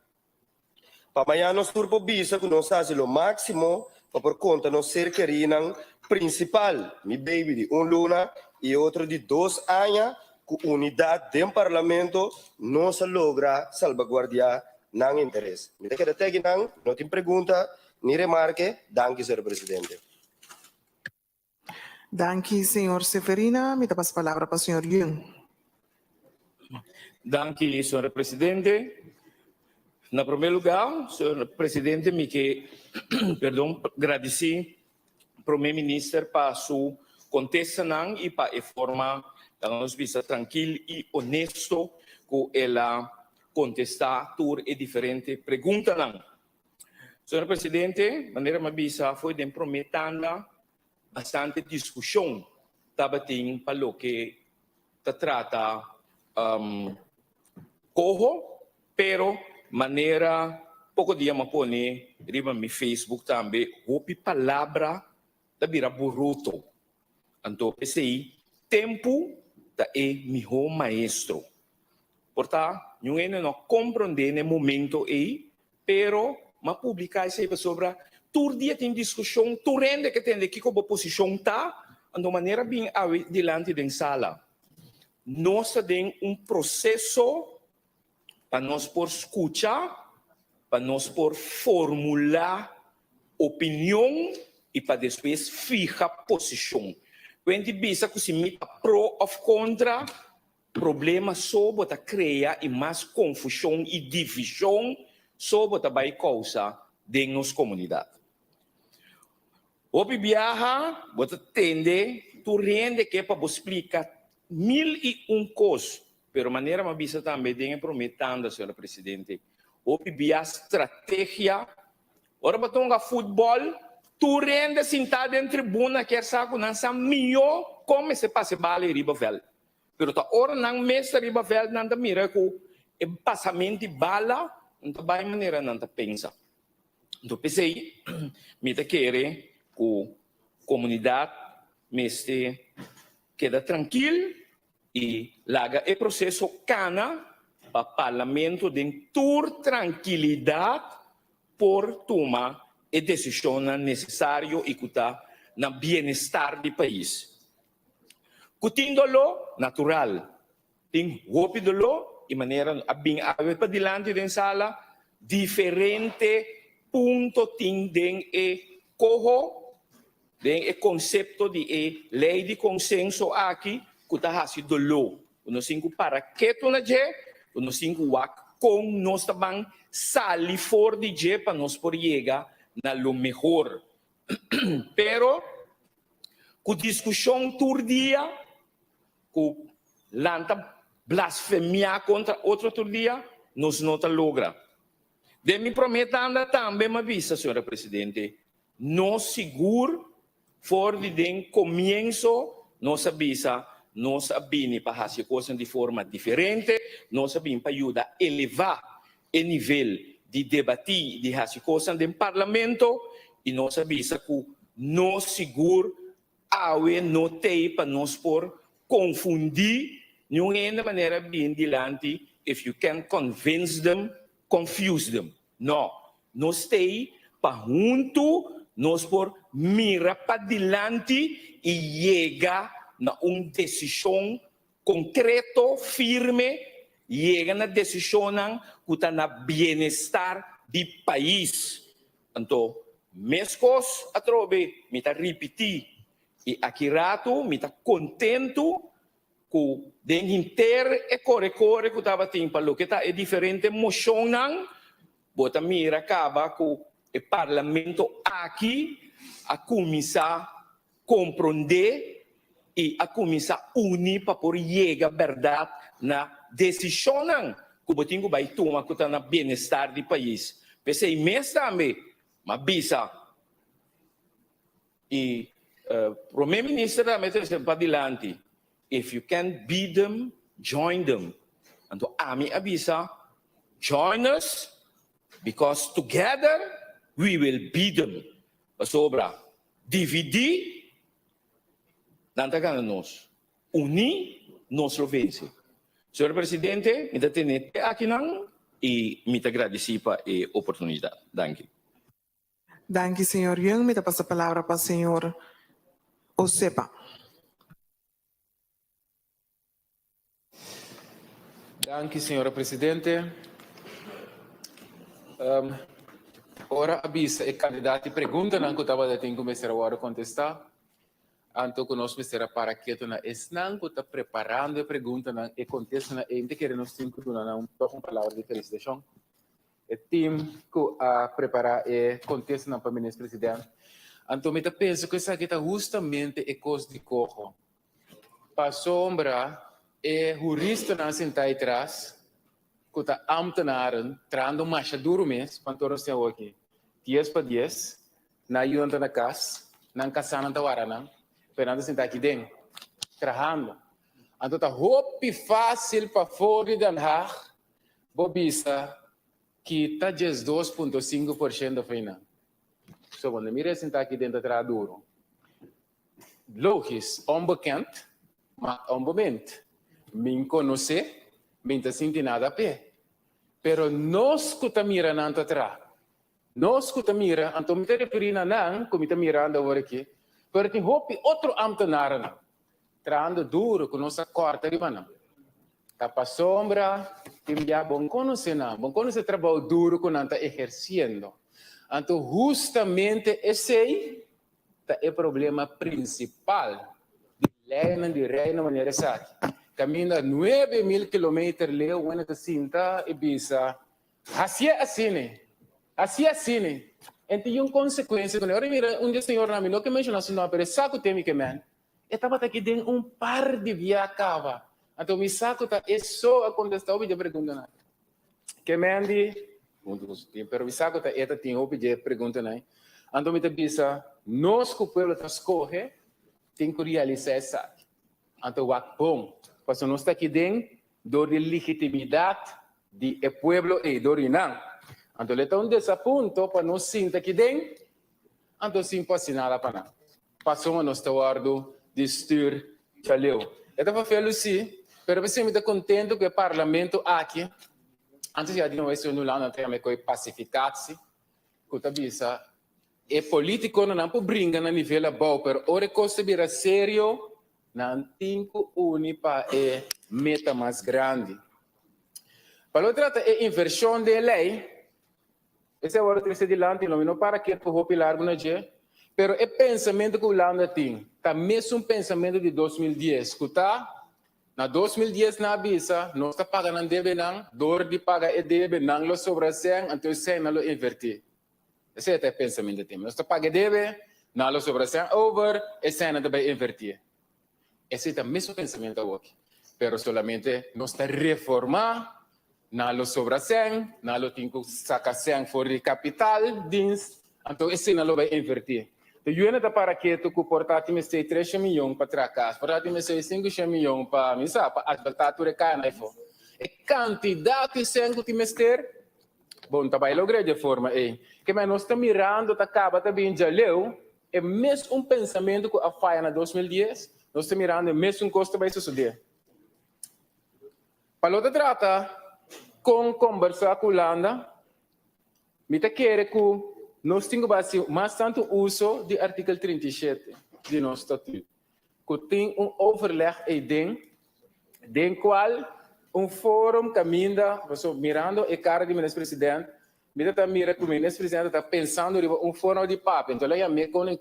Para amanhã nós turbo visa que nós fazemos o máximo para por conta nós ser querido principal, meu baby de luna e outro de 2 anos, com unidade do parlamento, nós logra salvaguardar não interesse. Me queda até não tem pergunta, nem remarque. Danke, senhor presidente. Danke, senhor Seferina. Me passa a palavra para o senhor Yun. Danke, senhor presidente. Na primeiro lugar, senhor presidente, me que, perdão, agradecer ao primeiro-ministro para sua contestação e para a forma que nós visa tranquilo e honesto com ela contestar por e diferente perguntas. Senhor presidente, maneira mais visa foi de prometendo bastante discussão estava tendo para o que trata corro, pero maneira pouco dia me pone riba mi Facebook também hopi palavra da vira bruto. Então pensei tempo da meu maestro. Portanto, não compreende no momento aí, pero ma publicar isso sobre todo dia tem discussão, tu rende que tem que como posição tá, de maneira bem adiante da sala. Nós temos processo para nós por escutar, para nós por formular opinião e para depois fijar posição. Quando visa que se meta pro ou contra, problema sobre criar e mais confusão e divisão sobre a vai causa de nossa comunidade. O viaja, você tende, tu rende que é para explicar 1001 coisas, pero maneira mais vista também tem prometendo, senhor presidente, o viaja estratégia, ora batonga futebol, tu rende sentado em tribuna quer saco não sa mio como se passe bale ribavel. Pero ta ora não mestre ribavel não mira com e passamento de bala não vai maneira não pensa. Então pensei me te querer com comunidade mestre queda tranquilo e laga o processo cana para parlamento de tur tranquilidade por tomar a decisão necessária e cutar na bem-estar do país. Cutindolo natural, tem rápido e maneira bem para dilante da sala diferente ponto tem den e coho den e conceito de lei de consenso aqui cuta hasi dolo uno cinco para que tu na je uno cinco wak com nós também sali for de je para nós por chegar na lo melhor. Pero com discussão tur dia com lanta blasfemia contra outro tur dia nós não ta logra. De me prometanda também me avisa, senhora presidente, nós seguro for de den comienzo nós avisa nós abini para fazer coisas de forma diferente, nós abini para ajudar a elevar o nível de debater, de fazer coisas no parlamento, e nós avisa que nós seguro awe não tem para nós por confundir de uma maneira bem dilante, if you can convince them, confuse them. Não, nós tem para junto, nós por mira para dilante e chega na uma decisão concreta, firme, chega na decisão que está na bem-estar do país. Então, mescos a trobe, me está repetir, e aqui rato, me está contento que den inter e core que estava timpalo, que está é diferente moção bota mira acaba com o parlamento aqui a começar a compreender e a começar a unir para por chegar a verdade na decisão que o tingo vai tomar que está na bem-estar do país. Pensei mesmo também, mas bisa e primeiro-ministro também está para adiante. If you can beat them, join them. Então, a mim avisa, join us, because together we will beat them. Sobra, dividir, nanta gana nós. Unir, nós lo vence. Senhor Presidente, me tenho aqui e me agradeci para a oportunidade. Danke. Danke, senhor Young. Me passa a palavra para o senhor Osepa. Danke, senhora Presidente. Ora avisa e candidato pergunta não que estava tendo começar a contestar. Anto conosco será para que tu na esnan que está preparando a pergunta não e contesta na ainda que nós temos que não tocar palavra de felicitação. O time que a preparar e contesta na para ministro presidente. Anto me penso que isso aqui está justamente a coisa de corro. Para sombra e jurista não sentar atrás, que está ambtenaren, trando mais duro mês, quando nós temos aqui, 10 para 10, na junta na casa, na casa na tawarana, para sentar aqui dentro, trabalhando. Então está roupa fácil para fora de Anhar, bobisa, que está 2,5% da feina. So, quando mira sentar aqui dentro, está duro. Logisch, onbekend, maar onbemind. Min conhece, min ta sinti nada pe. Pero nós que ta mira nanta tra. Nós que ta mira, anto me te referi na nang, como ta mira anda agora aqui. Pero tem hopi outro ambtenaar na. Traando duro com nossa corta de mana. Ta pa sombra, tem já bom conhecer trabalho duro que nanta exercendo. Anto justamente esse é o problema principal de reino maneira essa. Caminha 9.000 quilômetros leu uma da cinta e bisa assim. Então tem consequência quando eu mira senhor na mim não que menciona assim não, mas saco tem que men. Estava aqui dentro par de via cava. Então me saco tá é só a contestar o pergunta na. Que men di pero me saco tá tem o pergunta na. Então, me bisa, nós que o povo está escolhe, tem que realizar essa. Então, o bom, porque nós está aqui dentro, do legitimidade do povo e do Rinang. Então, ele está desse ponto para nós sentar aqui dentro, então, sim, pode nada para nada. Passou a nossa guarda de estir, tchaleu. Eu estava feliz, sim, mas você me está contente que o parlamento aqui, antes de não ser no lado, tem que pacificar-se, que a bisa, e político não pode brincar no nível bom, mas ora coisa vira sério, não tem que unir para a meta mais grande. Para outra, a inversão da lei, esse é o outro de lá, não para que o pilar não é, mas o pensamento que o Landa tem, está mesmo um pensamento de 2010, que está na 2010 na bisa, nós está pagando deve não, dor de pagar e deve não lo sobracem, então sem não lo invertir. Esse é o pensamento que nós está pagando deve, não lo sobracem over, e sem não vai invertir. Esse é o mesmo pensamento aqui. Mas solamente nós está reformar, não lo sobracem, não lo tem que sacar sem fora de capital, então esse não lo vai invertir. Então, eu não estou para que tu portar me sei 3 milhões para trás, portar me sei 5 milhões para me sabe, para asfaltar tu recana e for. E quantidade de sangue que me ter, bom, tá bem lograr de forma aí. Que mas nós estamos mirando, tá acaba tá bem já leu, é mesmo pensamento que a falha na 2010, nós estamos mirando, é mesmo custo vai suceder. Para outra trata, com conversar com a Holanda, me tá querer que nós temos mais tanto uso do artigo 37 do nosso estatuto, que tem overleg aí dentro qual fórum caminha, mirando a cara do ministro-presidente, mira que o ministro-presidente está pensando em fórum de papo, então ele é com uma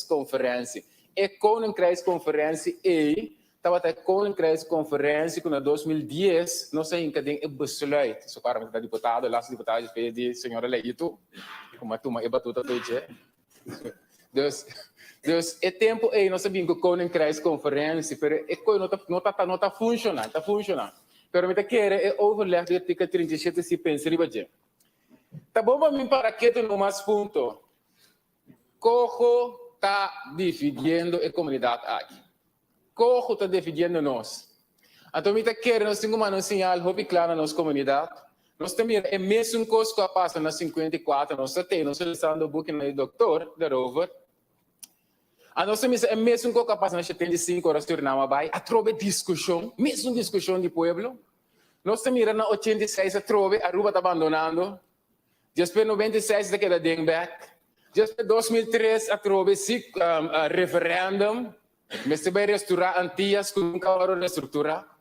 conferência. E com uma conferência estava com uma conferência que em 2010 nós ainda tem o besluit, so para o deputado, lá o deputado de senhora Leito, como a turma é batuta todo dia. Dus é tempo aí nós sabemos que com uma conferência, mas é coisa não está funcionando, Pero me quer é overleg do artigo 37 se pensa riba. Tá bom para mim para que no mais ponto. Cojo está dividindo a comunidade aqui. Cojo está dividindo nós. Então me quer nós temos uma sinal muito clara na nossa comunidade. Nós temos é mesmo coisa que passa na 54, nós estamos lançando book no doutor da Rover. A nós temos é mesmo que passa na 75 horas tornamos vai a trobe discussão, mesmo discussão de povo. Nós temos na 86 a trobe a Aruba está abandonando. Depois 96 da queda de back. Depois 2003 a trobe referendum, mas se vai restaurar antigas que nunca foram reestruturar.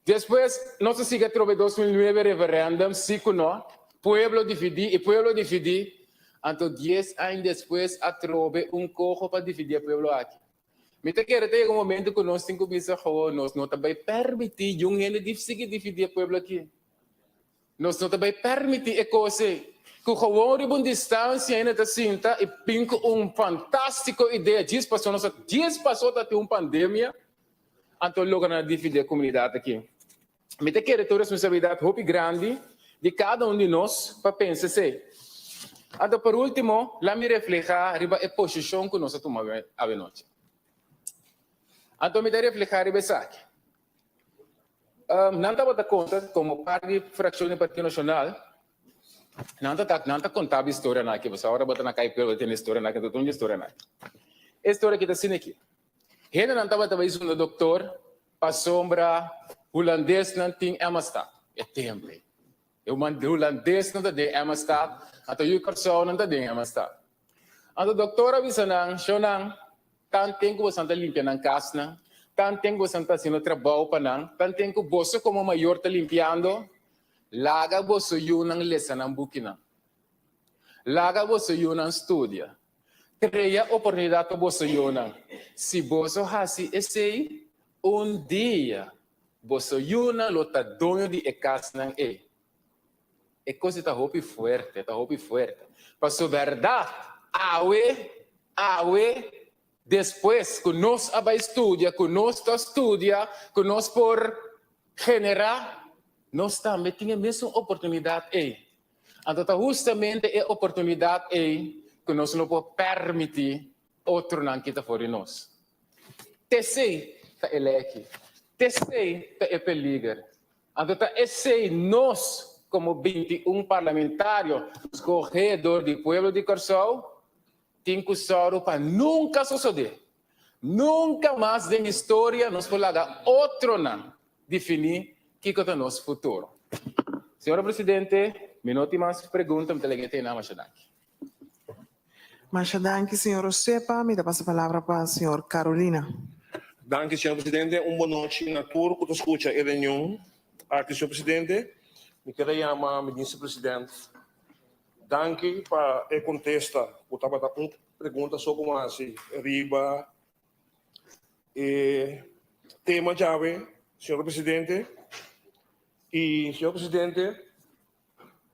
Depois, nós siga trobe 2009 referendum, sim ou não, pueblo dividir, então 10 anos depois, a trobe corro para dividir o pueblo aqui. Me quero ter um momento que nós temos que pensar, nós não também permitir um gente dividir o pueblo aqui. Nós não também permitir a coisa que o uma distância ainda está sinta e pinco fantástico ideia. 10 pessoas está tendo uma pandemia, então logo na dividir a comunidade aqui. Me quero ter responsabilidade muito grande de cada de nós para pensar assim. Então, por último, lá me reflejar a posição que nós tomamos a noite. Então, me reflejar essa aqui. Não estava da conta, como parte da fração do Partido Nacional, não está contando a história aqui. Você agora bota na caipira, tem história aqui, tem uma história aqui. A história que está sendo aqui. Ele não estava talvez um doutor, para sombra, holandês não tem amistade. É tempo. Eu mando holandês não tem amistade, então eu pessoa não tem amistade. Então a doutora avisa não, tanto tempo você está limpando a casa, tanto tempo você está fazendo trabalho para não, tanto tempo você como maior está limpando, laga você não lê na bookina. Laga você não estudia. Cria oportunidade para você não. Se você faz esse dia, você não lota dono de casa não é. É coisa está muito forte, Mas a verdade, depois que nós estudamos, que nós estudamos, que nós por generar, nós também temos a mesma oportunidade. Então, justamente a oportunidade é que nós não podemos permitir outro não que está fora de nós. Terceiro, está eleito. Terceiro, está peligro. Então, esse nós, como 21 parlamentários, escorredor do povo de Corsol, tem que usar para nunca suceder. Nunca mais na história nós podemos outro não definir o que é o nosso futuro. Senhora Presidente, minha última pergunta, me teleguei na Machadanki. Machadanki, senhor Osepa, me dá a palavra para a senhora Carolina. Danke, senhor presidente. Boa noite na tour que escuta a reunião. Aqui, senhor presidente, me quero chamar o ministro-presidente. Danke para a contesta. Eu estava com pergunta só como assim, riba. Tema chave, senhor presidente. E, senhor presidente,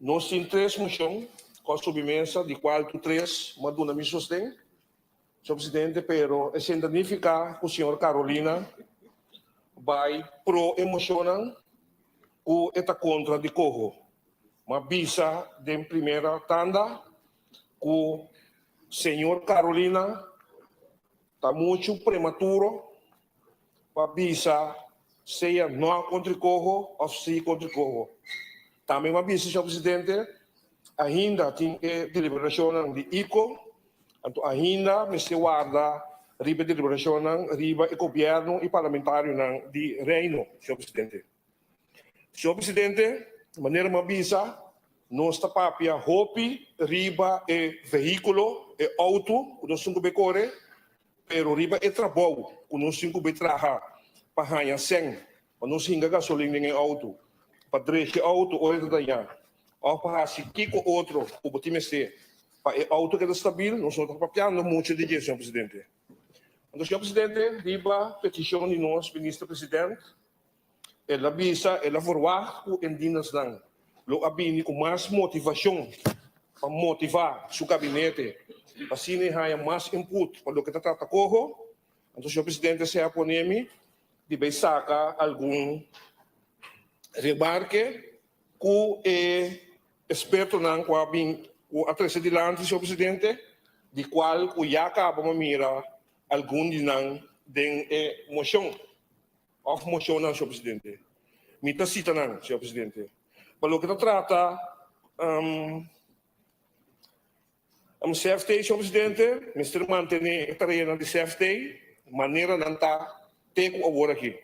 nós temos 3 moções com a submesa, de qual 3 Maduna me sustém. Senhor presidente, pero é sem danificar que o senhor Carolina vai pro-emocionar o eta contra de corro. Uma visa de primeira tanda que o senhor Carolina está muito prematuro para visa seja não contra corro ou sim contra corro. Também uma visa, senhor presidente, ainda tem deliberação de ICO. Então, ainda me se guarda riba de deliberação, riba e governo e parlamentário de reino, senhor presidente. Senhor presidente, de maneira uma visa, nossa papia hopi, riba e veículo e auto, que nós temos que correr, pero riba e trabalho, que nós temos que trabalhar para ganhar 100, para nós hinga gasolina em auto, para dreche auto, olha daí, ou para se kiko outro, o time se para o auto que é estável, nós estamos trabalhando muito de dia, senhor presidente. Então, senhor presidente, riba petição de nós, ministro-presidente, ela visa, ela forward o endinas não. Lo abini com mais motivação para motivar seu gabinete, assim há mais input para o que está tratando corro. Então, senhor presidente, se aponeme de bem sacar algum remarque que é experto não com a a três dilante, senhor presidente, de qual o já acaba de mirar algum de não de moção, of moção não, senhor presidente. Mita cita não, senhor presidente. Para o que trata CFT, senhor presidente, Mr. Mantenir a tarefa de CFT, maneira não está teco agora aqui.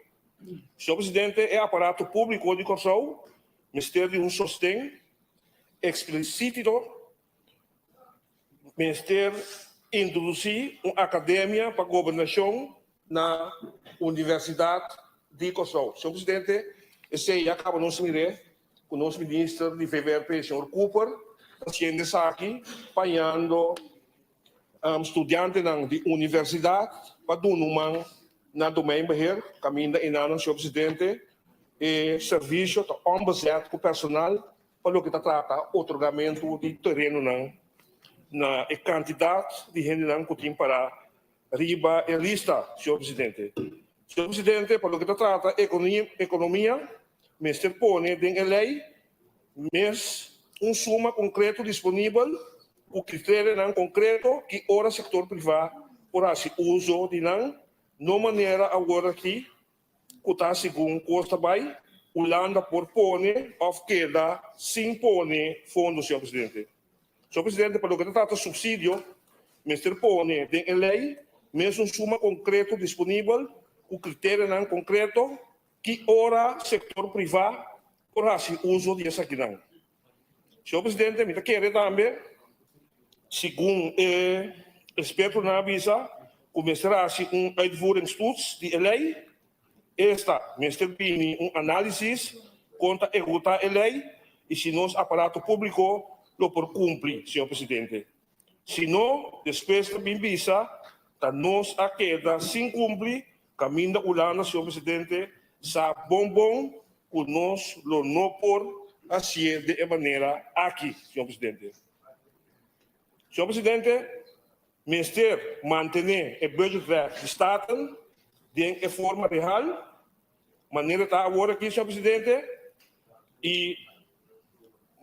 Senhor presidente, é aparato público de Corsol, Ministério de Sostém, explicito Ministério introduzir uma academia para governação na Universidade de Corsol. Senhor presidente, esse acaba de nos mirar com o nosso ministro de VVRP, senhor Cooper, fazendo isso aqui, apanhando estudantes de universidade para dar uma na domain beheer, caminho e nada, senhor presidente, e serviço está ambasado com o personal para o que trata o otorgamento de terreno na quantidade de gente que tem para riba e lista, senhor presidente. Senhor presidente, para o que trata economia, Mr. Pone, em lei, mas suma concreto disponível, o critério não concreto que ora setor privado ora se uso de não maneira agora aqui, que está segundo Costa Bay, Holanda por Pone, of queda sem Pone fundo, senhor presidente. Senhor presidente, para o que trata subsídio, Mr. Pone, em lei, mesmo suma concreto disponível, o critério não concreto que ora setor privado ora se uso dessa aqui não. Senhor presidente, me quer também, segundo experto na visa, começará-se uitvoeringstoets de lei. Esta, Mr. Pini, análise contra executar a lei e se nós aparato público lo por cumprir, senhor presidente. Se não, depois da visa, tá nós a queda sem cumprir, caminho da Holanda, senhor presidente, sa bom que nós lo não por assim de maneira aqui, senhor presidente. Senhor presidente, Ministério manter o budget do Estado de forma real, maneira está agora aqui, senhor presidente, e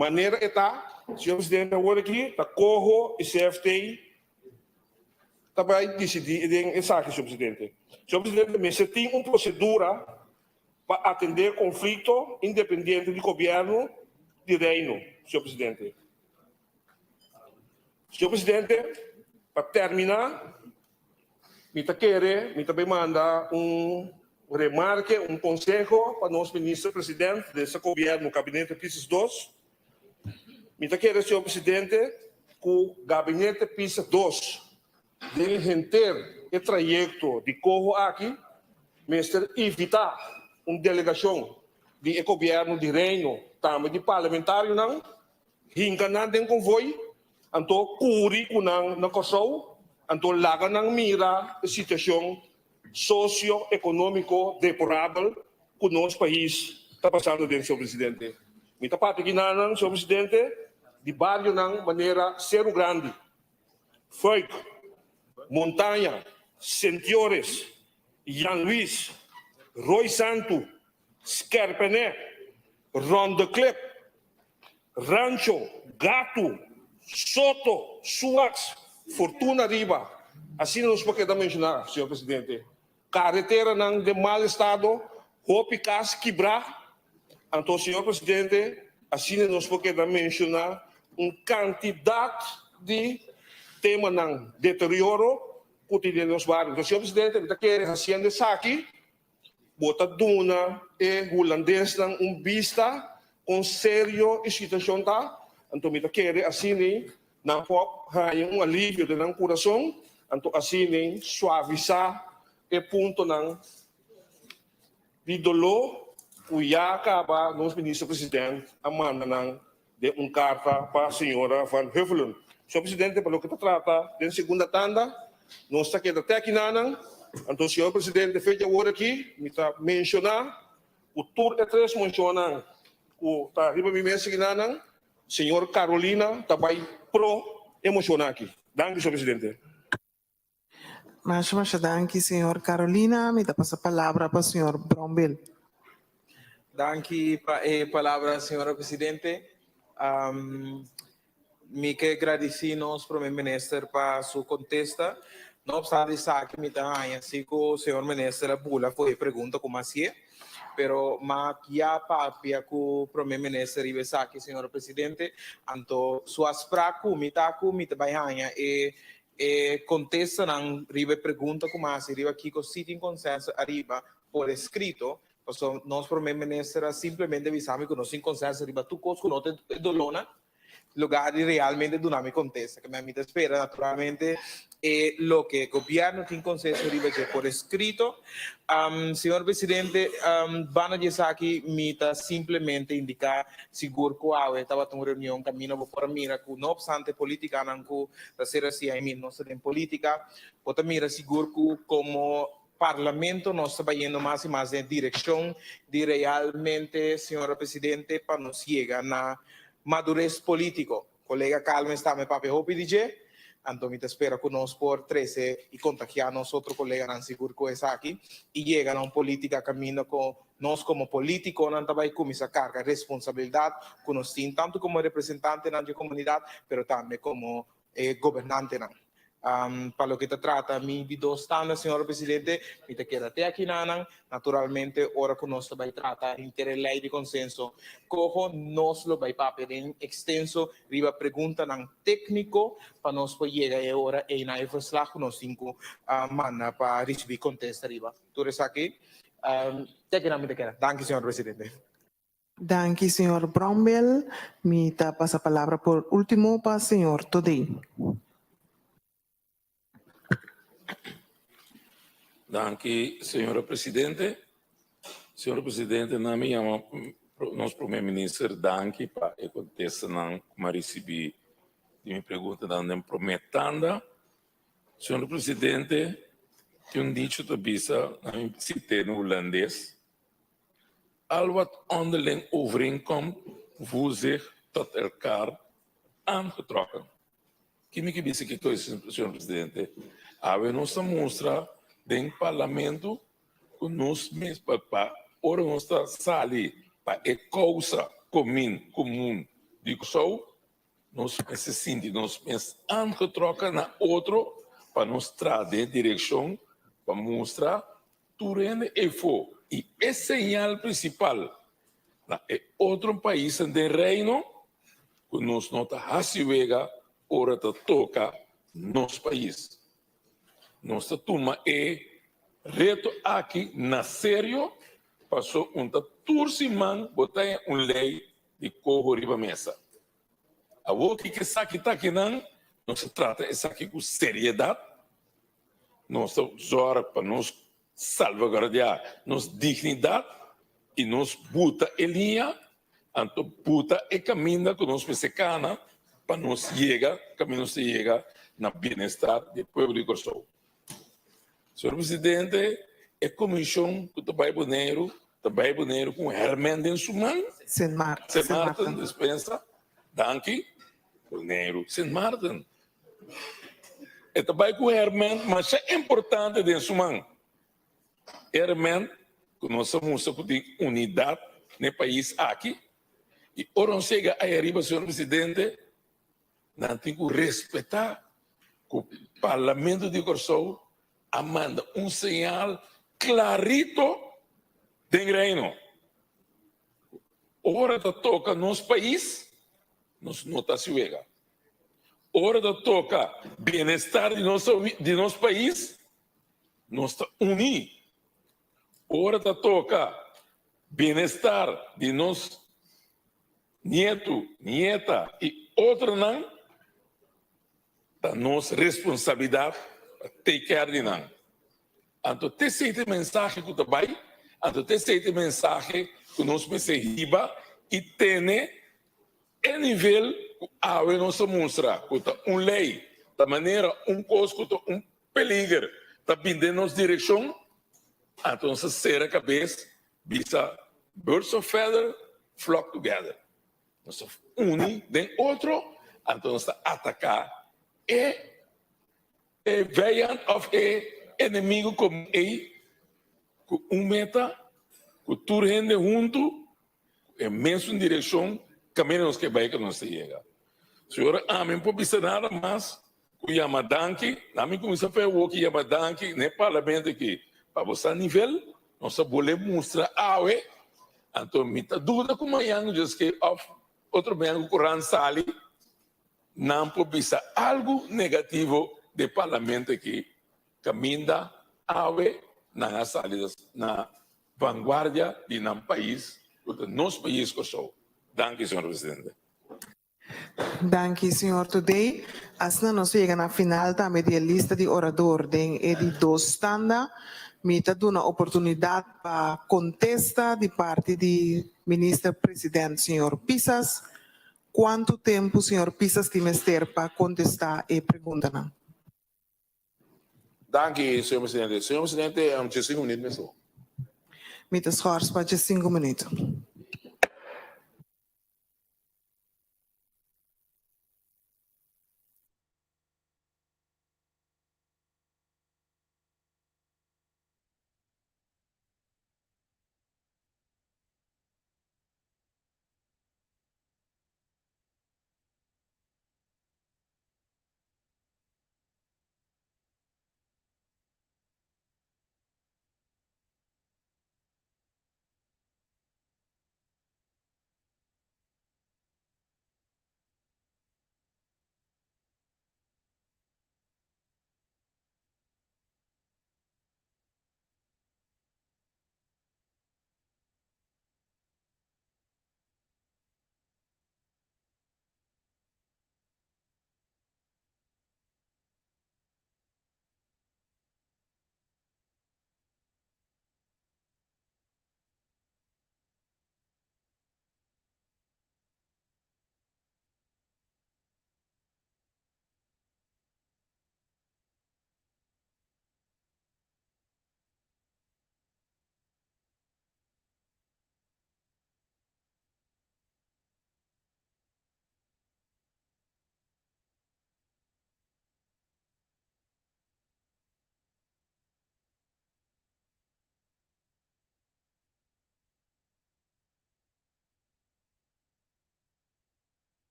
maneira está, senhor presidente, agora aqui, está corro e CFT, está vai decidir essa aqui, senhor presidente. Senhor presidente, mas você tem uma procedura para atender conflito independente do governo de reino, senhor presidente. Senhor presidente, para terminar, me também manda remarque, conselho para nós ministro-presidente desse governo, gabinete PISA 2. Me querer, senhor presidente, que o gabinete PISA 2 deve ter o trajeto de corro aqui, mas evitar uma delegação de governo de reino, também de parlamentário, não, hincanan den convoy, anto curi kunang na Kosovo, anto laga ng mira a situação socio-econômico deplorável que o nosso país está passando dentro, senhor presidente. Mita pati kinanang, senhor presidente, de barrio ng maneira Cerro Grande, Foic, Montanha, Sentiores, Jan Luis, Roy Santo, Skerpené, Ronde Clip, Rancho, Gato, Soto, Suax, Fortuna Riba. Assim nos podemos mencionar, senhor presidente. Carretera ng de mal estado, Hopicas, Quibrar. Então, senhor presidente, assim nos podemos mencionar uma quantidade de temas ng deterioro cotidiano nos bairros. Então, senhor presidente, kita quer hacienda aqui, bota duna e holandês ng vista com sério a situação tá. Então, kita quer assim na um alívio de ng coração. Então, assim, suavizar o ponto de dolor que já acaba nosso ministro-presidente a mandar de uma carta para a senhora Van Huffelen. Senhor presidente, pelo que se trata da segunda tanda, nós estamos aqui na então, senhor presidente, feita agora aqui, me está mencionar, o tour é três menciona, o está arriba me mencionando, senhor Carolina, também pro-emocionar aqui. Danke, senhor presidente. Mas danke, senhor Carolina. Me dá a palavra para o senhor Bromwell. Danke, palavra, senhora presidente. Me que agradeci nós, primeiro-ministro, para sua contesta. Não obstante isso, aqui me dá assim que o senhor ministro Bula foi pergunta como assim, pero maquia papia que o primeiro-ministro ribe aqui, senhor presidente, então suas praku me vai e contesta não ribe pergunta como assim, ribe aqui com sitting consenso arriba por escrito. Então, nós primeiro-ministro simplesmente avisamos que nós em consenso arriba tu coisa que não te dolona lugar de realmente dinâmica contesta, que me espera naturalmente lo que el gobierno tiene consenso por escrito. Señor presidente, van a decir aquí, mita simplemente indicar seguro que estaba en una reunión camino por mira que no obstante política no que ser así ahí mismo no en política, pero mira seguro que como Parlamento nos está yendo más y más en dirección de realmente, señor presidente, para nos llegar a madurez político. Colega Calma está me papi hopi DJ. Antonio te espera con nosotros por 13 y contagiar a nosotros colegas en seguro que es aquí y llegan a una política camino con nos como políticos no también con esa carga responsabilidad con nos tanto como representante de la comunidad pero también como gobernante para lo que te trata mi dos standards señor presidente mi te quédate aquí naturalmente ahora con nos va a tratar inter ley de consenso cojo nos lo va a pedir extenso riba pregunta técnico para nos puede llegar ahora en la verslag nos 5 mana para recibir contesta riba tú eres aquí te queda danke señor presidente. Danke, señor Bromwell. Me pasa palabra por último para señor Todey. Danke, senhora presidente. Senhora presidente, na minha nosso primeiro-ministro, danke para a contesta não como recebi de minha pergunta não prometanda. Senhor presidente, tem dicho da bisa na citei no holandês. Al wat onderling overeenkomt, voelt zich tot elkaar aangetrokken. Que bisa que coisa, senhor presidente? Ave nossa mostra do parlamento que nós mesmos para ora nós sali para a causa comum de Curaçao, nós se sentimos aangetrokken naar outro para nos trazer direção para mostrar tudo e for. E esse sinal principal é outro país do reino que nos nota hasiwega ora te toca nos país. Nossa turma é reto aqui na sério passou tursiman botar lei de corro riba mesa. A que está aqui não se trata essa aqui com seriedade, nossa zorra para nos salvaguardar nossa dignidade e nos buta em linha, anto buta e caminha com nos pesecana para nos caminho se chega na bem-estar do povo de Curaçao. Senhor Presidente, a comissão que trabalha boneiro com Herman den Suman, Sint Martin dispensa, danke, boneiro, Sint Martin. E trabalha com Herman, mas é importante den Suman. Herman, que nós somos de unidade no país aqui, e ora chega aí arriba, senhor Presidente, nós temos que respeitar que o Parlamento de Curaçao manda sinal clarito do reino. Ora da toca nos país, nos nota se vega. Ora da toca bem-estar de nosso país, nós unir. Ora da toca bem-estar de nos neto, nieta e outro não, da nossa responsabilidade take care de nós. Então, esse mensagem que também, esse mensagem que nós recebemos e tem a nível a nossa mostra, que lei, da maneira coisa que peligro, está vindo nossa direção, então será cabeça, bisa birds of feather flock together. Nós unir de outro, então nós atacar variant of inimigo como meta, que tudo rende junto, mesmo em direção, caminhos que vai que não se chega. Senhora, amém, por pensar nada mais, que chama danke, nami começa a fazer o que chama danke, no parlamento aqui, para você nível, nós podemos mostrar então, me dúvida como amanhã, diz que outro bem, o Corão sali, não pode pensar algo negativo do parlamento aqui, caminha na salida, na vanguarda de nosso país, do nosso país que sou. Danke, senhor presidente. Danke, senhor. Today, asna nós chega na final também da lista de orador de dos tanda, me tá dando oportunidade para contestar de parte do ministro-presidente, senhor Pisas. Quanto tempo, senhor Pisas, tem para contestar a pergunta? Danke, senhor presidente. Senhor presidente, 5 minutos mesmo. Me tá schors para 5 minutos.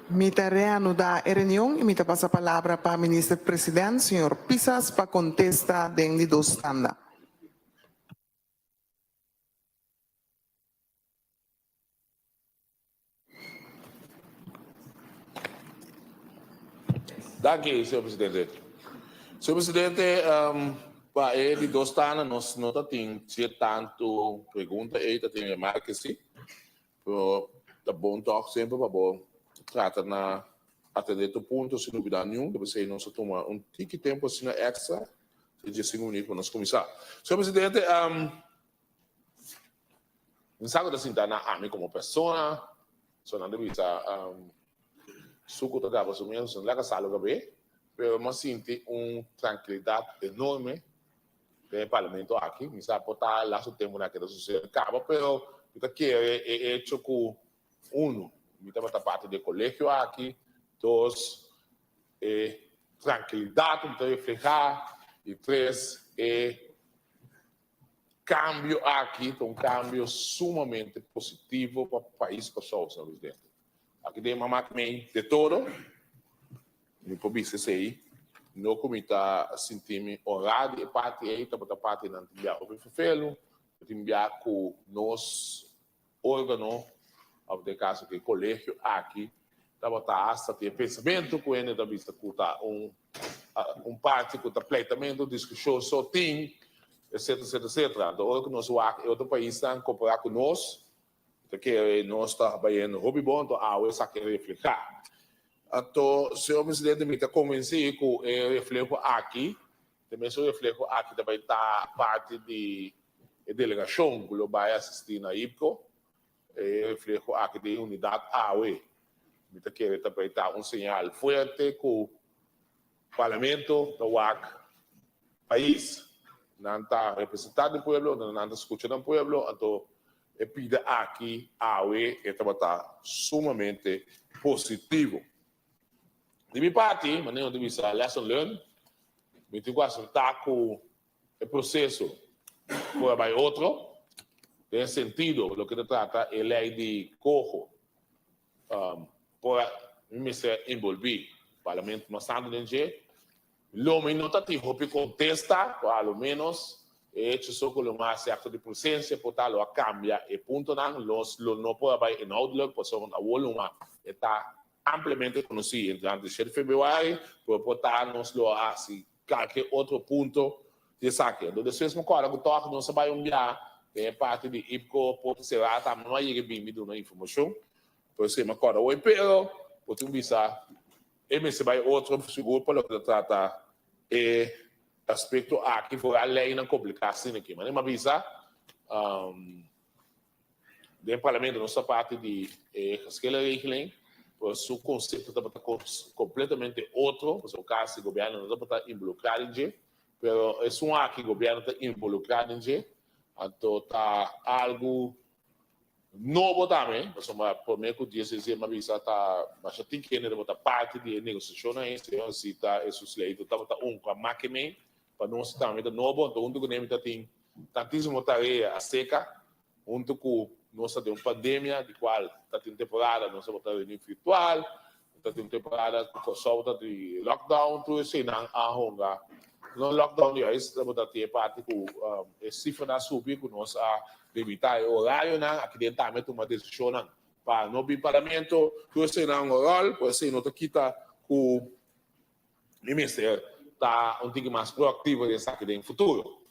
Mita reanudar a reunião e mita passa a palavra para o ministro-presidente, senhor Pisas, para contestar dentro de dois standas. Danke, senhor presidente. Senhor presidente, para ele dois standas, nós não temos tanto pergunta, ele tem remarca sim. Tá bom toque sempre para bom trata na atender o ponto se não dá nenhum, deve ser nós toma tique tempo assim extra de 5 minutos para nós começar. Senhor presidente, não sabe da sintana a mim como pessoa, só não deve estar suco da gava menos não lega salo gabe, pero mas sinto tranquilidade enorme no parlamento aqui, me sabe botar lá o tempo naquela sociedade acaba, pero eu quero é hecho com me estava parte do colégio aqui, dois, tranquilidade, então refletir, e três, cambio aqui, um cambio sumamente positivo para o país que sou, senhor presidente. Aqui tem uma máquina de todo, me pode dizer aí, não como está sentindo honrado e parte aí, está parte não tem o perfeito, tem com nós órgãos ao de caso que o colégio aqui estava hasta ter pensamento com ele da vista que está parte que está completamente discussão só tem etc então que nós outro país está comparar com nós que nós está trabalhando hobby bom então essa que refletir então senhor presidente me está convencido que o reflexo aqui também o reflexo aqui também está parte de delegação que vai assistir na IPCO reflejo aqui de unidade AUE. Me quer também dar sinal forte que o parlamento do país não está representando o povo, não está escutando o povo, então pede aqui AUE está sumamente positivo. De minha parte, maneira de vista lesson learned, me tenho que acertar com o processo para outro. Tem sentido, o que se trata é a lei de cojo para me ser envolvido. O parlamento mas anda de jeito. Lo menos tem que contestar, pelo menos, hecho só com o mais certo de presença, por tal, a cambia e ponto não, não pode vai em outlook, por isso a volume está amplamente conhecido. Então, de fevereiro, por botar-nos lá, assim, qualquer outro ponto de saque. Então, depois, uma coisa que toca, não se vai enviar parte de IPCO pode ser lá, não é que bem me dá informação, pode ser uma coisa o pero pode visar se vai outro seguro para o que trata aspecto aqui foi a lei não complicar assim aqui, mas não avisa do parlamento nossa parte de aquela regra o seu conceito está completamente outro, o caso do governo não está involucrado em mas é aqui o governo está involucrado em então tá algo novo também, por meio que diz mas bisa tá, mas tem que ainda botar parte de negociação aí, se tá esses leis, tá com a máquina para nós também tá novo, então onde que nem tá tem tantíssimo tarefa a seca, onde que nós tem uma pandemia de qual tá tem temporada nós botar reunião virtual, tá tem temporada com solta de lockdown, tudo isso não arronga. No lockdown de hoje, estamos a parte com a cifra subir com nós a limitar o horário, aqui dentro também uma decisão para não vir parlamento, tudo isso não rol, por isso não quita o ministério tá um pouco mais proativo nessa aqui no futuro.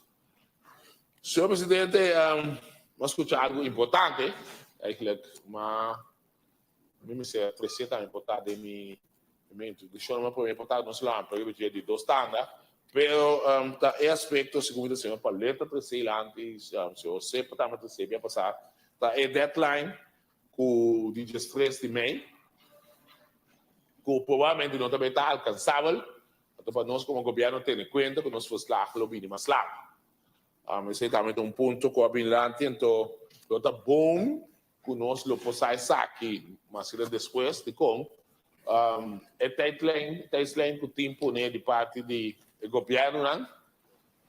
Senhor presidente, vamos escutar algo importante, mas o ministério precisa importante de minha introdução, mas por importante não se lembra, porque de dois standards. Pero é aspecto, segundo o senhor Paleta, antes, o senhor sempre estava a passar, é deadline com o dia 3 de maio, que provavelmente não também está alcançável, então para nós como governo ter em conta que nós fosse lá, o mínimo mais lá. Mas é também um ponto que eu abrante, então está bom que nós lo possamos aqui, mas depois de como, é deadline que o tempo de parte de governo não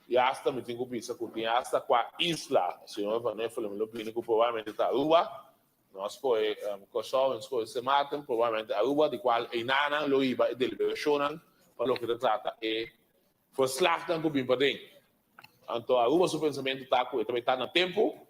e hasta me tenho que pensar que tem hasta com a isla senhor Vanessa falou me opinião que provavelmente está rua nós foi Kosovo, nós foi Sematem, provavelmente Aruba, de qual Inana, Loiba e deliberacionam para o que trata e verslag dan ko bimpading. Então, Aruba, seu pensamento está também está no tempo,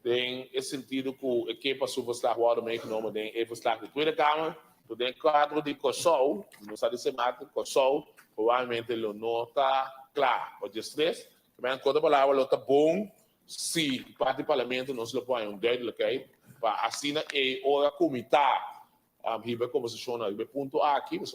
tem esse sentido que o equipa sobre o verslag worden meegenomen, tem o verslag da Tweede Kamer, então tem quadro de Kosovo, não sabe se mata, Kosovo, provavelmente ele não está claro, o distrito, também quando a palavra está bom, se o parte do parlamento não se põe duidelijkheid, para assinar e ora comitar, hibe conversação, hibe ponto aqui, mas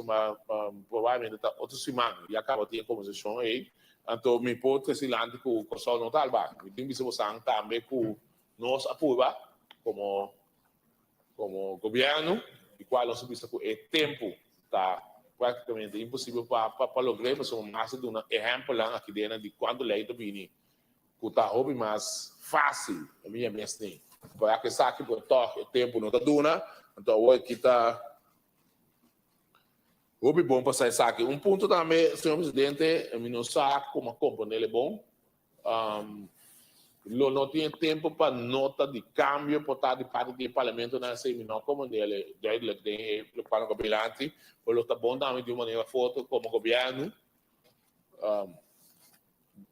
provavelmente está outro semana, e acaba de ter conversação aí, então me pode ser lá que o Kosovo não está lá, me tem que ser também que nós apoiamos como governo, e qual nós vista que o tempo está praticamente impossível para lograr, mas somos mais de um exemplo lá aqui dentro de quando lei está vindo, que está hobby mais fácil, a minha mestra, para que saque por toque, o tempo não está dando, então hoje que está hobby bom para sair saque. Ponto também, senhor presidente, eu não sei como compreender é bom, não tinha tempo para nota de câmbio por estar de parte do parlamento na semana como dele tem para o governante, por está bom também de uma maneira forte como governo,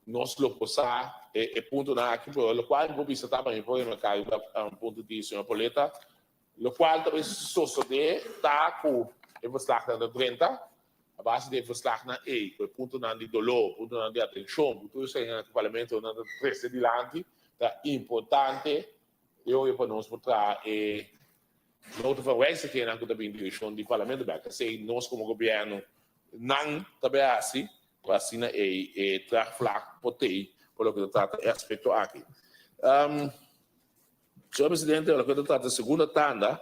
nós lo passar e ponto na aqui por o qual vou visitar também foi no caso ponto de senhor Poleta, o qual também sucede tá com o verslag da 30 a base de verslag na o ponto na de dolor, ponto na de atenção, tudo isso no parlamento na 13 de lante é importante eu para nós botar e não verwijzen que na também direção do parlamento back sei nós como governo não também assim vacina e traga flaco potei por lo que trata aspecto aqui. Senhor presidente, o que trata da segunda tanda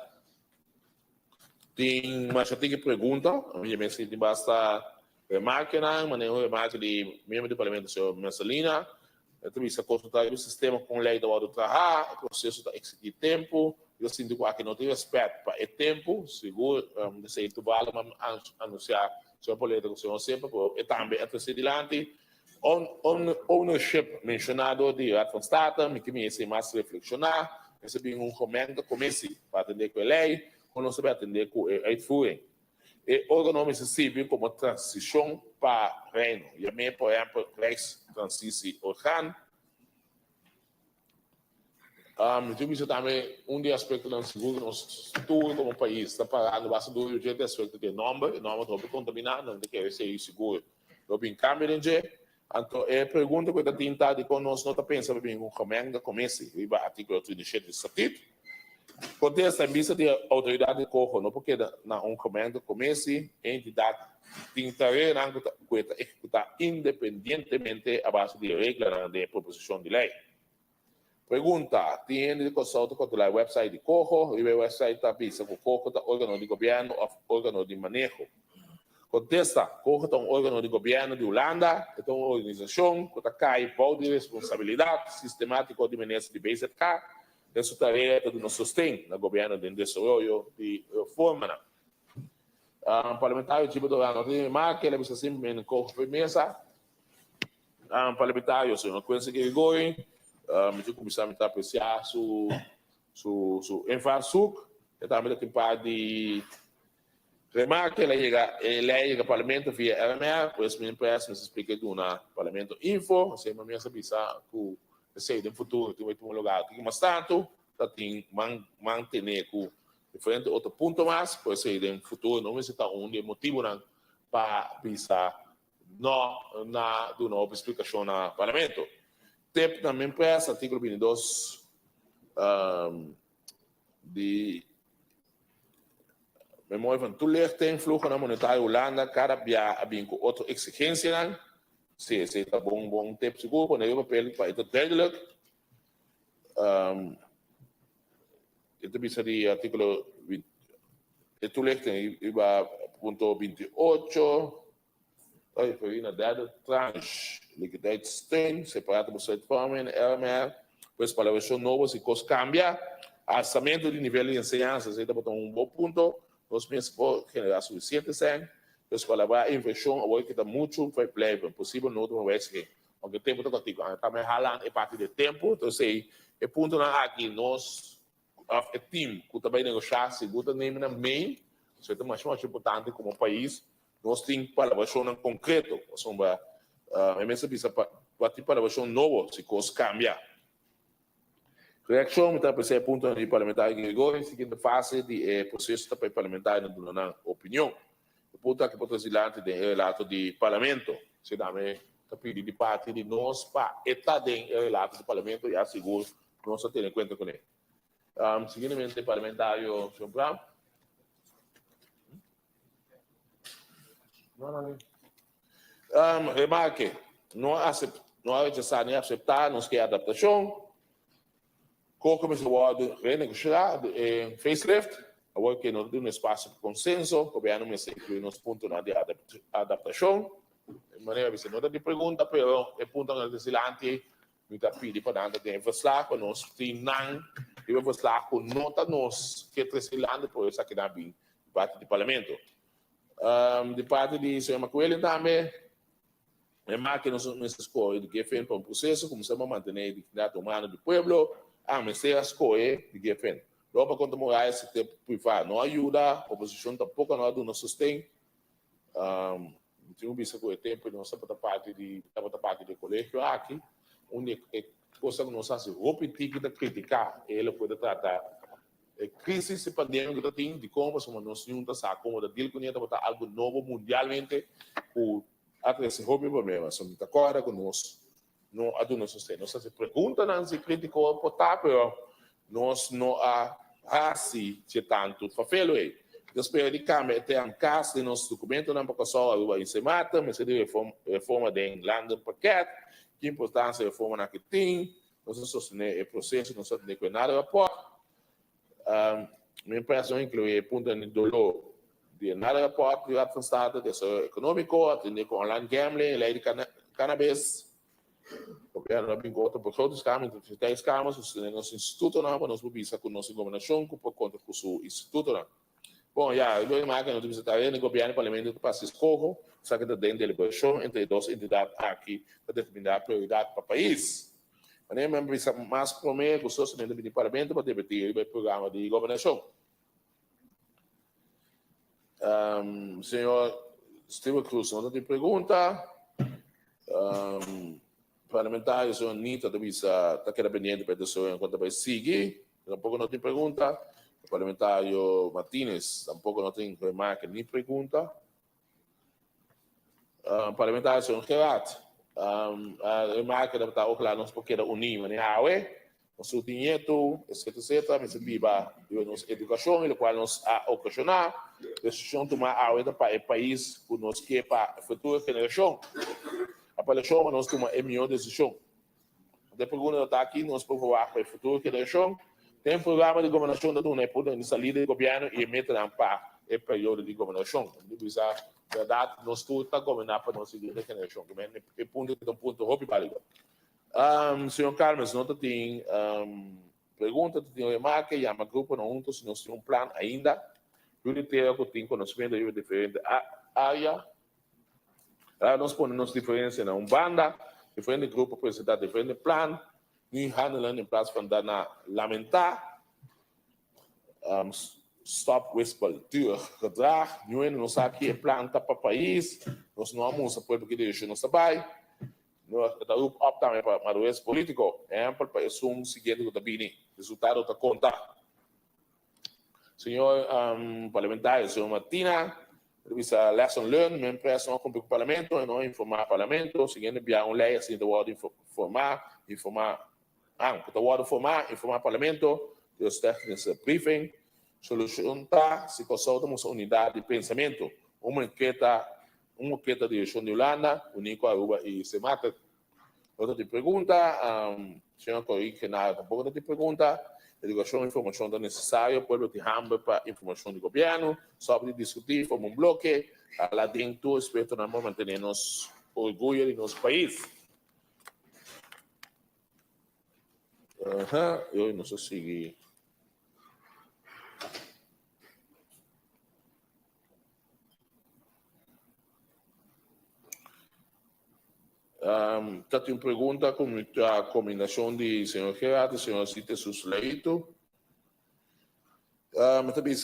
tem uma chatinha pergunta, a minha mensagem basta remarque na maneira remarque de membro do parlamento, senhor Messalina, entrevista consultar o sistema com lei da ordem do trabalho, o processo da exigir tempo, eu sinto que aqui não tem respeito para o tempo, seguro, se tu vale anunciar senhor Poleta, o senhor sempre, e também a terceira dilante, ownership mencionado de Raad van State, me que me esse mais reflexionar, recebi comando, comece para atender com a lei, ou não sabe atender com a uitvoering. E órgão Mississippi como transição para reino, e a minha, por exemplo, transitie orgaan. Então, isso também dos aspectos do seguro que nós tudo como país está pagando bastante do jeito de aspecto de nome está contaminado, não quer ser seguro. Eu vim câmbio de então é pergunta que está tentando de quando nós não está pensando bem um comando comece, riba artigo 37 do estatuto. Contesta em vista de autoridade de corpo, não porque na comando comece entidade tentará executar independentemente a base de regras de proposição de lei. Pergunta, tem consulta com a website de Corro, e o website está vista com Corro, está órgão de governo ou órgão de manejo. Contesta, Corro está órgão de governo de Holanda, é uma organização que está cai de responsabilidade sistemática de manejo de BZK, essa tarefa do nosso sustento no governo de desenvolvimento de reforma. Parlamentário tipo do ano de marca, ele precisa simplesmente Corro firmeza. Parlamentário, senhor Quincy Gregori, me começar a apreciar su infraestrutura, e também tem parte de remarca, ele chega ao parlamento via RMR, pois minha empresa me explica do na parlamento info, você me sabe que sei no futuro tem um lugar que mais tanto, tá tem manter com diferente outro ponto mais, pois sei no futuro não vai ser motivo para pensar na do novo explicação na parlamento. Tempo na minha empresa, artigo 22 de memória van toelichting, vloegen naar monetaire Holanda, cada dia havia com outra exigência, se está bom tempo seguro, quando eu papel para isso duidelijk. Itu bisa di artikel toelichting über punto 28. Aí foi na derde tranche, liquiditeitssteun, separado besluitvorming, RMR, pois para a versão nova, se coisa cambia, orçamento de nível de ensinança, se está botando bom ponto, nós mesmos por generar suficiente sem, pois para a inversão, agora que está muito, vai pleber, possível não uma vez que, porque o tempo está contigo, também halando é parte do tempo, então sei, é ponto na aqui, nós, o time que também negociar seguro nem na main, isso é mais importante como país, nós temos para um concreto, sombra, é mesmo bisa para um novo se coisa cambia. Reação está para ser ponto de parlamentar que agora seguinte fase de processo para parlamentar na opinião. O ponto que pode ser lá de relato de parlamento, se dá me pedir de parte de nós para estar dentro do relato do parlamento e asseguro nós ter em conta com ele. Seguidamente parlamentário Sr. Brown. Remarque, não é necessário aceitar, nós quer adaptação. Como se pode renegociar facelift, agora que não tem um espaço de consenso, o governo me inclui nos pontos de adaptação. De maneira que não tem pergunta, mas é ponto de silêncio, me está pedindo para dar de verslag, para nós treinar, e o verslag com nota nós que é silêncio, por isso aqui na bem parte do parlamento. De parte de Sr. Macuele também, é mais que nós escolhemos que fez para um processo, começamos a manter a dignidade humana do povo, mas se escolhe de que fez. Logo, quando Moraes se tem privado, não ajuda, a oposição tampouco não ajuda, não sustém. Tinha visto que o tempo não está para parte do colégio aqui, onde coisa que não se repetir que criticar, ele pode tratar a crise pandêmica que tem de como nós juntos a como da deal com ele botar algo novo mundialmente o até esse problema, só me acorda com nós não ajuda sustém. Nós se pergunta não se criticou potável, nós não há assim de tanto fafelo aí. Depois de câmbio até a casa de nosso documento não porque só a em se mata, mas se de reforma de land paquete, que importância reforma na que tem, nós sostener o processo, nós não tem nada a pôr. Minha impressão inclui ponto de dolor de nada a pôr privado estado de econômico, atender com online gambling, lei de cannabis. O governo não brinca por todos os caminhos, de 10 camas, nosso instituto não, para nós publicar com nossa governação, por conta com o instituto não. Bom, já, eu imagino que você vendo o governo, o parlamento para se escolher, só que dentro da deliberação entre duas entidades aqui para determinar a prioridade para o país. Mas nem mesmo precisa mais prometer que o sostenimento do parlamento para debater o programa de governação. Senhor Steve Cruz, não tem pergunta. Parlamentário, senhor Nita, está querendo pendente para isso enquanto vai seguir. Tampouco não tem pergunta. O parlamentário Martínez, tampouco não tem remarca nem pergunta. Parlamentário, senhor Gerard, a remarca deve estar lá, nós porque era unir, mas não é. Nosso dinheiro, etc., mas viva a nossa educação, e qual nos a ocasionar, decisão tomar a para o país, que nós quer para a futura geração. A palestra nós tomamos a melhor decisão. A pergunta está aqui, nós por favor para a futura geração. Tem programa de governação da Duna, pode sair do governo e meter em par o período de governação. A verdade, nós todos estamos governando para nós seguir a geração. É um ponto muito válido. Senhor Carlos, não tem pergunta, tem remarca, e a grupo não juntos, se nós temos plano ainda. Eu tenho que tem conhecimento de diferente área. Nós podemos diferença na banda, diferente grupo apresentar diferente plano. Ni handelen in plaats van daarna lamentar, stop wisselcultuur gedrag. Nu in ons aqui plan para o país, nós não vamos apoiar porque deixa nós trabalho. Nós estamos optando para o político, para isso seguinte que bem resultado da conta. Senhor parlamentar, senhor Martina, revisa lesson learned, minha impressão com o parlamento, e não informar o parlamento, seguinte via lei assim de ordem informar. Kita word formar, informar o parlamento, os técnicos de briefing, solucionar se consulta uma unidade de pensamento, uma enquete de gestão de Holanda, único Aruba e Semata. Outra de pergunta, senhor Corrique, que nada, tampouco de pergunta, educação e informação da necessária, pueblo de Hamburg para informação do governo, sobre discutir, formar bloque, lá dentro, espero que nós mantenemos orgulho de nosso país. Eu não sei seguir. Tem uma pergunta com a combinação de senhor Gerardo e senhor Cite Susleito. Mas também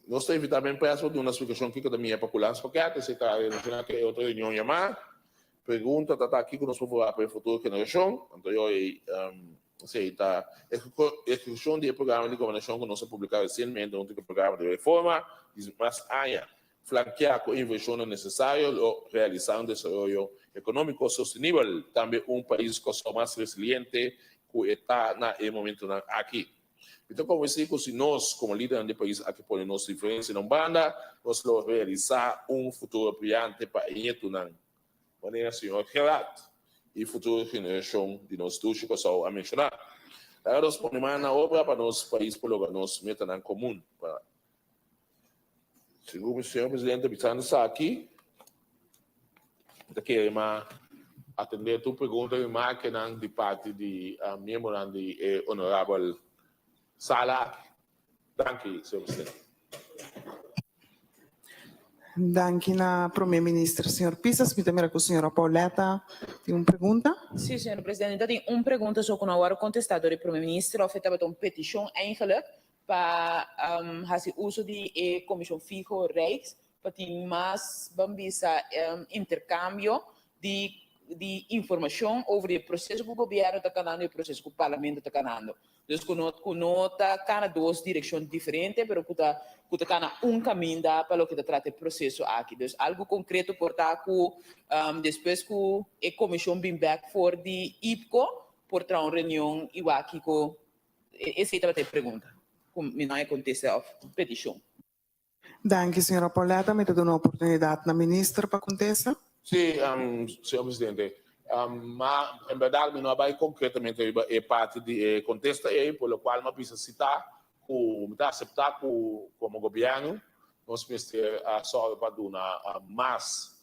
nós temos também peço de uma explicação aqui da minha população, porque até se está imaginando que outra reunião chamar, pergunta está aqui que nós vamos falar para a futura geração, então eu sei tá execução de programa de governação que nós publicamos recentemente, um programa de reforma, mas flanquear com inversões necessárias, realizar desenvolvimento econômico sostenible, também país que é mais resiliente que está no momento aqui. Então, como eu digo, se nós, como líder do país, aqui por nossa diferença não banda, nós vamos realizar futuro brilhante para isso, na maneira senhor Gerard, e futura geração de nós todos que só a mencionar. Agora, nós podemos na obra para nosso país, por logo, nós metemos em comum. Segundo o senhor presidente, pensando aqui, eu quero atender a tua pergunta de parte de membro de honorável Sala. Danke, senhor presidente. Danke na primeiro-ministro, senhor Pisas. Me também com a senhora Pauleta. Tem uma pergunta? Sim, senhor presidente. Então, tem uma pergunta só que não era contestada do primeiro-ministro. Afetava uma petição eigenlijk para fazer uso de comissão fijo Rijks para ter mais intercâmbio de informação sobre o processo que o governo está ganhando e o processo que o parlamento está ganhando. Então, nota cada duas direções diferentes, mas que está caminho para o que trata o processo aqui. Então, algo concreto por estar depois que a comissão vem back for the IPCO, por ter uma reunião igual aqui com essa é a pergunta. Como não é contesta a petição. Danke, senhora Pauleta. Me dá uma oportunidade na ministra para contestar. Sim, senhor presidente. Mas, em verdade, não vai concretamente a parte de contesta aí, por lo qual não precisa citar, que aceitar como governo, nós precisamos só para dar mais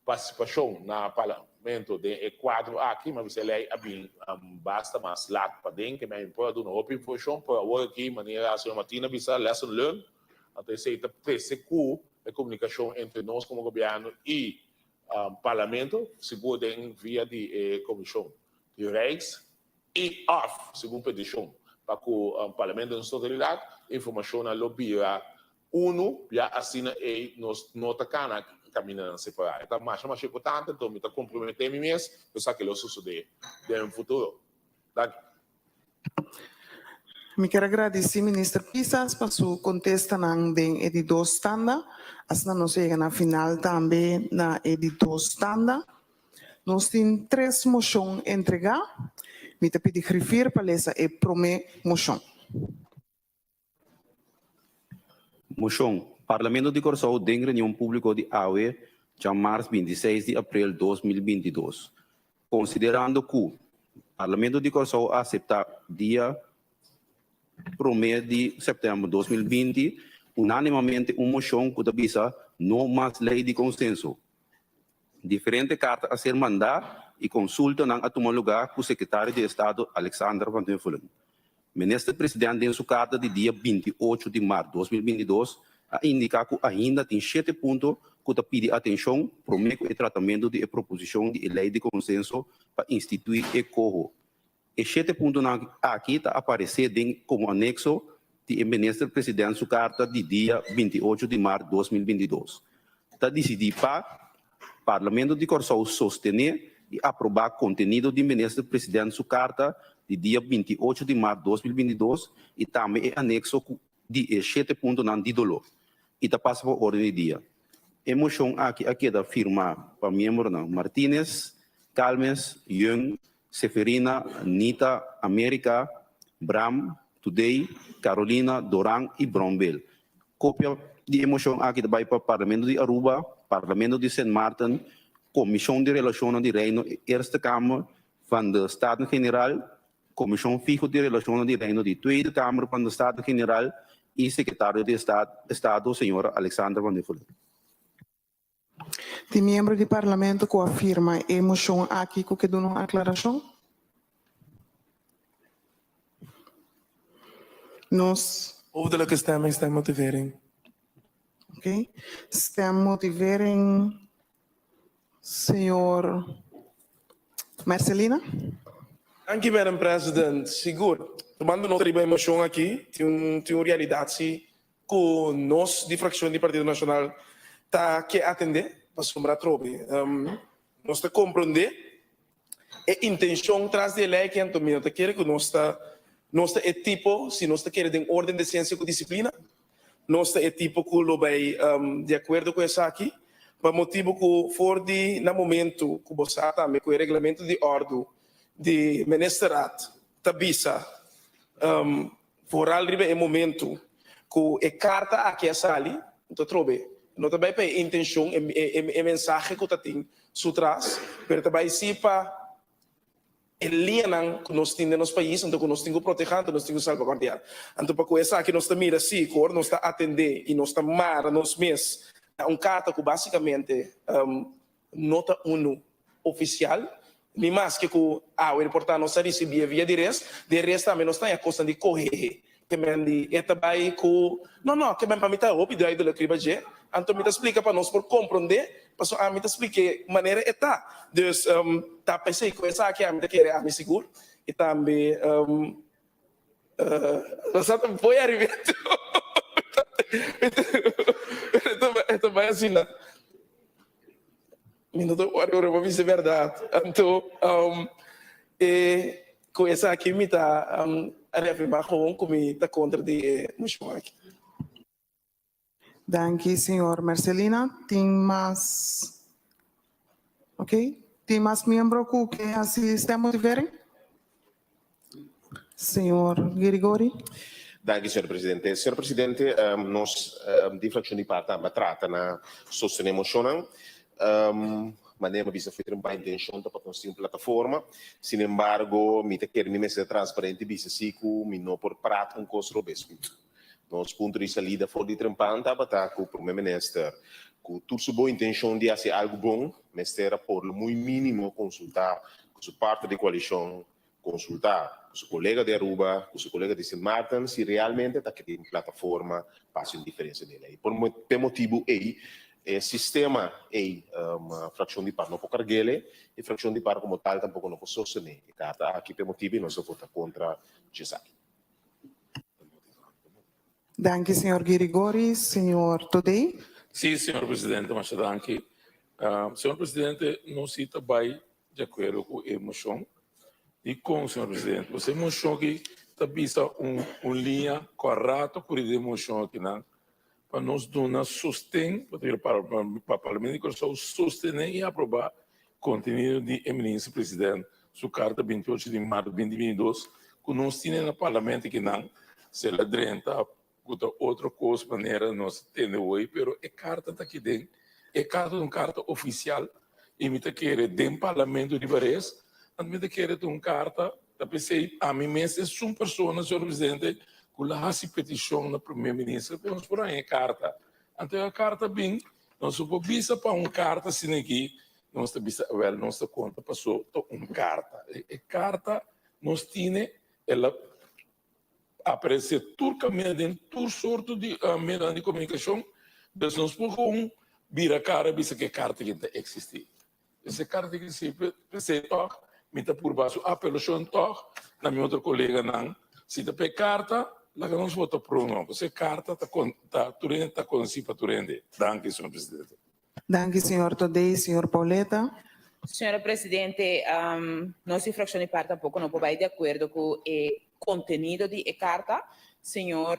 participação no parlamento de quadro aqui, mas a lei basta mais lá para dentro, que me pode dar uma outra informação, para agora aqui, maneira a senhora Martina, bisa lesson learned, até se está a comunicação entre nós como governo e parlamento, segundo via de comissão de Rijks e off, segundo petição, para que o parlamento não totalidade, informação na lobby já assina e nos nota cana caminhando separado. Então, mais importante, então, me está comprometendo mesmo, eu sei que isso suceder no futuro. Me quero agradecer, ministro Pisas, por sua contesta na editor standard. Assim, nós chegamos na final também na editor standard. Nós temos 3 moções a entregar. Me pedi referir para essa é a primeira moção. Moção. Parlamento de Corsou tem reunião pública de AUE, de março 26 de abril de 2022. Considerando que o Parlamento de Corsou aceita dia 1 de setembro de 2020, unanimemente uma moção que avisa não mais lei de consenso. Diferente carta a ser mandada e consulta não a tomar lugar com o secretário de Estado, Alexander Van den Fullen. Ministro Presidente, em sua carta de dia 28 de março de 2022, a indicar que ainda tem 7 pontos que pede atenção para o tratamento de proposição de lei de consenso para instituir o COHO. E 7 pontos aqui está aparecendo como anexo do Ministro Presidente sua carta de dia 28 de março de 2022. Está decidido para o Parlamento de Corsou sostener e aprovar o conteúdo do Ministro Presidente sua carta de dia 28 de março de 2022 e também é anexo de 7 pontos não de dolor. E está passando por ordem de dia. A moção aqui da firma para membro Martínez, Calmes, Young, Seferina, Nita, América, Bram, Today, Carolina, Doran e Brombel. Cópia de emoção aqui vai para o Parlamento de Aruba, Parlamento de Saint Martin, Comissão de Relações de Reino, Eerste Kamer van de Staten-Generaal, Comissão Fijo de Relações de Reino de Tweede Kamer van de Staten-Generaal e Secretário de Estado, senhora Alexander Van den Fullen. Tem membro do Parlamento que afirma a moção aqui que dá uma aclaração? Nós... Hoofdelijke stemming, stemmotivering. Ok. Stemmotivering, senhor Marcelina. Thank you, Madam President. Seguro. Tomando nota da emoção aqui, tem uma realidade que nós, de fração do Partido Nacional, tá que atender para sombrar trobe. Nós está compreender a intenção traz de lei que a gente está querendo que nós está é tipo, se nós está querendo ordem de ciência com disciplina, nós está é tipo que lo vai de acordo com isso aqui, para motivo que for de no momento que você também com o regulamento de ordem de ministeriado, tabisa, for alribe é momento que a carta aqui a sali, então trobe, não também para intenção é mensagem que tem sutras, mas também se para linha que nós temos nos países, então que nós temos que proteger, nós temos que salvaguardar. Então para começar aqui nós estamos assim, que nós está atender e nós está mar nos meses, carta que basicamente nota 1 oficial. Ni mais que o importante nós receber via de resto também nós está a costa de correr, que me é também que não que me para mim tá óbvio daí do que baje, então me explica para nós por compreender, passou a me explique maneira tá, dus tá pensei com essa aqui a me querer a me seguro e também você foi arrivado então vai assim lá. Minuto agora vou dizer verdade. Então, com essa aqui me está a reafirmar como me está contra de moção aqui. Danke, senhor Marcelina. Tem mais, ok? Tem mais membro que assistem verem? Senhor Grigori. Danke, senhor presidente. Senhor presidente, nós de fração de parte trata na sostener moção. Maneira bisa foi trabalhar intenção para construir uma plataforma. Sin embargo, me quer me ser transparente bisa siku me não por prato com costo robusto. Nos ponto de saída for de trampanta para com o primeiro-ministro com tudo boa intenção de fazer algo bom, mas era por muito mínimo consultar com sua parte da coalição, consultar com seu colega de Aruba, com seu colega de St. Martin, se realmente está criando uma plataforma para fazer diferença nele. Por motivo aí o sistema é uma fração de par não pode carregar e fração de par como tal tampouco não pode sostener. Aqui por motivo nós votamos contra Gisaki. Danke, senhor Grigori. Senhor Todei. Sim, senhor presidente, mas danke. Senhor presidente, não se trabalha de acordo com a moção. E com o senhor presidente, você mostrou que está vista uma linha correta por a moção aqui, não? Para nós dar sustento para o Parlamento de Corção sustentar e aprovar o conteúdo de eminência presidente, sua carta 28 de março de 2022, que nós temos no Parlamento que não se ela drenta outra coisa maneira nós temos hoje, mas a carta está aqui dentro, é uma carta oficial, e me quer dentro do Parlamento de Paris, e me quer uma carta, eu pensei, a mim mesmo é uma pessoa, senhor presidente, que lá se petição na primeira-ministra, nós por aí a carta. Então a carta bem, nós podemos para uma carta assim aqui, nós nossa conta passou uma carta. A carta nós temos, ela aparece turcamente tudo sorte de meio de comunicação, mas nós podemos vir a cara, bisa que a carta que existe. Essa carta que se precisa, me está por baixo, apelação toque, na minha outra colega não, se está pe carta, lá que nós votamos por não, você carta está com si para turende. Danke, senhor presidente. Danke, senhor Todei. Senhor Pauleta. Senhora Presidente, nossa fração de parte tampouco não pode de acordo com o conteúdo da carta. Senhor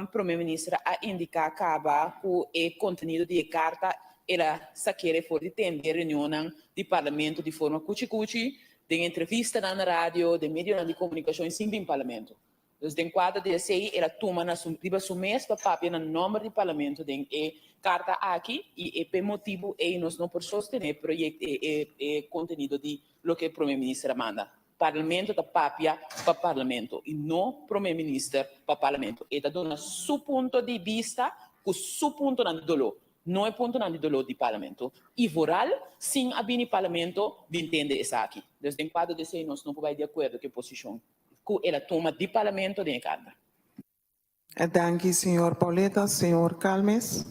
Primeiro-Ministro a indicar acaba com o conteúdo da carta, ela se quer for de ter reunião do Parlamento de forma cuchi-cuchi, de entrevista na rádio, de meio de comunicação em sim Parlamento. Então, em quadro de sei, ela toma na sua mesma papel no número do Parlamento de carta aqui e por motivo nós não podemos sostener projeto e conteúdo de lo que o Primeiro-Ministro manda. Parlamento da papia para Parlamento e não Primeiro-Ministro para Parlamento. E da dona seu ponto de vista, com seu ponto de dolor. Não é ponto de dolor do Parlamento. E voral, sim, a bem Parlamento de entender isso aqui. Desde o quadro de sei, nós não podemos de acordo com a posição que ela toma do Parlamento de carta. Danke, senhor Pauleta. Senhor Calmes.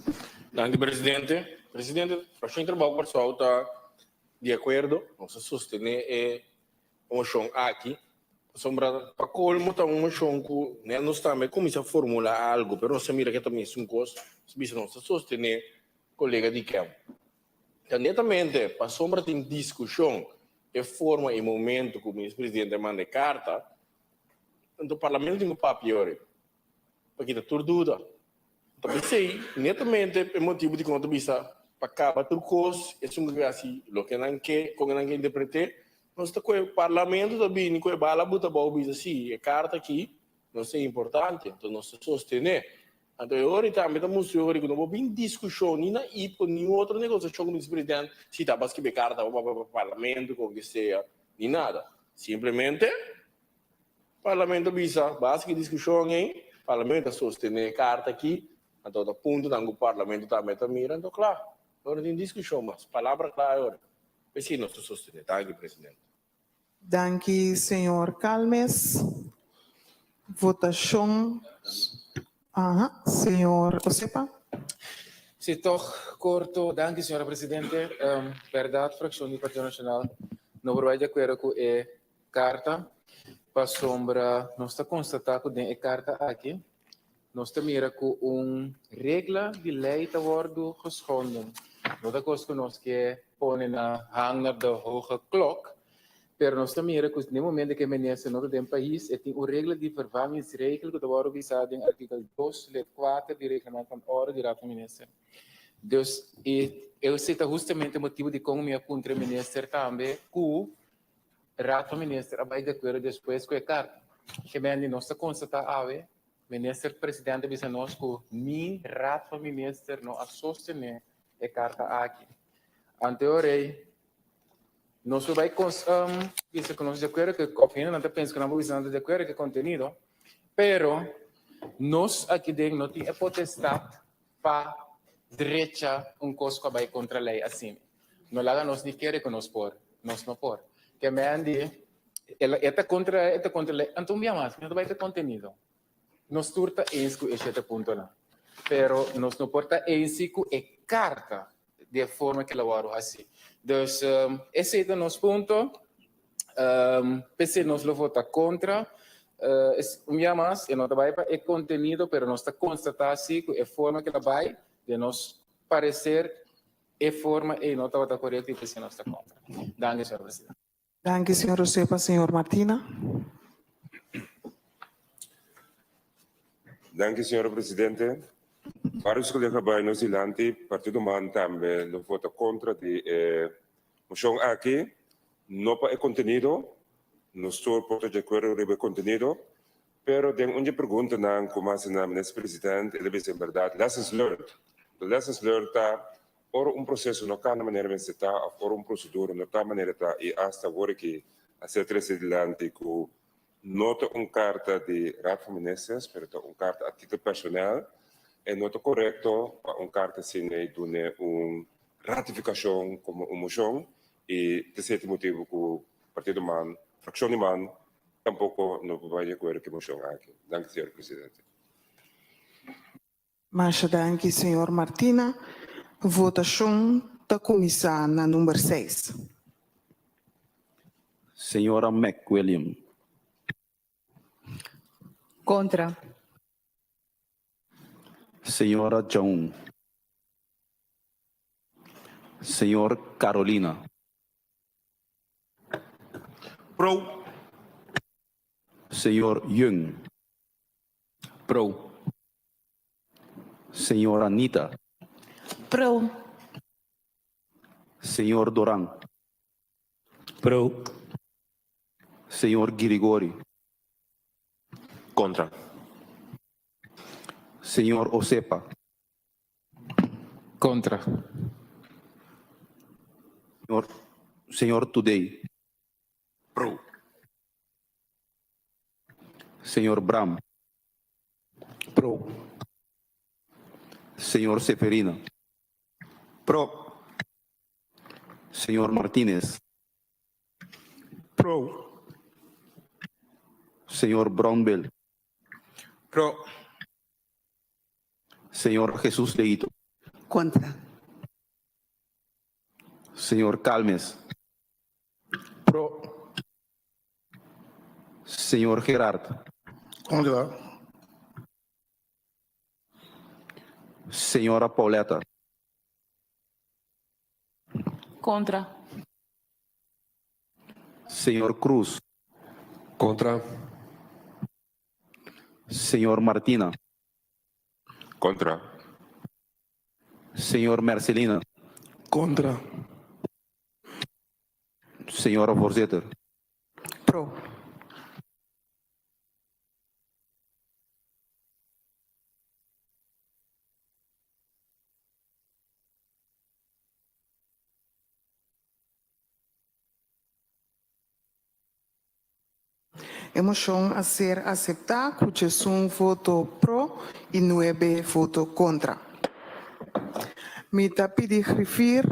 Danke, presidente. Presidente, a gente trabalha para está de acordo, nós sostener a moção aqui, Sombra, para colmo, tá uma chonco, né? Nós também começamos a formular algo, pero nós mira que também é um coisa, se nós sostener colega de campo. Então, netamente, para sombra tem discussão, e forma e momento que o ministro-presidente manda carta, então o parlamento tem um papel, porque está tudo dúvida. Então, sei, netamente, é motivo de conta vista, para acabar tudo coisa, é um assim, o que não quer, como não quer interpretar, nós estamos com o parlamento também, com a bala, buta bom, assim, a carta aqui, não é importante, então nós sostener. Então, eu também estamos que não vou bem discussão, nem na IPO, nem outro negócio, com o vice-presidente, se está para escrever carta para o parlamento, com o que seja, nem nada. Simplesmente, o parlamento visa, básica discussão, hein? O parlamento sostener carta aqui, então, o ponto do parlamento também está mirando, então, claro, agora tem discussão, mas palavra clara agora. Assim, nós sostener, tá, presidente. Danke, senhor Calmes. Votação. Senhor Osepa. Se toch corto, danke, senhora presidente. Verdade, fração do Partido Nacional, não vai de acordo com a carta, para sombra, nós está constatando que a carta aqui, nós está mira com regra de lei que wordt geschonden. Não é coisa que nós que põe na hanger da hoge klok, pero nós está mira que no momento que minister no do país, tem uma regra de vervangingsregel que wordt visado em artigo 2, lid 4 de regramento van orde de raad van minister. Dus eu sei justamente o motivo de como me apunta o minister também, que o raad van minister vai de acordo depois com a carta. Que bem, nós está constatando, minister presidente bisa nós que min raad van minister não a sostener a carta aqui. Anteorei, nós vai dizer que nós de acordo que confina, não penso que não vamos de acordo com o conteúdo, pero nós aqui dentro não tem a potestade para direita coisa que vai contra a lei assim. Não lá nós nem queremos que nós por, nós não por. Que me ande, ela está contra a lei, então me amas, não vai ter conteúdo. Nós turta com este ponto lá, pero nós não porta com a carta de forma que ela vai assim. Dus esse é o nosso ponto. PC nós lo vota contra. Mais, não vai para o conteúdo, pero nós está constatando assim que a forma que ela vai de nós parecer a forma e não está correta e PC nós está contra. Danke, senhor presidente. Danke, senhor Osepa. Senhor Martina. Danke, senhor presidente. Vários colegas vai no silante, partido man também lo vota contra de moção aqui, não para o conteúdo, não estou por de acordo com o conteúdo, pero tem uma pergunta na como se na ministro presidente, ele diz em verdade, lessons learned. The lessons learned está por processo não cá na maneira de se está, por procedura não tá maneira tá e hasta agora que a ser presidente com nota carta de raad van ministers, pero carta a título personal. É nota correto para carta sem uma ratificação como uma moção e desse motivo que o partido man, fração de man, tampouco não vai de acordo com a moção aqui. Danke, senhor presidente. Mas danke, senhor Martina. Votação da comissão na número 6. Senhora McWilliam. Contra. Senhora Jones. Senhor Carolina. Pro. Senhor Jung. Pro. Senhora Anita. Pro. Senhor Doran. Pro. Senhor Girigori. Contra. Senhor Osepa. Contra. Senhor Today. Pro. Senhor Bram. Pro. Senhor Seferina. Pro. Senhor Martínez. Pro. Senhor Brownbell. Pro. Senhor Jesus Leito. Contra. Senhor Calmes. Pro. Senhor Gerard. Contra. Senhora Pauleta. Contra. Senhor Cruz. Contra. Senhor Martina. Contra. Senhor Marcelina. Contra. Senhora Voorzitter. Pro. A moção a ser aceptada, cujo um voto pro e 9 voto contra. Me tá pedir referir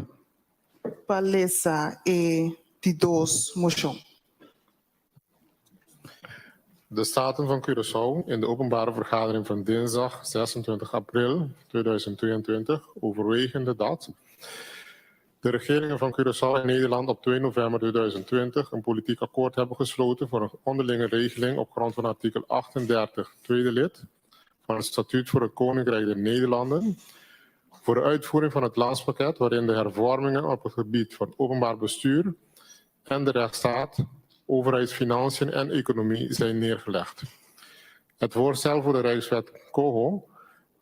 palestra e de 2 moção. De Staten van Curaçao in de openbare vergadering van dinsdag 26 april 2022 overwegende dat de regeringen van Curaçao en Nederland op 2 november 2020 een politiek akkoord hebben gesloten voor een onderlinge regeling op grond van artikel 38, tweede lid van het Statuut voor het Koninkrijk der Nederlanden voor de uitvoering van het landspakket waarin de hervormingen op het gebied van openbaar bestuur en de rechtsstaat, overheidsfinanciën en economie zijn neergelegd. Het voorstel voor de Rijkswet COHO,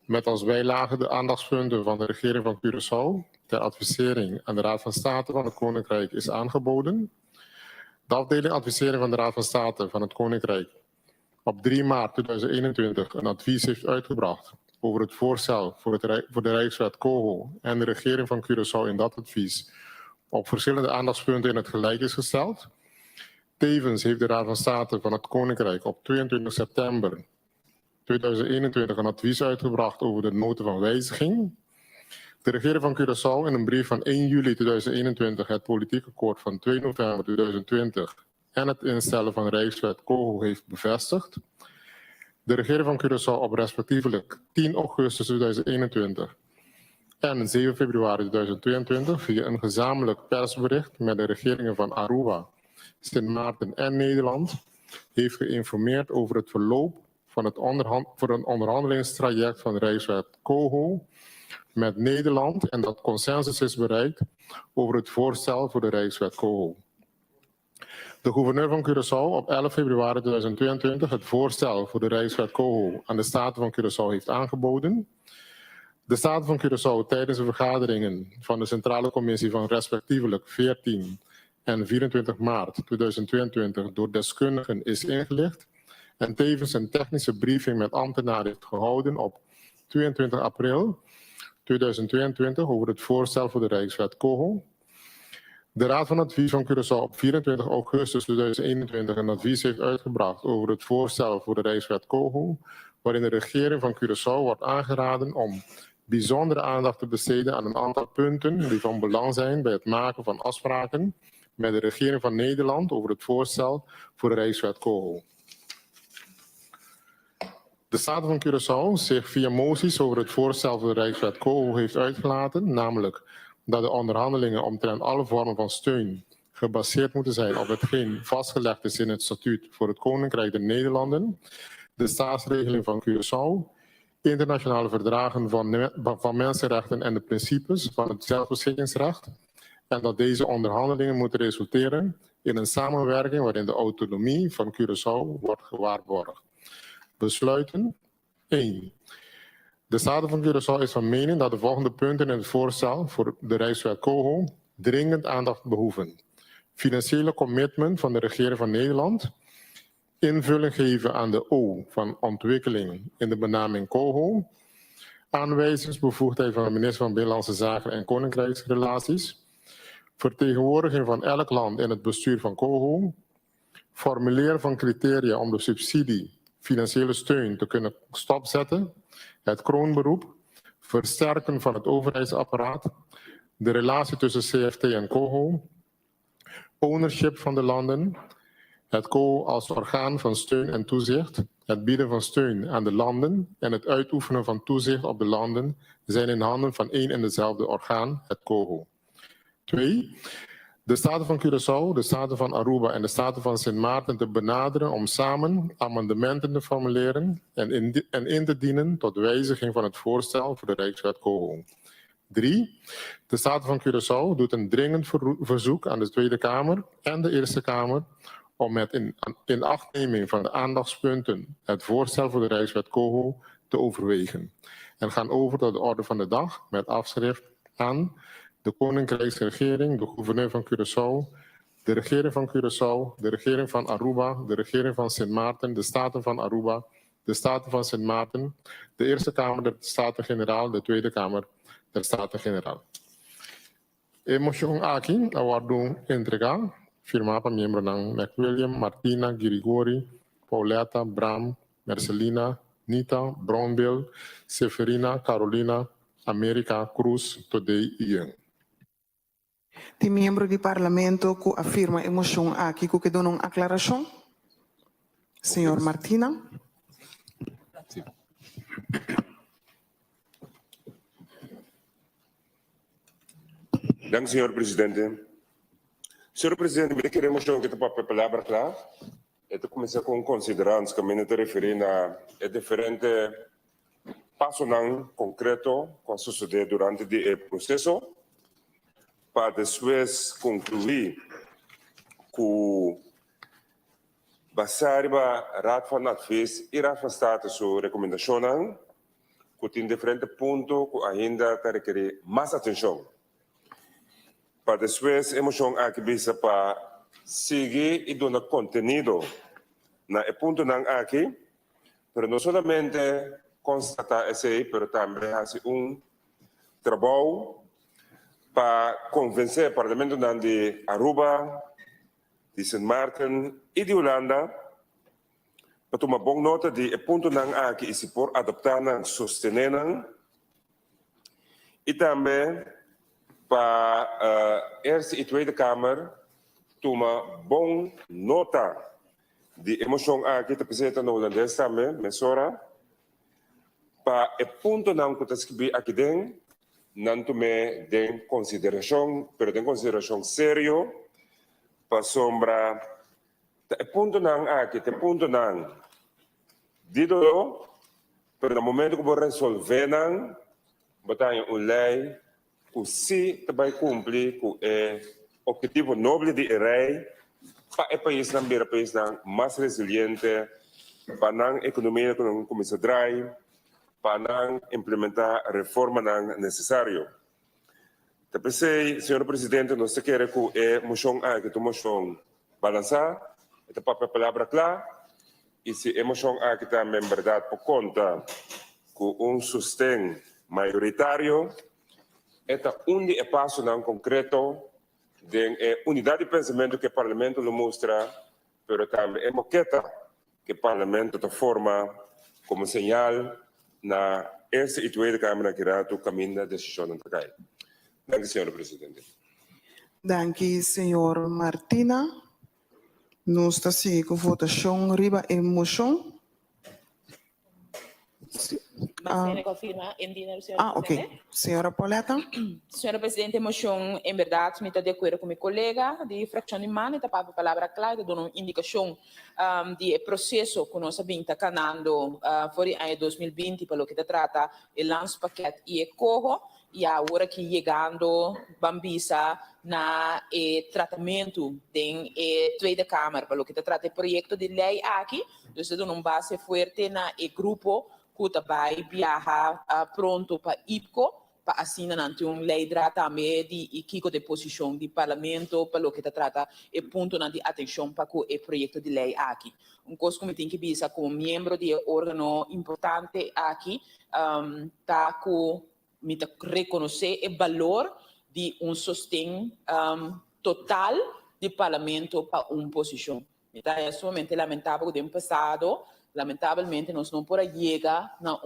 met als bijlage de aandachtspunten van de regering van Curaçao ter advisering aan de Raad van State van het Koninkrijk is aangeboden. De afdeling advisering van de Raad van State van het Koninkrijk op 3 maart 2021 een advies heeft uitgebracht over het voorstel voor de Rijkswet COHO en de regering van Curaçao in dat advies op verschillende aandachtspunten in het gelijk is gesteld. Tevens heeft de Raad van State van het Koninkrijk op 22 september 2021 een advies uitgebracht over de noten van wijziging. De regering van Curaçao in een brief van 1 juli 2021 het politiek akkoord van 2 november 2020 en het instellen van Rijkswet COHO heeft bevestigd. De regering van Curaçao op respectievelijk 10 augustus 2021 en 7 februari 2022 via een gezamenlijk persbericht met de regeringen van Aruba, Sint Maarten en Nederland heeft geïnformeerd over het verloop van het onderhandelingstraject van Rijkswet COHO met Nederland en dat consensus is bereikt over het voorstel voor de Rijkswet COHO. De gouverneur van Curaçao op 11 februari 2022 het voorstel voor de Rijkswet COHO aan de Staten van Curaçao heeft aangeboden. De Staten van Curaçao tijdens de vergaderingen van de Centrale Commissie van respectievelijk 14 en 24 maart 2022 door deskundigen is ingelicht en tevens een technische briefing met ambtenaren heeft gehouden op 22 april 2022 over het voorstel voor de Rijkswet COHO. De Raad van Advies van Curaçao op 24 augustus 2021 een advies heeft uitgebracht over het voorstel voor de Rijkswet COHO, waarin de regering van Curaçao wordt aangeraden om bijzondere aandacht te besteden aan een aantal punten die van belang zijn bij het maken van afspraken met de regering van Nederland over het voorstel voor de Rijkswet COHO. De Staten van Curaçao zich via moties over het voorstel voor de Rijkswet COHO heeft uitgelaten, namelijk dat de onderhandelingen omtrent alle vormen van steun gebaseerd moeten zijn op hetgeen vastgelegd is in het Statuut voor het Koninkrijk der Nederlanden, de staatsregeling van Curaçao, internationale verdragen van mensenrechten en de principes van het zelfbeschikkingsrecht, en dat deze onderhandelingen moeten resulteren in een samenwerking waarin de autonomie van Curaçao wordt gewaarborgd. Besluiten 1. De Staten van Curaçao is van mening dat de volgende punten in het voorstel voor de Rijkswet COHO dringend aandacht behoeven. Financiële commitment van de regering van Nederland, invulling geven aan de O van ontwikkeling in de benaming COHO, aanwijzingsbevoegdheid van de minister van Binnenlandse Zaken en Koninkrijksrelaties, vertegenwoordiging van elk land in het bestuur van COHO, formuleren van criteria om de subsidie, financiële steun te kunnen stopzetten, het kroonberoep, versterken van het overheidsapparaat, de relatie tussen CFT en COHO, ownership van de landen, het COHO als orgaan van steun en toezicht, het bieden van steun aan de landen en het uitoefenen van toezicht op de landen zijn in handen van één en dezelfde orgaan, het COHO. 2. De Staten van Curaçao, de Staten van Aruba en de Staten van Sint Maarten te benaderen om samen amendementen te formuleren en in te dienen tot wijziging van het voorstel voor de Rijkswet Coho. 3. De Staten van Curaçao doet een dringend verzoek aan de Tweede Kamer en de Eerste Kamer om met inachtneming van de aandachtspunten het voorstel voor de Rijkswet Coho te overwegen en gaan over tot de orde van de dag met afschrift aan de Koninkrijksregering, de gouverneur van Curaçao, de regering van Curaçao, de regering van Aruba, de regering van Sint Maarten, de Staten van Aruba, de Staten van Sint Maarten, de Eerste Kamer der Staten-Generaal, de Tweede Kamer der Staten-Generaal. Motion aqui, awardo entregar, firma para membro ng McWilliam, Martina, Girigori, Pauleta, Bram, Marcelina, Nita, Brownbill, Seferina, Carolina, America, Cruz, Today e Young. De membro do Parlamento que afirma a moção aqui que dá uma aclaração. Senhor Martina. Dank, senhor presidente. Senhor presidente, me queremos que te pape palavra lá. Eu comecei com considerando que me referir a diferente passo não concreto que sucedeu durante o processo para depois concluir que basar a Raad van Advies e Raad van State sua recomendação que tem diferentes pontos que ainda requer mais atenção. Para depois, emoção aqui bisa para seguir e dar conteúdo na ponto não aqui, mas não somente constatar esse, mas também fazer trabalho para convencer o Parlamento de Aruba, de Sint Maarten e de Holanda para tomar boa nota de ponto não aqui e se por adaptar e sostener e também para Eerste e Tweede Kamer tomar boa nota de emoção aqui que apresenta no holandês também, mesora, para o ponto não que está escrito aqui dentro, não tomar em consideração, mas em consideração sério, para sombra, o ponto não aqui, o ponto não, dido, mas no momento que vou resolver não, botar uma lei, que se vai cumprir com o objetivo nobre de rei, para o país não ser país mais resiliente, para a economia não começar a drive, para implementar a reforma necessária. Também sei, senhor presidente, nós queremos que a moção que a moção balançar, é para a palavra clara, e se a moção que também, em verdade, por conta com sustento maioritário, é onde é passo não concreto de unidade de pensamento que o Parlamento nos mostra, mas também é moqueta que o Parlamento forma como sinal na Eerste e Tweede Kamer que irá o caminho da decisão não cai. Dank u, senhor presidente. Dank u, senhor Martina. Nós estamos seguindo com a votação riba em moção. Ok. Senhora Pauleta. Senhora Presidente, moção, em verdade, me está de acordo com meu colega de fração de mano, está para a palavra clara, dando uma indicação de processo que nós estamos caminhando for o ano 2020, para o que trata o lance paquete e corro, e agora que chegando, Bambisa, na tratamento da Tweede Kamer, para o que trata o projeto de lei aqui, então, dando uma base forte na grupo que vai viajar pronto para IPCO, para assinar uma lei também de Kiko de posição do Parlamento, para o que trata e ponto de atenção para o projeto de lei aqui. Coisa que me tem que pensar como membro de órgão importante aqui, tá com me reconhecer o valor de sustento total do Parlamento para uma posição. Então, é somente lamentável que no passado, lamentavelmente, nós não podemos chegar a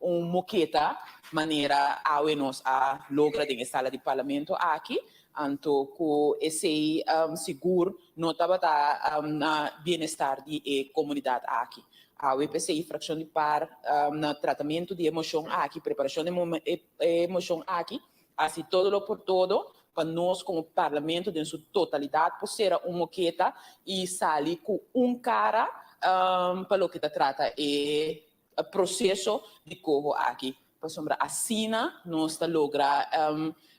moqueta maneira a nós a lograr em sala de parlamento aqui, então que esse seguro não estava na bem-estar da comunidade aqui. A UPCI, fração de par, no tratamento de emoção aqui, preparação de emoção aqui, assim todo por todo, para nós como parlamento em sua totalidade, por ser uma moqueta e sair com cara para o que trata o processo de corro aqui. Para sombra assina, nós logra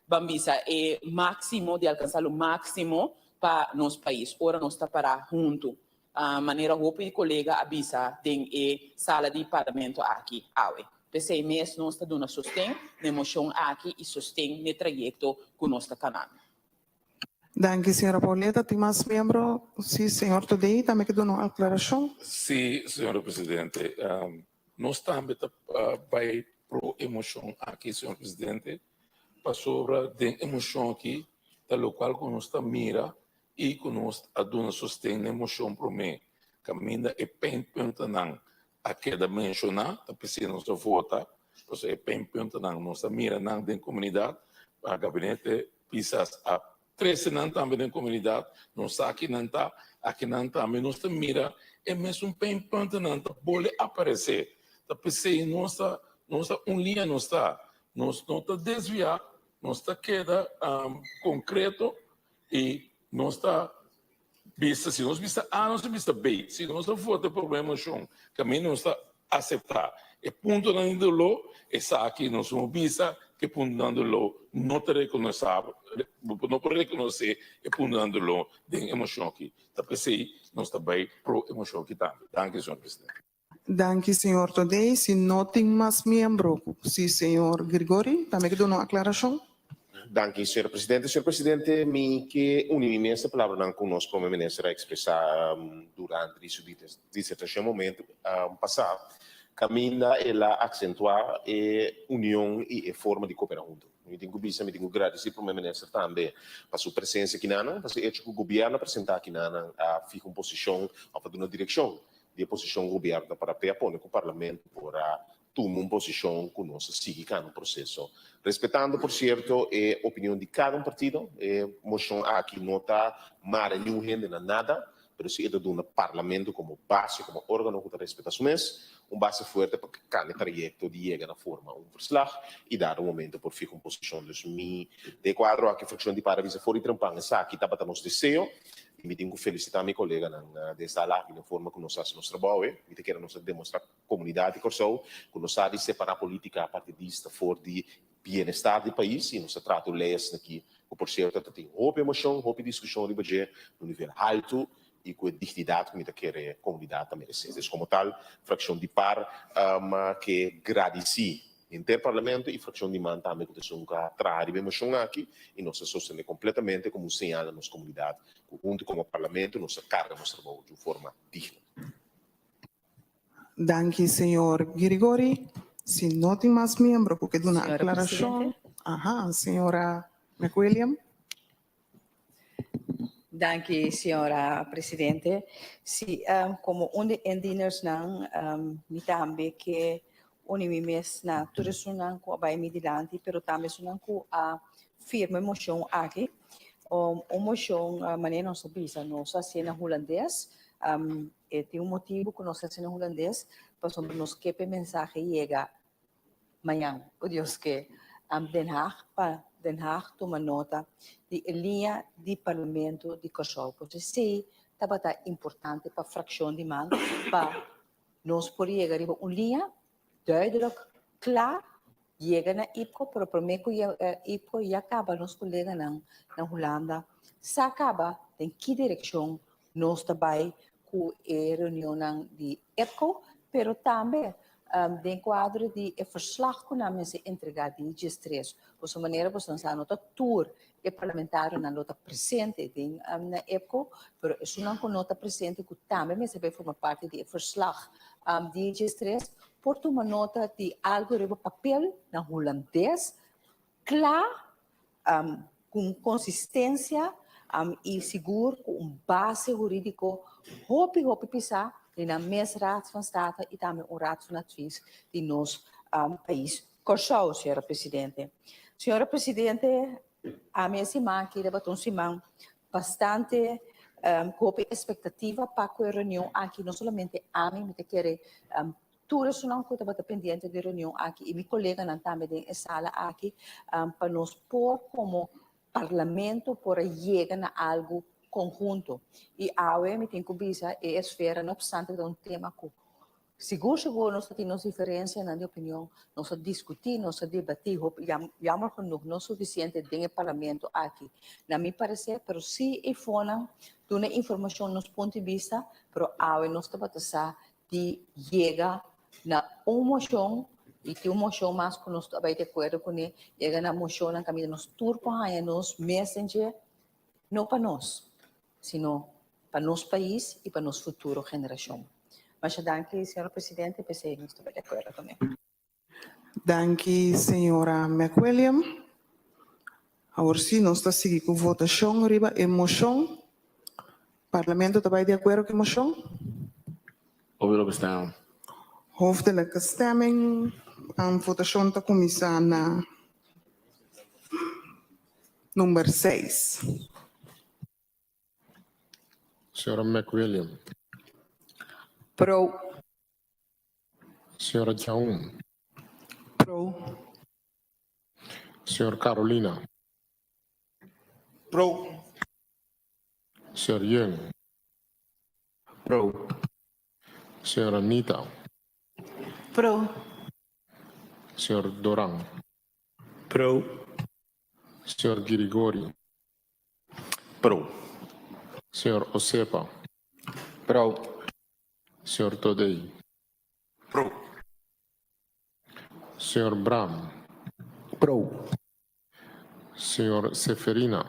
bambisa máximo, de alcançar o máximo para nosso país. Ora nós está para junto. Maneira roupa e colega avisa tem sala de parlamento aqui. Pensei mesmo nós está dando sustento, emoção aqui e sustento no trajeto que nós está canando. Danke, senhora Pauleta. Tem mais membro? Sim, senhor Today, também que dá uma declaração. Sim, senhor presidente. Nós também vai pro emoção aqui, senhor presidente, para sobre a emoção aqui, da local que nós está mira e que nós dando sustento na emoção para mim. Caminha e bem ponto não a queda mencionar, a pessoa não se vota, porque é bem ponto não nós mira não da comunidade, a gabinete pisas a 13 não também da comunidade, nós aqui não também nós mira é mesmo bem ponto não pode aparecer, a pessoa não está linha não está desviar, não está queda concreto e não está vista, se nós vista A, nós vista B, se nós vota problema chão, caminho não está aceitar. E ponto não indo lo, essa aqui nós vamos vista que ponto não lo não te reconhecer, não pode reconhecer e ponto não lo de emoção aqui. Tá pensei nós está bem pro emoção aqui também. Danke, senhor presidente. Danke, senhor Today. Se não tem mais membro, sim, senhor Grigori, também que dá uma declaração. Danke, senhor presidente. Senhor presidente, que unanimamente a palavra não conosco, como ministro, a expressar durante esse momento passado, caminha ela acentuar a união e a forma de cooperar junto. Eu tenho que agradecer para o ministro também para sua presença aqui, para o governo apresentar aqui, fica uma posição, a fazer uma direção de posição do governo para apoiar o parlamento para tomar uma posição que nós seguimos no processo. Respeitando, por certo, a opinião de cada partido, moção aqui não está mais nenhum rende nada, mas se é do parlamento como base, como órgão que respeita as base forte para que cada trajeto llegue na forma verslag e dar momento por ficar uma posição. De quadro aqui, fração de parabéns for e trampang, aqui está para nosso desejo. E me tenho que felicitar minha colega desta live, na forma que nós fazemos nosso trabalho. E te quero demonstrar a comunidade, que nós sabemos separar a política partidista for de bem-estar do país. E nós tratamos leis aqui, que por certo tem roupa emoção, roupa discussão de budget no nível alto e com a dignidade que a comunidade também merece. Como tal, fração de par que agradeci interparlamento e fração de man também que são atrás de emoção aqui e nós sostenemos completamente como um sinal da nossa comunidade, junto como parlamento, nossa carga, nosso trabalho de forma digna. Danke, senhor Grigori. Se não tem mais membro, porque dá uma declaração. Senhora McWilliam. Danke, senhora presidente. Sim, como um de indígenas não, me também que unimimes na tudo sunan ko abay midilante pero também sunan ko firme motion aqui o motion maneira não sabia nós assim na holandês tem motivo que nós assim na holandês para sobre nos que mensagem chega amanhã o Deus que Den Haag toma nota de linha de parlamento de Kosovo porque se estava importante para fração de man para nós por chegar a linha duidelijk, klaar, llegan a IPCO, pero prometo IPCO ya acaba nos colegas na Holanda, se acaba em que direção nós também com a reunião de IPCO, pero também dentro quadro de verslag que nós se entregar de G3, por essa maneira você não nota tour e parlamentar não nota presente na IPCO, pero isso não nota presente que também se vai formar parte de verslag de G3 por tomar nota de algo de papel na holandês, claro, com consistência e seguro, com base jurídico, hopi pisar na mesma Raad van State e também o Raad van Advies de nosso país. Kosovo, senhora Presidente. Senhora Presidente, a minha semana aqui debatou semana bastante com expectativa para a reunião aqui, não somente a mim, mas querer tudo isso não está pendente de reunião aqui e meu colega não também em sala aqui para nos pôr como parlamento para llegar a algo conjunto. Y ahora me tengo que ver esfera, no obstante, de un tema que seguro nós temos diferença na minha opinião, nós discutir, nós debater, já não é suficiente dentro do parlamento aqui, na minha parecer, pero se e fona uma informação nos ponto de vista, pero agora nós estamos de chegar na moção e tem uma moção mais que nós estamos de acordo com ele, chega na moção na caminho nos turpo, nos messenger, não para nós, sino para nosso país e para nossa futura geração. Mas danke, senhora Presidente, pensei que estou de acordo também. Danke, senhora McWilliam. Agora sim, nós estamos seguindo com votação, riba e moção. O Parlamento está de acordo com a moção? Overlopen staan. Hoofdelijke stemming. A votação está começando na número 6. Senhora McWilliam. Pro. Senhora Jaun. Pro. Senhora Carolina. Pro. Senhor Young. Pro. Senhora Anita. Pro. Senhor Doran. Pro. Senhor Girigori. Pro. Senhor Osepa. Pro. Senhor Todei. Pro. Senhor Bram. Pro. Senhor Seferina.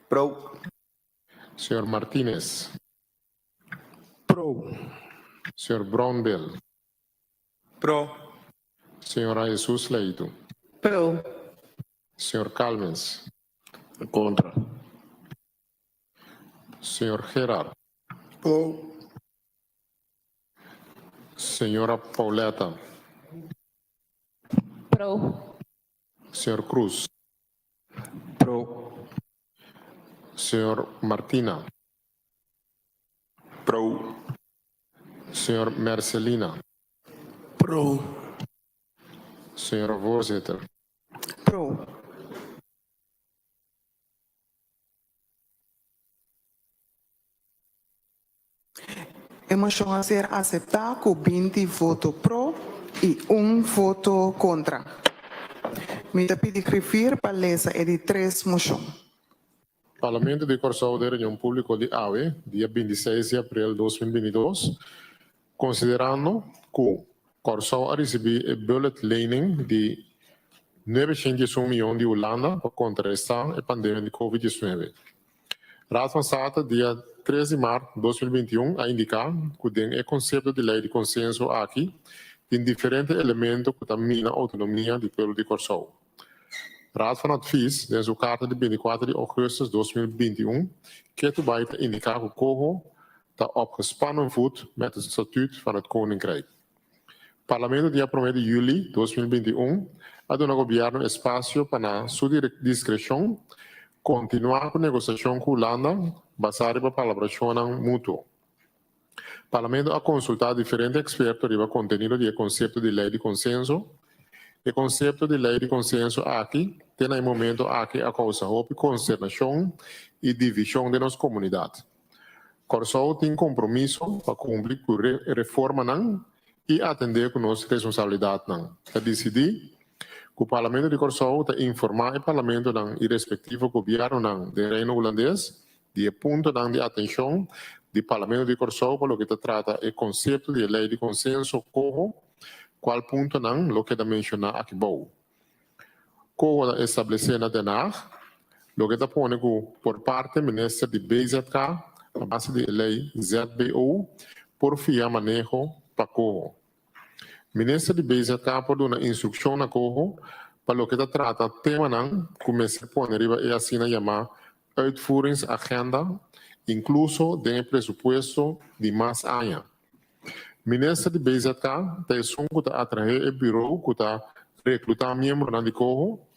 Pro. Senhor Martínez. Pro. Senhor Brownbill. Pro. Senhora Jesus Leito. Pro. Senhor Calmes. Contra. Senhor Gerard. Pro. Senhora Pauleta. Pro. Senhor Cruz. Pro. Senhor Martina. Pro. Senhor Marcelina. Pro. Senhora Voorzitter. Pro. A moção a ser aceptada com 20 votos pro e 1 voto contra. Me pedi escrever para ler de 3 moções. Parlamento de Corsão de Reunião Pública de AWE, dia 26 de abril de 2022, considerando que Corsão a receber a bullet lening de 901 milhões de Holanda para contrarrestar a pandemia de Covid-19. Raad van State, dia 13 de março de 2021, a indicar que tem o conceito de lei de consenso aqui em diferentes elementos que também a autonomia do povo de Corsão. Raad van Advies, in zijn carta de 24 de augustus 2021, que vai indicar que o Congo está opgespannen voet met het statuut van het Koninkrijk. Parlamento dia 1 de juli 2021 ha donato al governo espacio para su discreción continuar con negociación con Holanda basada en colaboración mutua. El Parlamento ha consultado diferentes expertos sobre el contenido del concepto de ley de consenso. El concepto de ley de consenso aquí tiene en el momento aquí a causa de consternación y división de nuestra comunidad. Corsão tiene compromiso para cumplir con reforma y atender con nuestra responsabilidad. A decidir que o Parlamento de Corsão está informar o Parlamento e respectivo governo do Reino Holandês de ponto de atenção do Parlamento de Corsão para o que trata o conceito de lei de consenso como qual ponto lo que está mencionado aqui bom. Como estabelecer na DENAG, lo que está pondo por parte do Ministério de BZK, a base de lei ZBO, por via manejo para Congo. O Ministério de BZK pode dar uma instrução na Congo para o que trata tema que começa a pôr e assim chamar uitvoeringsagenda, incluso do presupuesto de mais anos. O Ministério de BZK tem que atrair o bureau que está reclutar membros de Congo,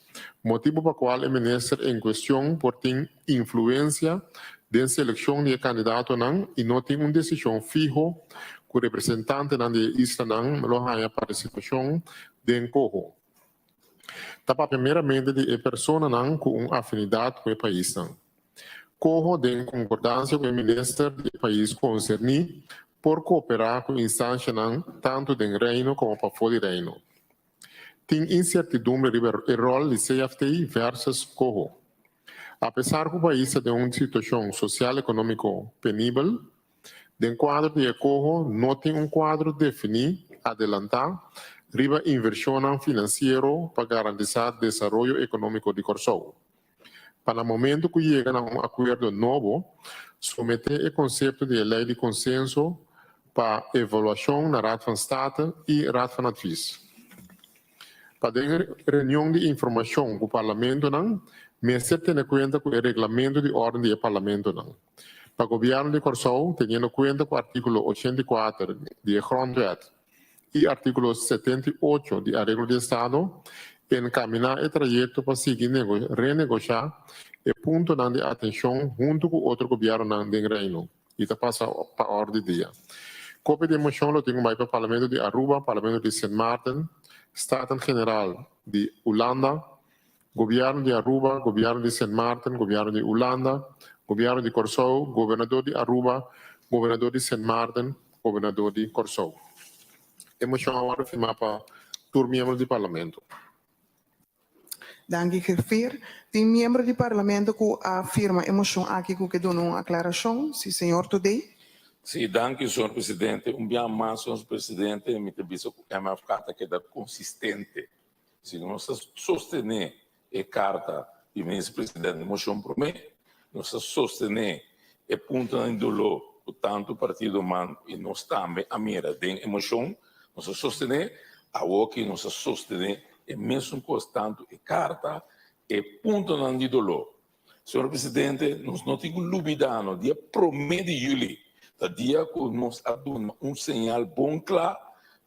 motivo para o qual o Ministério em questão pode ter influência na seleção de candidato e não tem uma decisão fija que o representante da isla lo haya para a situação de Congo. Tapa primeiramente de persona não com afinidade com o país não. Corro de concordância com o ministro do país concernido por cooperar com a instância não, tanto do reino como para fora do reino. Tem incertidumbre sobre o rol de CFTI versus Corro. Apesar que o país tem uma situação social e econômica penível, do quadro de Corro não tem um quadro definido, adelantar, riba inversión financiero para garantizar el desarrollo económico de Corsou. Para el momento que llegan a un acuerdo nuevo, somete el concepto de ley de consenso para evaluación na Raad van State y Raad van Advies. Para la reunión de información con el Parlamento, me se tiene cuenta con el reglamento de orden del Parlamento. Para el gobierno de Corsou, teniendo cuenta con el artículo 84 de Grondwet y artículo 78 de Arreglo de Estado, encaminar el trayecto para seguir renegociar el punto de atención junto con otro gobierno del Reino. Y te pasa para orden del día. Copia de moción lo tengo para el Parlamento de Aruba, Parlamento de Sint Maarten, Staten General de Holanda, Gobierno de Aruba, Gobierno de Sint Maarten, Gobierno de Holanda, Gobierno de Corsou, Gobernador de Aruba, Gobernador de Sint Maarten, Gobernador de Corsou. Emoção agora firmar para todos os membros do Parlamento. Dank u, Gevier. Tem membro do Parlamento que afirma emoção aqui que dá uma aclaração. Sim, senhor, today. Sim, danke, senhor presidente. Dia mais, senhor presidente, me visto que é uma carta que é consistente. Se nós sostener a carta do ministro-presidente, emoção para mim, nós sostener a ponta em dolor, o tanto partido man e nós também a mira de emoção, nós sostener a que nós sostener é mesmo constante e carta e ponto de dolor. Senhor presidente, nós não temos dúvida, dia 1 de julho, dia que nós damos sinal bom claro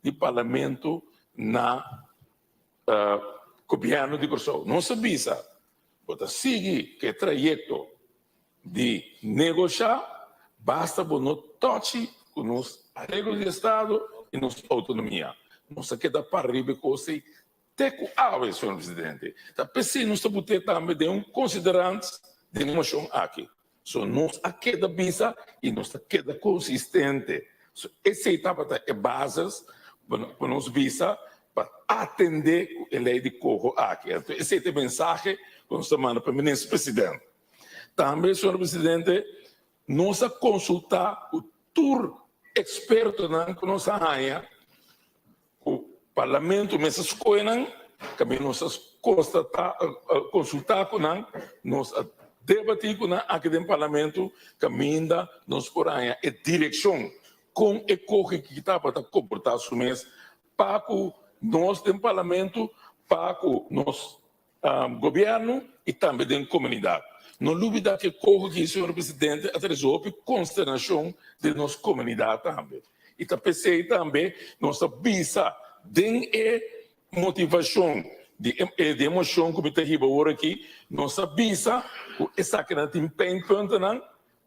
do Parlamento na governo de Corsou. Não se visa, para seguir que trajeto de negociar, basta por não toque com os arreglos de Estado e nossa autonomia. Nossa queda para arriba com você, teco ave, senhor presidente. Da PC nós temos também considerantes de emoção aqui. So nós a queda bisa e nossa queda consistente. So essa etapa é bases para nós visa para atender a lei de Corro aqui. Então esse é o mensagem que nós mandamos para o ministro-presidente. Também, senhor presidente, nós consultar o tour experto que nós temos, o parlamento, mas as coisas, que nós consultar com nós debater com aqui no parlamento, que ainda nós por aí a direção com o que está para comportar o mês, para que nós do parlamento, para que nós governo e também da comunidade. Não dúvida que corre, senhor presidente, resolve consternação de nossa comunidade também. E também também nossa visa de motivação, de emoção que está agora aqui, nossa visa, essa que não tem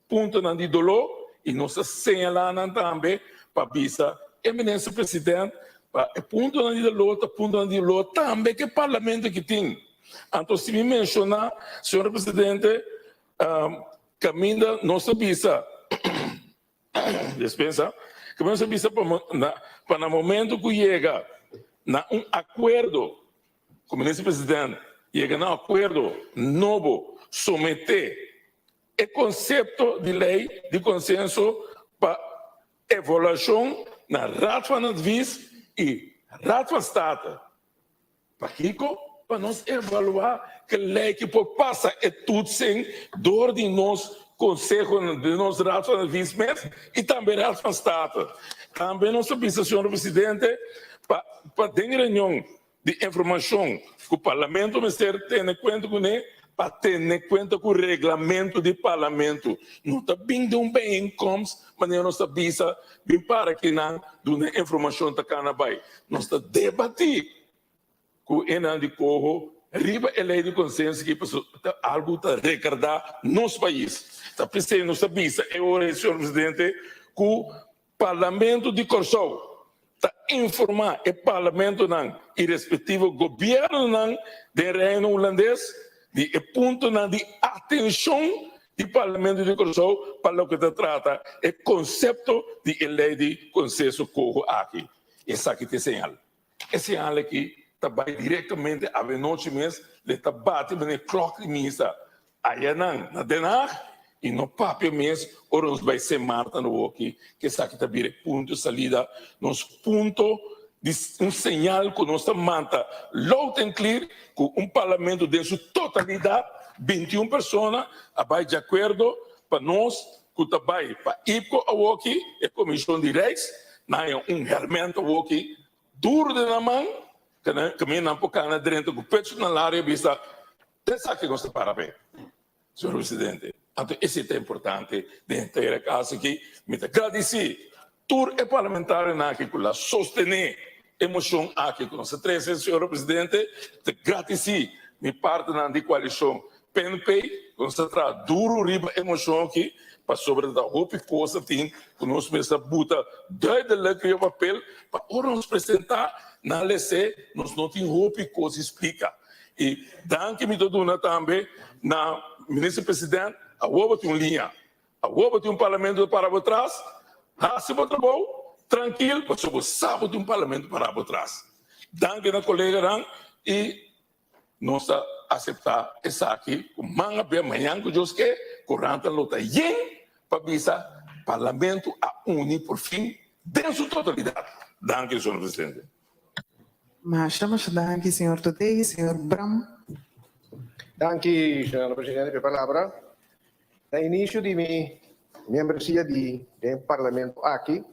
ponto de dolor, e nossa senhalando também para visa, eminência presidente, para ponto de dolor também que o parlamento que tem. Então, se me mencionar, senhor presidente, caminha nossa visa, dispensa, que nossa visa para o momento que chega na acordo com o ministro-presidente, chega na acordo novo, someter o conceito de lei de consenso para evaluação na Raad van Advies e Raad van State. Para para nós evaluar que lei que passa é tudo sem dor de nós conselho de nós Raad van Advies e também Raad van State. Também nós sabemos, senhor presidente, para ter reunião de informação que o parlamento ministério tem em conta com ele, para ter em conta com o regulamento do parlamento. Não está bem de bem incomes, mas não está bem para que não dê informação da canabai. Nós está debatir com o Enan de Corro, riba a lei de consenso que algo está recordar nosso país. Está pensando, nossa visa, é hora, senhor presidente, que o parlamento de Corsou ta informar o parlamento nan e respectivo governo nan do Reino Holandês de ponto nan de atenção do parlamento de Curaçao para o que se trata o conceito de lei de consenso corro aqui. Essa aqui tem sinal. Esse sinal aqui vai diretamente a noite mesmo, ele está batendo na clock de missa. Aí na denar e no papel mesmo, oramos vai ser Marta no aqui, que essa aqui está bem ponto de salida, nos ponto de sinal que nós manta loud and clear com parlamento de sua totalidade, 21 pessoas, vai de acordo para nós, que vai para IPCO aqui, a Comissão de Reis, na realmente aqui, duro de na mão, que me não pode na dentro do pecho na área vista, essa que nós parabéns, senhor presidente. Então, isso é importante dentro da casa aqui, me agradecer, tour e parlamentar aqui que lá sostener emoção aqui com nossa três, senhor presidente, te agradecer me parte na de coalição PNP, concentrar duro riba emoção aqui, para sobre da roupa coisa tem que nós mesmo buta desde lá que o papel para nos apresentar na LC, nós não tem roupa coisa explica. E danke me dona também na ministro presidente, a outra tem linha, a outra tem parlamento para trás, lá se botar bom, tranquilo, para sobre sábado tem parlamento para trás. Danke na colega Dan e nós aceitar essa aqui, com manga bem amanhã que Deus quer, corranta luta yen para bisa parlamento a unir por fim dentro da totalidade. Danke, senhor presidente. Mas danke, senhor Todei, senhor Bram. Danke, senhor presidente, pela palavra. No início de minha membresia do parlamento aqui,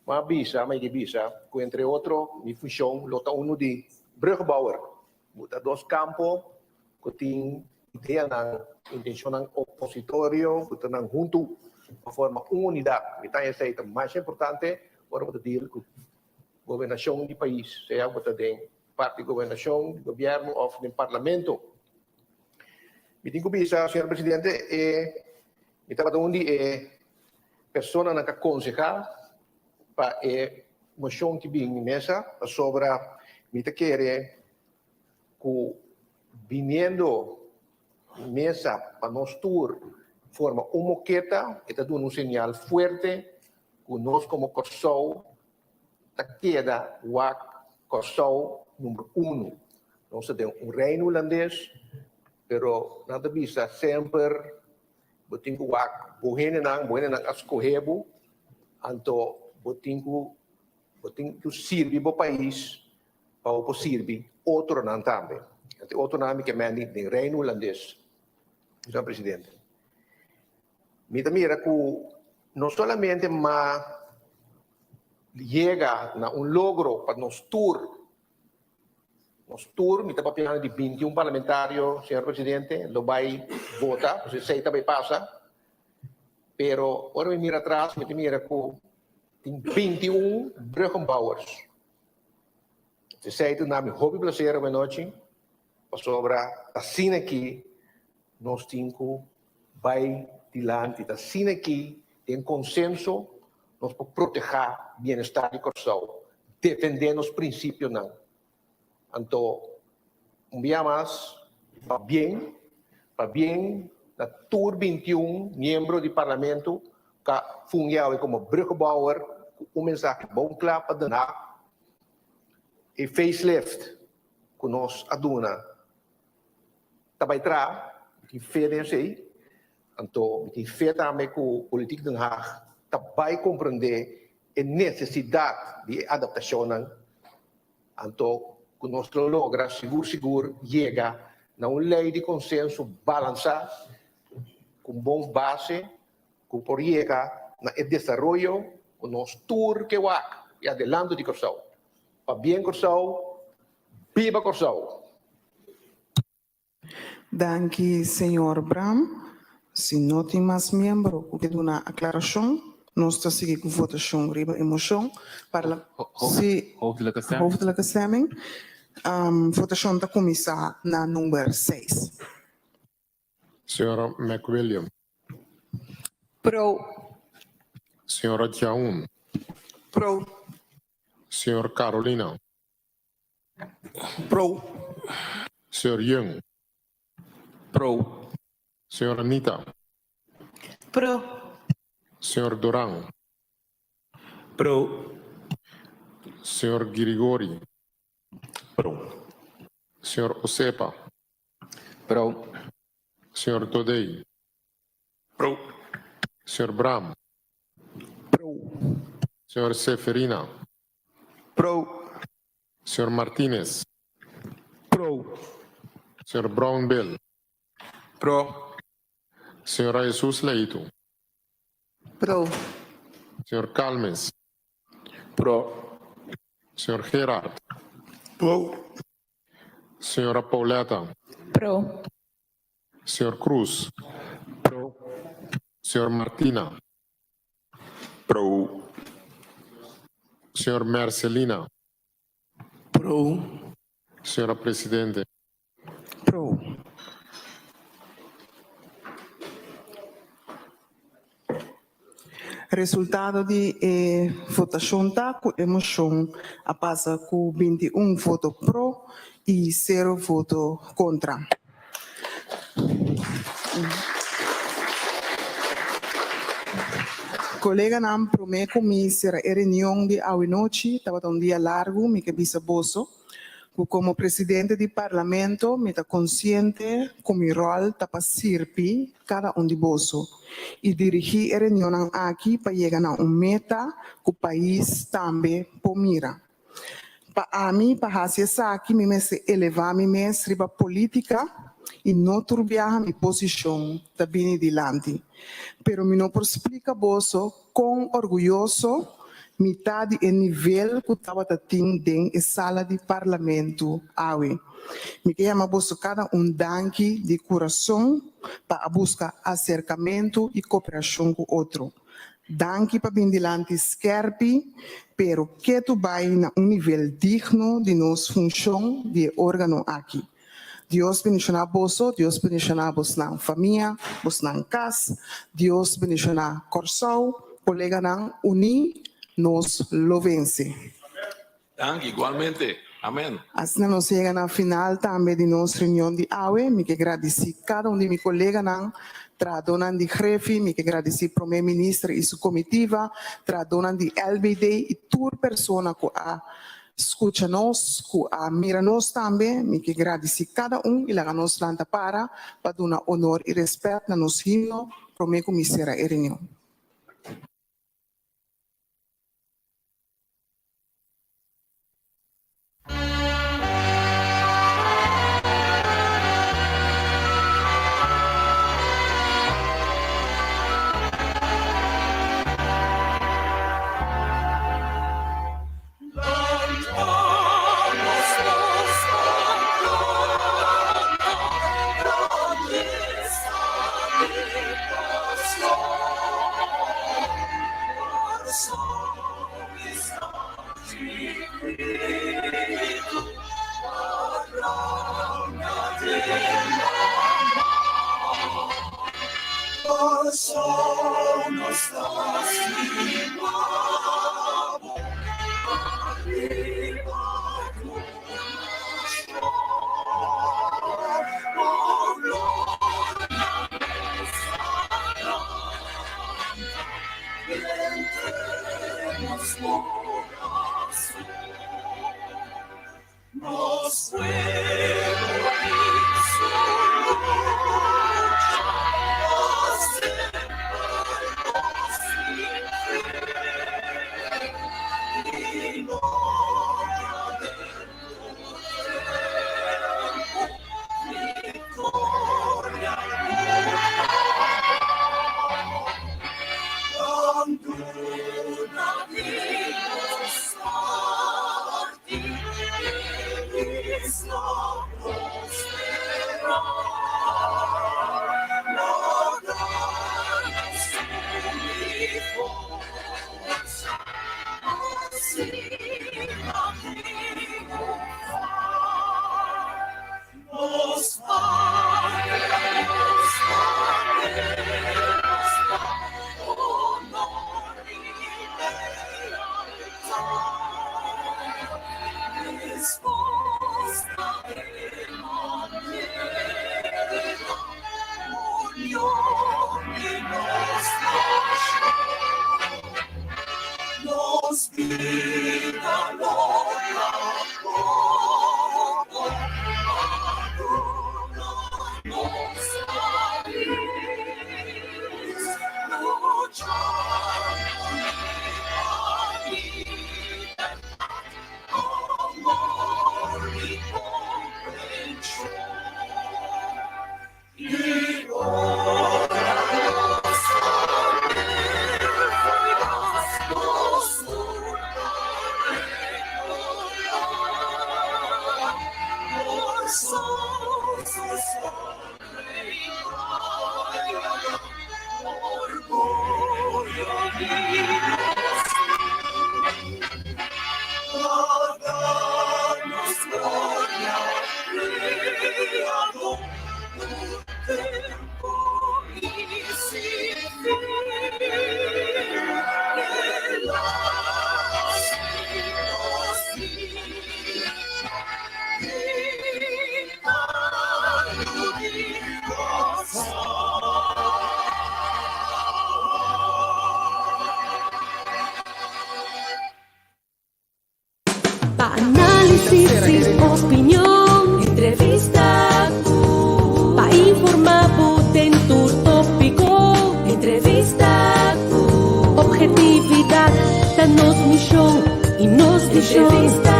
mas bisa, que entre outros, minha função, lota uno de Brugbauer, muda dois campos, que tem ideia na intenção opositório, que estão junto, para formar uma unidade. Então, essa é a mais importante, para o deal com a governação do país, seja o parte de governação, do governo ou do parlamento. Me digo bisa, senhor presidente, me estava onde pessoa na aconselhar para a moção que vem em mesa sobre me querer que vindo mesa para nós tour forma uma moqueta que está dando sinal forte que nós como Curaçao queda o Curaçao número 1. Nós temos reino holandês, pero nada bisa sempre botinho bohene nang ascorrebo, anto botinho sirve para o país para o servir outro não também. Outro nome que é de reino holandês, senhor presidente. Me mira que não somente chega a logro para nos tour, me está falando de 21 parlamentários, senhor presidente, lo vai votar, você sei também passa, pero agora me mira atrás, me mira que tem 21 Bruggenbouwers. Você sei que nome hobby placer uma noite, sobre assim aqui, nós temos que vai dilante, assim aqui, tem consenso, nós podemos proteger o bem-estar de Curaçao, defendendo os princípios não. Então, dia mais, para bem, na Tour 21, membro do parlamento, que fungiu como Brugbauer, um mensagem bom claro para dar, e facelift, que nós aduna, também traz, que fez aí, então, que fez também com a política de Den Haag, também compreender a necessidade de adaptação, então, que nós logra seguro chega a uma lei de consenso balançada, com boa base, que por chegar no desenvolvimento, que nós tour que vai e adelante de Curaçao. Para bem Curaçao, viva Curaçao. Danke, senhor Bram. Se não tem mais membro, o que dá uma aclaração, nós estamos seguindo com votação, riba emoção, para se hoofdelijke stemming. Votação da comissão na número 6. Senhora McWilliam. Pro. Senhora Jaun. Pro. Senhor Carolina. Pro. Senhor Young. Pro. Senhor Anita. Pro. Senhor Duran. Pro. Senhor Girigori. Pro. Senhor Osepa. Pro. Senhor Todei. Pro. Senhor Bram. Pro. Senhor Seferina. Pro. Senhor Martinez. Pro. Senhor Brown Bill. Pro. Senhora Jesus Leito. Pro. Senhor Calmes. Pro. Senhor Gerard. Pro. Senhora Pauleta. Pro. Senhor Cruz. Pro. Senhor Martina. Pro. Senhor Marcelina. Pro. Senhora Presidente. Pro. Resultado de votação tá com emoção a passa com 21 votos pro e 0 votos contra. Colega nam promê comigo será a reunião de hoje noite, estava um dia largo, me que bisa bolso. Como presidente do parlamento, me está consciente que meu rol está para servir cada de bolso e dirigir a reunião aqui para chegar a meta que o país também mira. Para mim, para fazer isso aqui, me elevar minha mestre para política e não turbiar minha posição também adiante. Pero me não por explicar bolso com orgulhoso metade do nível que estava tendo na sala de parlamento. Me chama bolso cada danke de coração para buscar acercamento e cooperação com o outro. Danke para bem dilante skerpi, pero que tu vai na nível digno de nossa função de órgão aqui. Deus bendicionar bolso, Deus bendicionar vos na família, vos na casa, Deus bendicionar Corsol, colega na uni, nos lo vence. Danke, igualmente. Amém. Assim nós chegamos na final também de nossa reunião de hoje. Me que agradecer cada de meus colegas na tradona de Grefi, me que agradecer para o primeiro-ministro e sua comitiva, tradona de LBD e toda pessoa que a escuta nós, que a mira nós também, me que agradecer cada e lá nós lanta para dar honor e respeito na nosso hino, para o meu comissário e reunião. Análisis sin opinión, entrevista pa informar en tu tópico, entrevista objetividad, danos misión y nos entrevista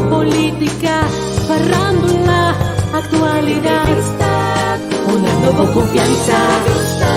política, farándula, actualidad, una nueva confianza.